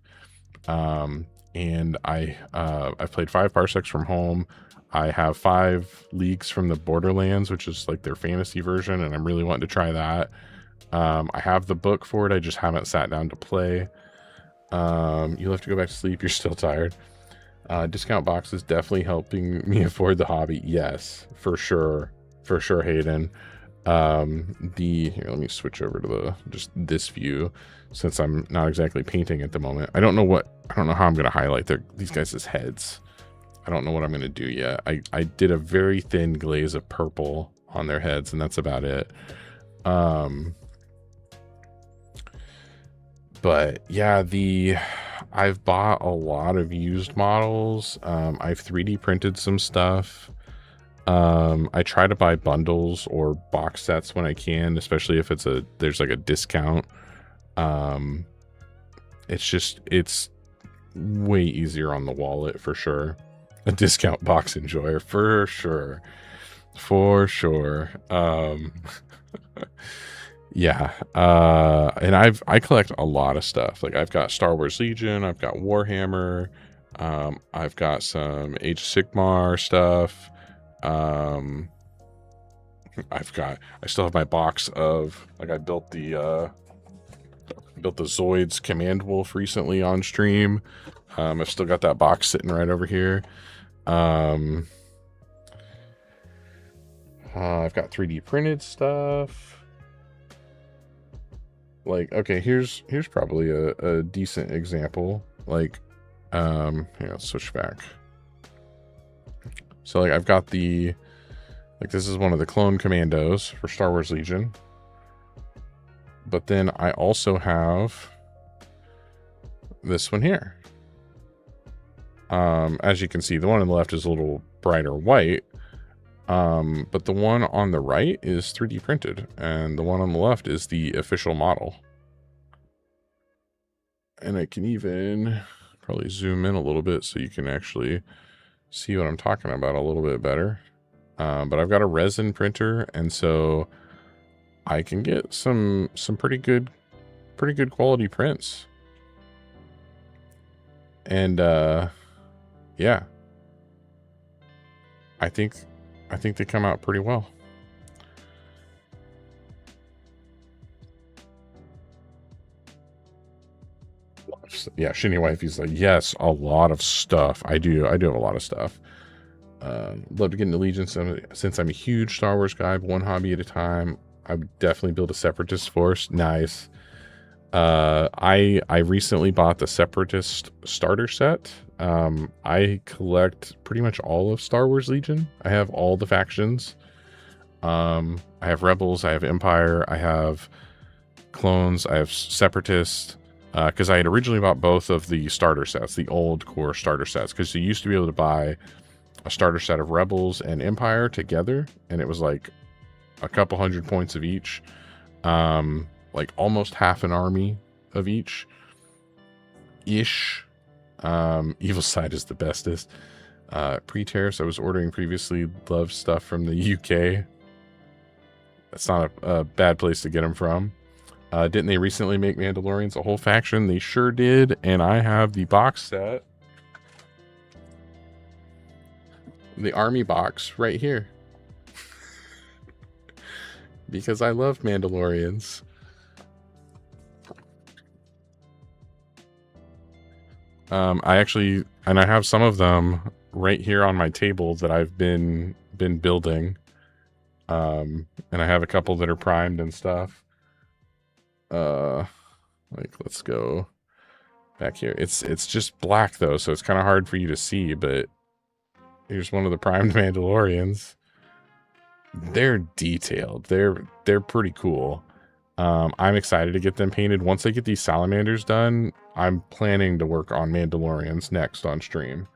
And I've played 5 Parsecs from Home. I have 5 Leagues from the Borderlands, which is like their fantasy version, and I'm really wanting to try that. I have the book for it. I just haven't sat down to play. You'll have to go back to sleep. You're still tired. Discount boxes definitely helping me afford the hobby. Yes, for sure. For sure, Hayden. Here, let me switch over to just this view, since I'm not exactly painting at the moment. I don't know how I'm going to highlight these guys' heads. I don't know what I'm going to do yet. I did a very thin glaze of purple on their heads, and that's about it. But yeah, I've bought a lot of used models. I've 3D printed some stuff. I try to buy bundles or box sets when I can, especially if there's like a discount. It's way easier on the wallet for sure. A discount box enjoyer for sure. Yeah. And I collect a lot of stuff. Like I've got Star Wars Legion, I've got Warhammer, I've got some Age of Sigmar stuff. I still have my box of, like, I built the Zoids Command Wolf recently on stream. I've still got that box sitting right over here. I've got 3D printed stuff. Like, okay, here's probably a decent example. Like, here, let's switch back. So like I've got this is one of the clone commandos for Star Wars Legion. But then I also have this one here. As you can see, the one on the left is a little brighter white. But the one on the right is 3D printed, and the one on the left is the official model. And I can even probably zoom in a little bit so you can actually see what I'm talking about a little bit better. But I've got a resin printer, and so I can get some pretty good quality prints. And yeah, I think they come out pretty well. Yeah, Shinny Wifey's like, yes, a lot of stuff. I do have a lot of stuff. Love to get into Legion since I'm a huge Star Wars guy, but one hobby at a time. I would definitely build a Separatist force. Nice. I recently bought the Separatist starter set. I collect pretty much all of Star Wars Legion. I have all the factions. I have Rebels, I have Empire, I have Clones, I have Separatists. Because I had originally bought both of the starter sets, the old core starter sets, because you used to be able to buy a starter set of Rebels and Empire together, and it was like a couple hundred points of each, like almost half an army of each ish. Evil Side is the bestest. Pre-tariffs I was ordering previously, love stuff from the UK. That's not a bad place to get them from. Didn't they recently make Mandalorians a whole faction? They sure did, and I have the box set. The army box right here. Because I love Mandalorians. I have some of them right here on my table that I've been building. And I have a couple that are primed and stuff. Like, let's go back here. It's just black though, so it's kind of hard for you to see, but here's one of the primed Mandalorians. They're detailed. They're pretty cool. I'm excited to get them painted. Once I get these Salamanders done, I'm planning to work on Mandalorians next on stream.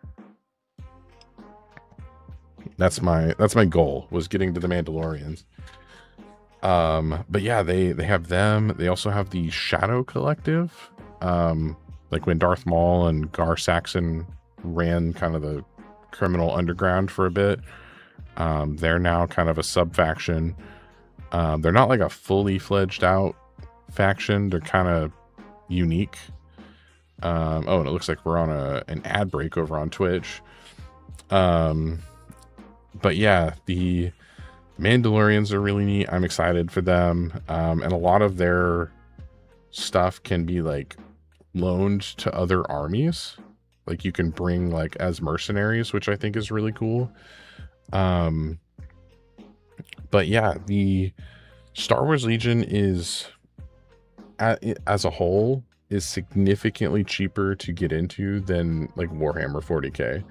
That's my goal, was getting to the Mandalorians. But yeah, they have them. They also have the Shadow Collective. Like when Darth Maul and Gar Saxon ran kind of the criminal underground for a bit. They're now kind of a sub-faction. They're not like a fully fledged out faction. They're kind of unique. Oh, and it looks like we're on an ad break over on Twitch. But yeah, the Mandalorians are really neat. I'm excited for them. And a lot of their stuff can be like loaned to other armies. Like you can bring like as mercenaries, which I think is really cool. But yeah, the Star Wars Legion is as a whole is significantly cheaper to get into than like Warhammer 40k.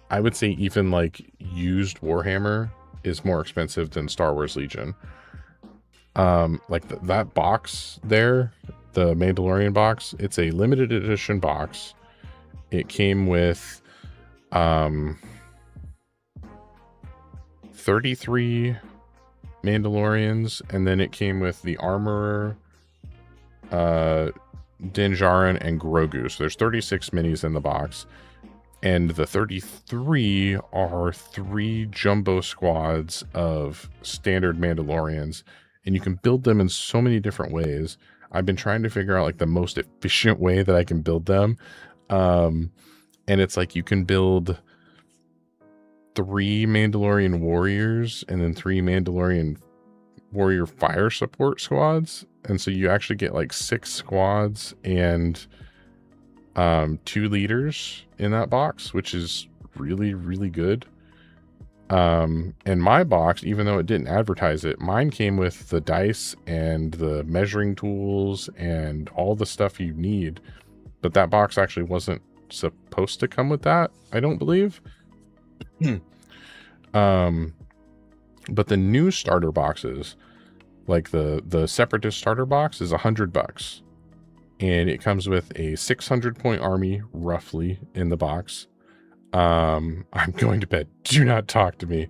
I would say even like used Warhammer is more expensive than Star Wars Legion. Like that box there, the Mandalorian box, it's a limited edition box. It came with 33 Mandalorians, and then it came with the Armorer, Din Djarin, and Grogu. So there's 36 minis in the box. And the 33 are 3 jumbo squads of standard Mandalorians. And you can build them in so many different ways. I've been trying to figure out like the most efficient way that I can build them. And it's like you can build 3 Mandalorian warriors and then 3 Mandalorian warrior fire support squads. And so you actually get like 6 squads and 2 leaders in that box, which is really, really good. And my box, even though it didn't advertise it, mine came with the dice and the measuring tools and all the stuff you need. But that box actually wasn't supposed to come with that, I don't believe. But the new starter boxes, like the Separatist starter box, is $100. And it comes with a 600 point army, roughly, in the box. I'm going to bed. Do not talk to me.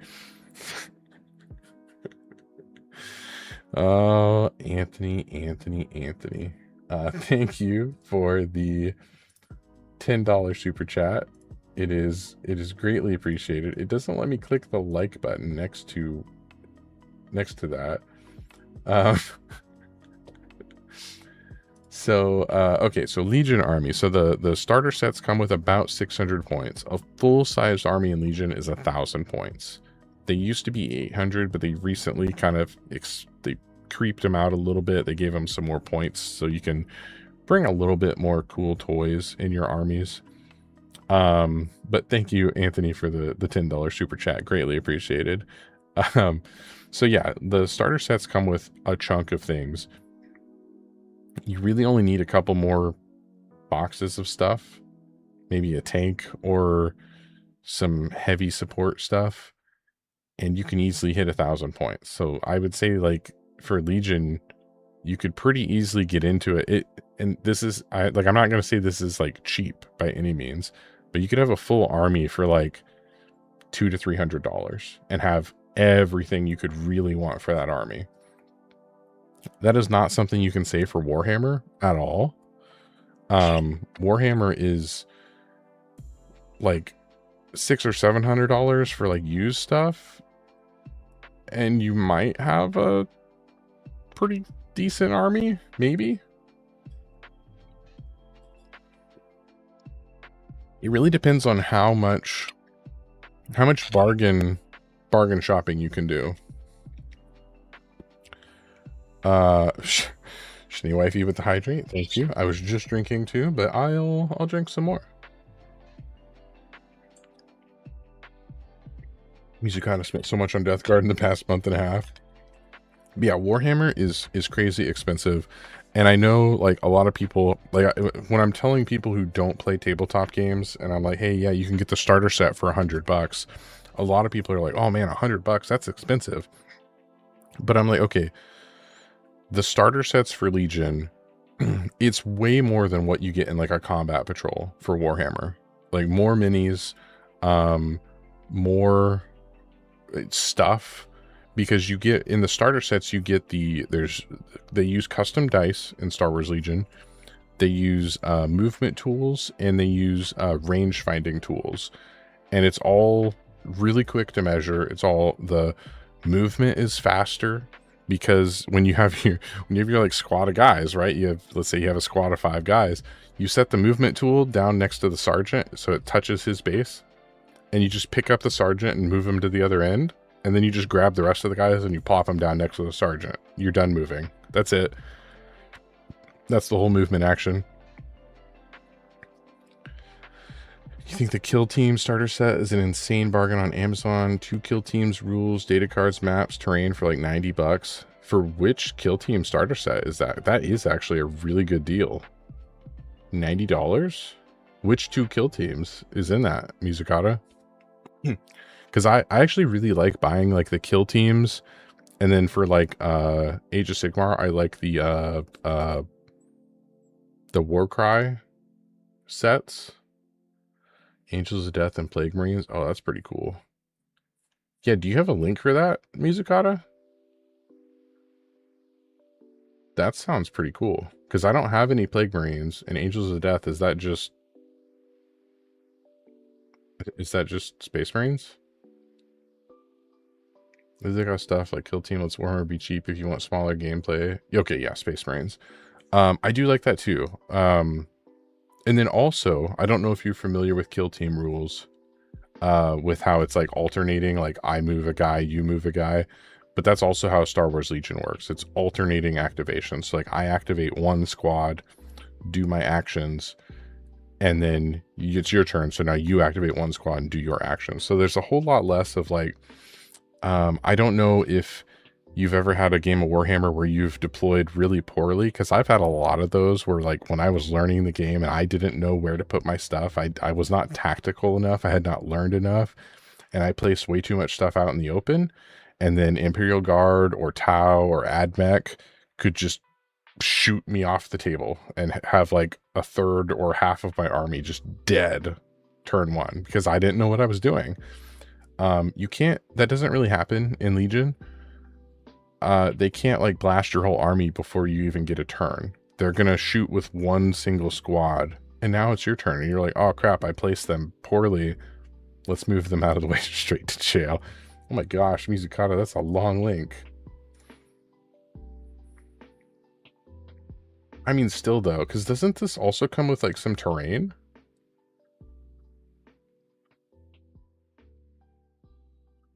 Oh, Anthony. Thank you for the $10 super chat. It is greatly appreciated. It doesn't let me click the like button next to that. Okay, so Legion army. So the starter sets come with about 600 points. A full-sized army in Legion is 1,000 points. They used to be 800, but they recently kind of they creeped them out a little bit. They gave them some more points so you can bring a little bit more cool toys in your armies. But thank you, Anthony, for the $10 super chat. Greatly appreciated. So yeah, the starter sets come with a chunk of things. You really only need a couple more boxes of stuff, maybe a tank or some heavy support stuff, and you can easily hit 1,000 points. So I would say, like, for Legion, you could pretty easily get into it. And this is, I'm not going to say this is like cheap by any means, but you could have a full army for like $200 to $300 and have everything you could really want for that army. That is not something you can say for Warhammer at all. Warhammer is like $600 or $700 for like used stuff, and you might have a pretty decent army, maybe. It really depends on how much bargain shopping you can do. Shitty wifey with the hydrate, thank you. I was just drinking too, but I'll drink some more. Mizukata spent so much on Death Guard in the past month and a half. But yeah, Warhammer is crazy expensive, and I know like a lot of people, like when I'm telling people who don't play tabletop games, and I'm like, hey, yeah, you can get the starter set for $100. A lot of people are like, oh man, $100, that's expensive. But I'm like, okay, the starter sets for Legion, it's way more than what you get in like a combat patrol for Warhammer. Like more minis, more stuff, because you get in the starter sets, you get they use custom dice in Star Wars Legion. They use movement tools, and they use range finding tools, and it's all really quick to measure. It's all, the movement is faster, because when you have your like squad of guys, right? Let's say you have a squad of 5 guys. You set the movement tool down next to the sergeant so it touches his base, and you just pick up the sergeant and move him to the other end, and then you just grab the rest of the guys and you plop them down next to the sergeant. You're done moving. That's it. That's the whole movement action. You think the Kill Team starter set is an insane bargain on Amazon? 2 Kill Teams, rules, data cards, maps, terrain for like $90. For which Kill Team starter set is that? That is actually a really good deal. $90? Which 2 Kill Teams is in that, Mizukata? Because I actually really like buying like the Kill Teams, and then for like Age of Sigmar, I like the Warcry sets. Angels of Death and Plague Marines. Oh, that's pretty cool. Yeah, do you have a link for that, Mizukata? That sounds pretty cool. Because I don't have any Plague Marines, and Angels of Death, is that just Space Marines? They got stuff like Kill Team lets Warhammer be cheap if you want smaller gameplay. Okay, yeah, Space Marines. I do like that too. And then also, I don't know if you're familiar with Kill Team rules, with how it's like alternating, like I move a guy, you move a guy, but that's also how Star Wars Legion works. It's alternating activations. So like I activate one squad, do my actions, and then it's your turn. So now you activate one squad and do your actions. So there's a whole lot less of like, I don't know if you've ever had a game of Warhammer where you've deployed really poorly, because I've had a lot of those where like when I was learning the game and I didn't know where to put my stuff, I was not tactical enough, I had not learned enough, and I placed way too much stuff out in the open, and then Imperial Guard or Tau or AdMech could just shoot me off the table and have like a third or half of my army just dead turn 1 because I didn't know what I was doing. You can't, that doesn't really happen in Legion. They can't like blast your whole army before you even get a turn. they're going to shoot with one single squad. And now it's your turn. And you're like, oh, crap, I placed them poorly. Let's move them out of the way straight to jail. Oh, my gosh, Mizukata, that's a long link. I mean, still, though, because doesn't this also come with, like, some terrain?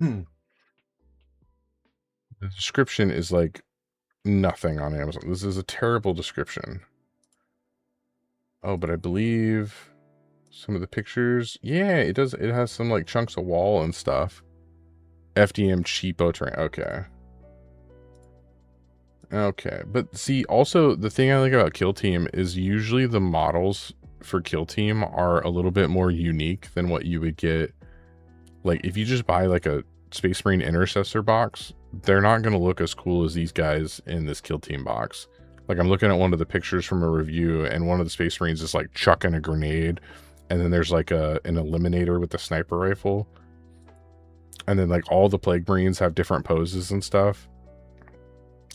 The description is, like, nothing on Amazon. This is a terrible description. Oh, but I believe some of the pictures... Yeah, it does. It has some, like, chunks of wall and stuff. FDM cheapo terrain. Okay. Okay, but see, also, the thing I like about Kill Team is usually the models for Kill Team are a little bit more unique than what you would get. Like, if you just buy, like, a Space Marine Intercessor box, they're not going to look as cool as these guys in this Kill Team box. Like, I'm looking at one of the pictures from a review, and one of the Space Marines is, like, chucking a grenade, and then there's, like, an Eliminator with a sniper rifle. And then, like, all the Plague Marines have different poses and stuff.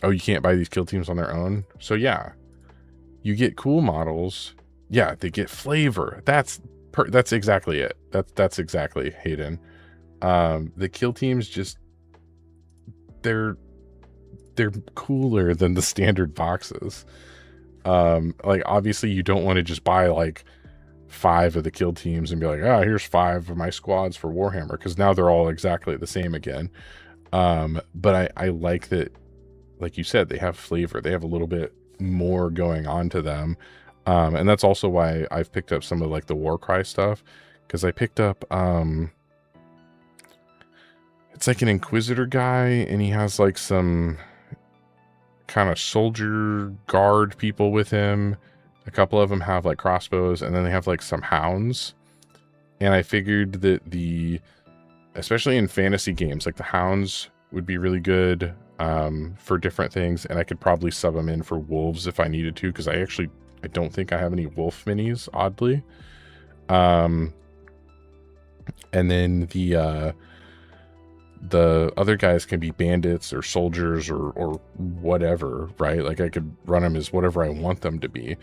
Oh, you can't buy these Kill Teams on their own? So, yeah. You get cool models. Yeah, they get flavor. That's exactly it. That's exactly Hayden. The Kill Teams just... They're cooler than the standard boxes. Like, obviously, you don't want to just buy, like, 5 of the Kill Teams and be like, ah, here's 5 of my squads for Warhammer, because now they're all exactly the same again. But I like that, like you said, they have flavor. They have a little bit more going on to them. And that's also why I've picked up some of, like, the Warcry stuff, because I picked up, it's like an Inquisitor guy, and he has, like, some kind of soldier guard people with him. A couple of them have, like, crossbows, and then they have, like, some hounds. And I figured that especially in fantasy games, like, the hounds would be really good for different things, and I could probably sub them in for wolves if I needed to, because I don't think I have any wolf minis, oddly. And then the other guys can be bandits or soldiers or whatever, right? Like, I could run them as whatever I want them to be.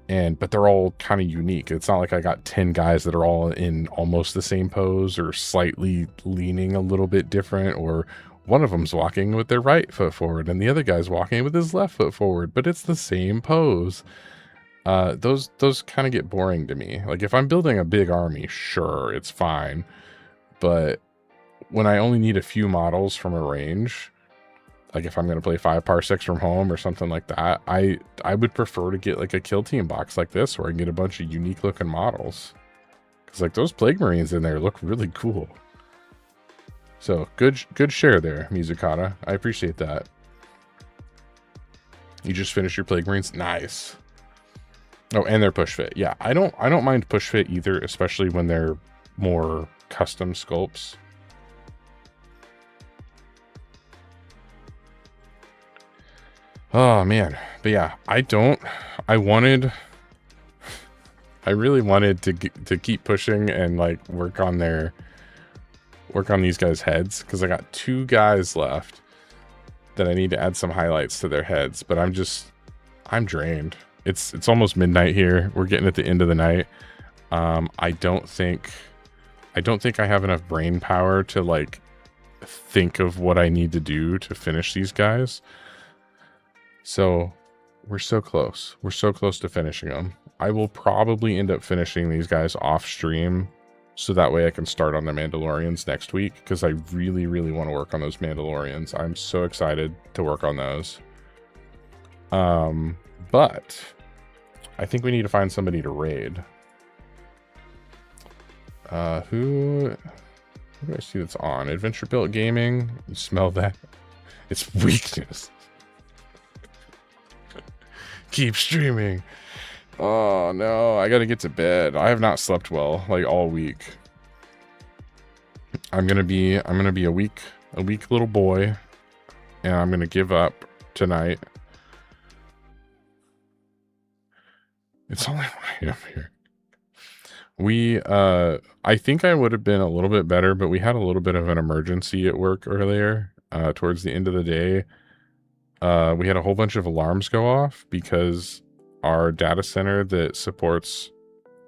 But they're all kind of unique. It's not like I got 10 guys that are all in almost the same pose or slightly leaning a little bit different, or one of them's walking with their right foot forward and the other guy's walking with his left foot forward, but it's the same pose. Those kind of get boring to me. Like, if I'm building a big army, sure, it's fine. But when I only need a few models from a range, like if I'm going to play 5 parsecs from home or something like that, I would prefer to get, like, a Kill Team box like this, where I can get a bunch of unique looking models. Because, like, those Plague Marines in there look really cool. So, good share there, Mizukata. I appreciate that. You just finished your Plague Marines? Nice. Oh, and they're push fit. Yeah, I don't mind push fit either, especially when they're more custom sculpts. Oh, man. But yeah, I really wanted to keep pushing and, like, work on these guys' heads, because I got 2 guys left that I need to add some highlights to their heads, but I'm drained. It's almost midnight here. We're getting at the end of the night. I don't think I have enough brain power to, like, think of what I need to do to finish these guys. So we're so close. We're so close to finishing them. I will probably end up finishing these guys off stream, so that way I can start on the Mandalorians next week, because I really, really want to work on those Mandalorians. I'm so excited to work on those. But I think we need to find somebody to raid. Who do I see that's on? Adventure Built Gaming. You smell that? It's weakness. Keep streaming. Oh no, I gotta get to bed. I have not slept well, like, all week. I'm gonna be a weak little boy, and I'm gonna give up tonight. It's only 1 a.m. here. I think I would have been a little bit better, but we had a little bit of an emergency at work earlier, towards the end of the day. We had a whole bunch of alarms go off because our data center that supports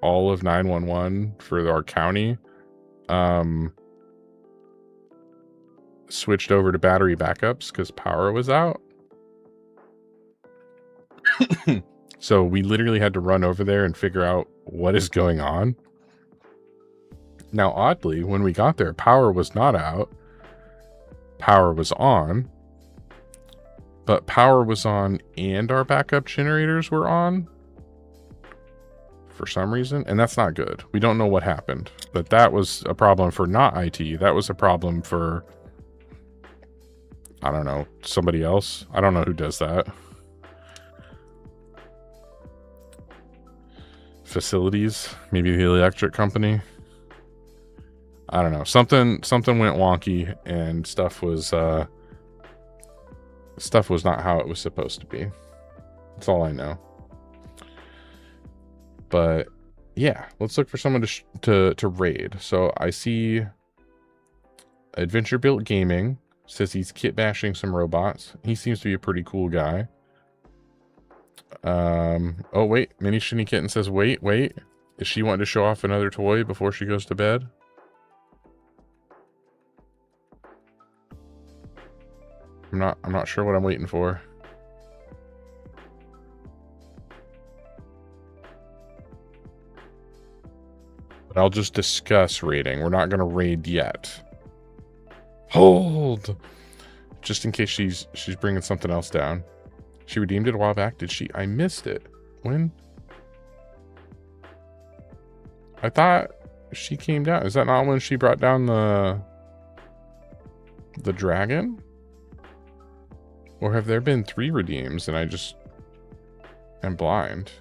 all of 911 for our county switched over to battery backups because power was out. So we literally had to run over there and figure out what is going on. Now, oddly, when we got there, power was not out. Power was on. But power was on and our backup generators were on for some reason. And that's not good. We don't know what happened. But that was a problem for not IT. That was a problem for, I don't know, somebody else. I don't know who does that. Facilities, maybe the electric company. I don't know. Something went wonky and stuff was not how it was supposed to be. That's all I know. But yeah, let's look for someone to raid. So I see Adventure Built Gaming says he's kit bashing some robots. He seems to be a pretty cool guy. Oh wait, Mini Shinny Kitten says wait. Is she wanting to show off another toy before she goes to bed? I'm not sure what I'm waiting for. But I'll just discuss raiding. We're not going to raid yet. Hold! Just in case she's bringing something else down. She redeemed it a while back. Did she? I missed it. When? I thought she came down. Is that not when she brought down the dragon? Or have there been 3 redeems and I just am blind?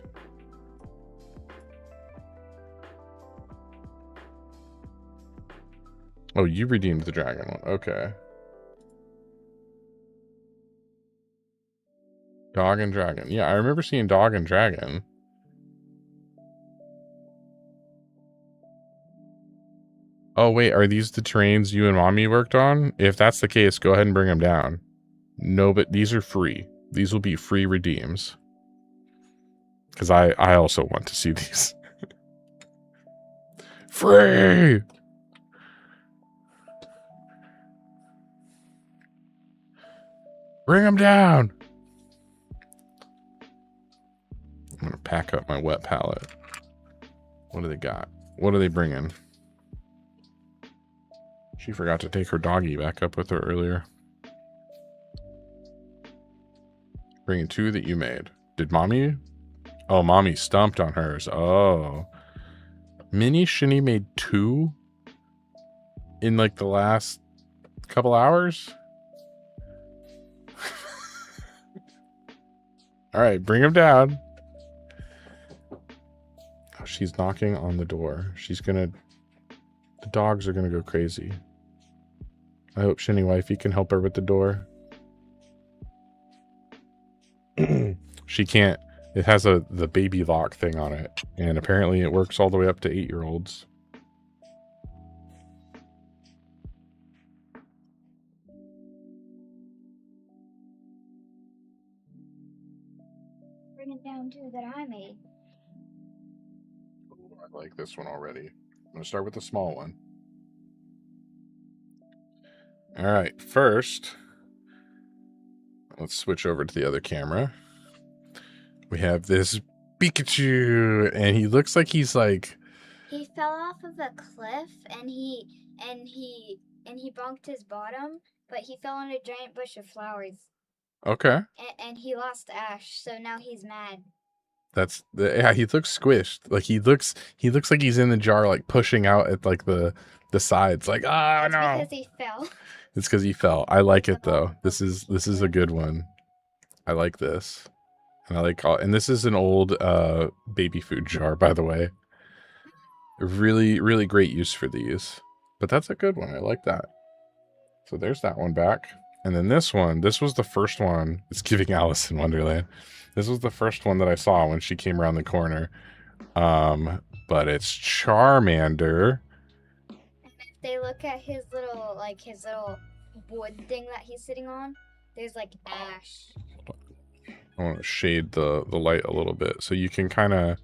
Oh, you redeemed the dragon one. Okay. Dog and dragon. Yeah, I remember seeing dog and dragon. Oh, wait. Are these the trains you and mommy worked on? If that's the case, go ahead and bring them down. No, but these are free. These will be free redeems. Because I also want to see these. Free! Bring them down! I'm going to pack up my wet palette. What do they got? What are they bringing? She forgot to take her doggy back up with her earlier. Bringing 2 that you made. Did mommy? Oh, mommy stumped on hers. Oh. Mini Shinny made 2 in like the last couple hours? All right, bring him down. Oh, she's knocking on the door. The dogs are gonna go crazy. I hope Shinny Wifey can help her with the door. She can't. It has the baby lock thing on it, and apparently it works all the way up to 8-year-olds. Bring it down too that I made. Ooh, I like this one already. I'm gonna start with the small one. All right, first, let's switch over to the other camera. We have this Pikachu, and he looks like he's like... He fell off of a cliff, and he bonked his bottom, but he fell on a giant bush of flowers. Okay. And he lost Ash, so now he's mad. Yeah, he looks squished. Like he looks like he's in the jar, like pushing out at like the sides, like, oh no. Because he fell. It's because he fell. I like it though. This is a good one. I like this. And I like and this is an old baby food jar, by the way. Really, really great use for these. But that's a good one. I like that. So there's that one back. And then this one, this was the first one. It's giving Alice in Wonderland. This was the first one that I saw when she came around the corner. But it's Charmander. And if they look at his little wood thing that he's sitting on, there's like Ash. I want to shade the light a little bit so you can kind of.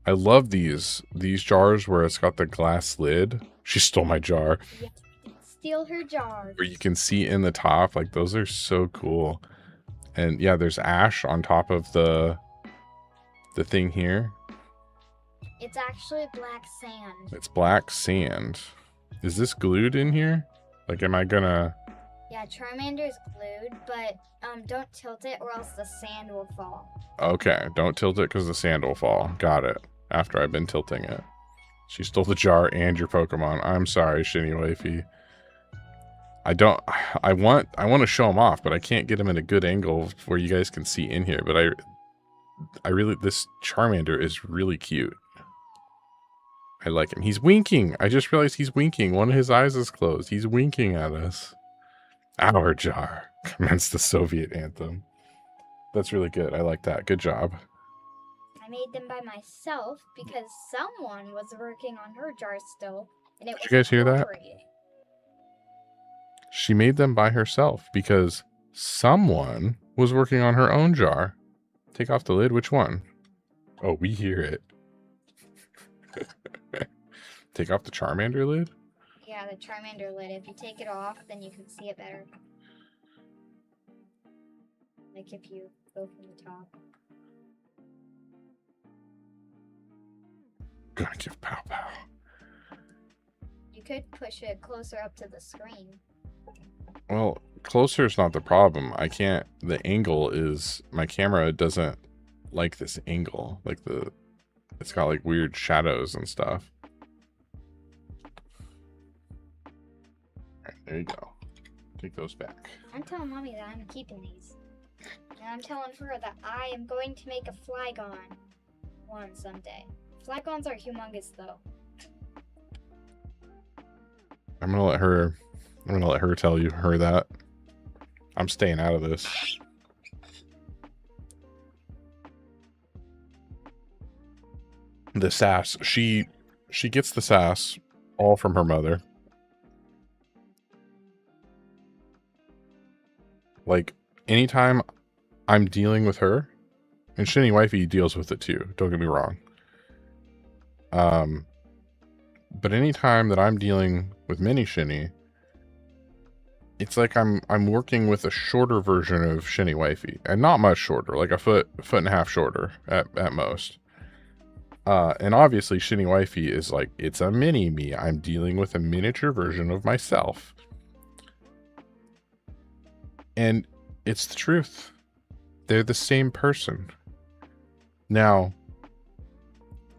I love these jars where it's got the glass lid. She stole my jar. Yes, steal her jar. Where you can see in the top, like those are so cool. And yeah, there's ash on top of the thing here. It's actually black sand. It's black sand. Is this glued in here? Like, am I gonna? Yeah, Charmander is glued, but don't tilt it or else the sand will fall. Okay, don't tilt it because the sand will fall. Got it. After I've been tilting it. She stole the jar and your Pokemon. I'm sorry, Shiny Wifey. I want to show them off, but I can't get them in a good angle where you guys can see in here. But I really, this Charmander is really cute. I like him. He's winking. I just realized he's winking. One of his eyes is closed. He's winking at us. Our jar. Commence the Soviet anthem. That's really good. I like that. Good job. I made them by myself because someone was working on her jar still. And it was Did you guys hear that? glory. She made them by herself because someone was working on her own jar. Take off the lid. Which one? Oh, we hear it. Take off the Charmander lid? Yeah, the Charmander lid. If you take it off, then you can see it better. Like if you go from the top. Gonna give pow pow. You could push it closer up to the screen. Well, closer is not the problem. I can't. The angle is. My camera doesn't like this angle. Like it's got like weird shadows and stuff. Alright, there you go. Take those back. I'm telling Mommy that I'm keeping these. And I'm telling her that I am going to make a Flygon one someday. Flygons are humongous though. I'm gonna let her tell her that. I'm staying out of this. The sass. She gets the sass all from her mother. Like, anytime I'm dealing with her, and Shiny Wifey deals with it too, don't get me wrong. But anytime that I'm dealing with Mini Shiny, it's like I'm working with a shorter version of Shiny Wifey. And not much shorter, like a foot and a half shorter at most. And obviously Shiny Wifey is like, it's a mini me. I'm dealing with a miniature version of myself. And it's the truth. They're the same person. Now,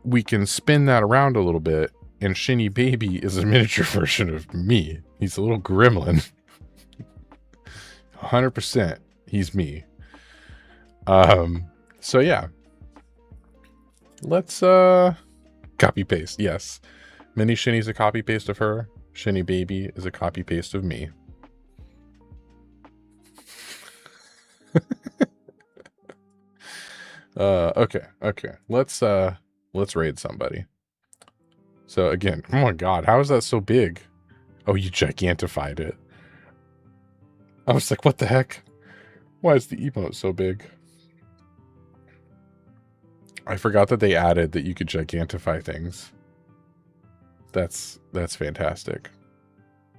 we can spin that around a little bit, and Shiny Baby is a miniature version of me. He's a little gremlin. 100% he's me. So yeah. Let's copy paste. Yes. Mini Shiny's a copy paste of her. Shiny Baby is a copy paste of me. Okay. Let's raid somebody. So again, oh my god, how is that so big? Oh, you gigantified it. I was like, what the heck? Why is the emote so big? I forgot that they added that you could gigantify things. That's fantastic.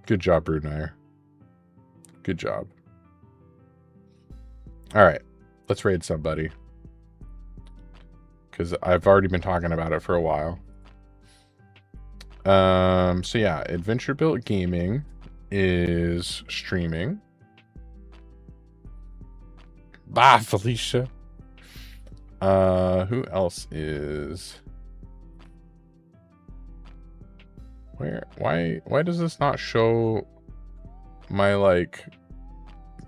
Good job, Bruneier. Good job. Alright, let's raid somebody. Because I've already been talking about it for a while. So yeah, Adventure Built Gaming is streaming. Bye, Felicia. Who else is... Why does this not show my, like,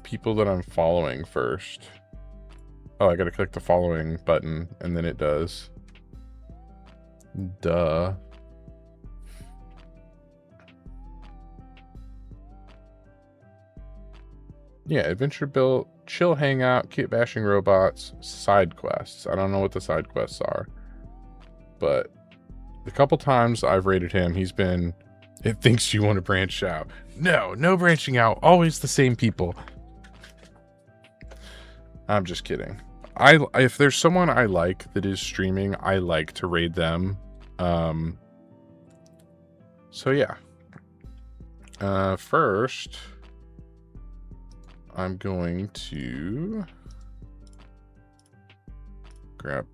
people that I'm following first? Oh, I gotta click the following button, and then it does. Duh. Yeah, Adventure Built, Chill Hangout, Kit Bashing Robots, Side Quests. I don't know what the side quests are. But the couple times I've rated him, he's been, it thinks you want to branch out. No branching out. Always the same people. I'm just kidding. if there's someone I like that is streaming, I like to raid them. So yeah. First, I'm going to grab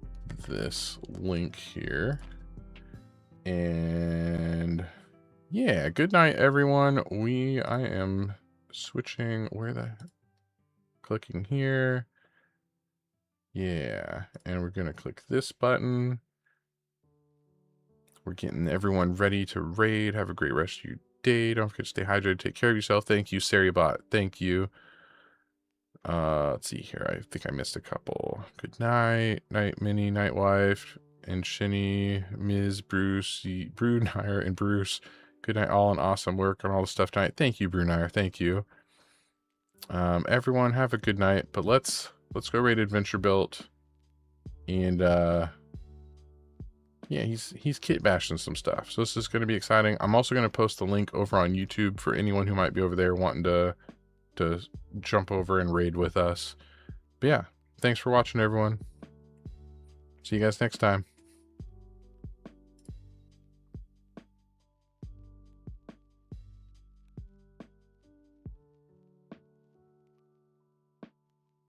this link here. And yeah, good night, everyone. I am switching, clicking here. Yeah, and we're going to click this button. We're getting everyone ready to raid. Have a great rest of your day. Don't forget to stay hydrated. Take care of yourself. Thank you, Saribot. Thank you. Let's see here. I think I missed a couple. Good night. Night Minnie, Night Wife, and Shinny, Ms. Bruce, Brunire, and Bruce. Good night, all, and awesome work on all the stuff tonight. Thank you, Brunire. Thank you. Everyone, have a good night. But let's go raid Adventure Built. And yeah, he's kit bashing some stuff. So this is going to be exciting. I'm also going to post the link over on YouTube for anyone who might be over there wanting to jump over and raid with us. But yeah, thanks for watching, everyone. See you guys next time.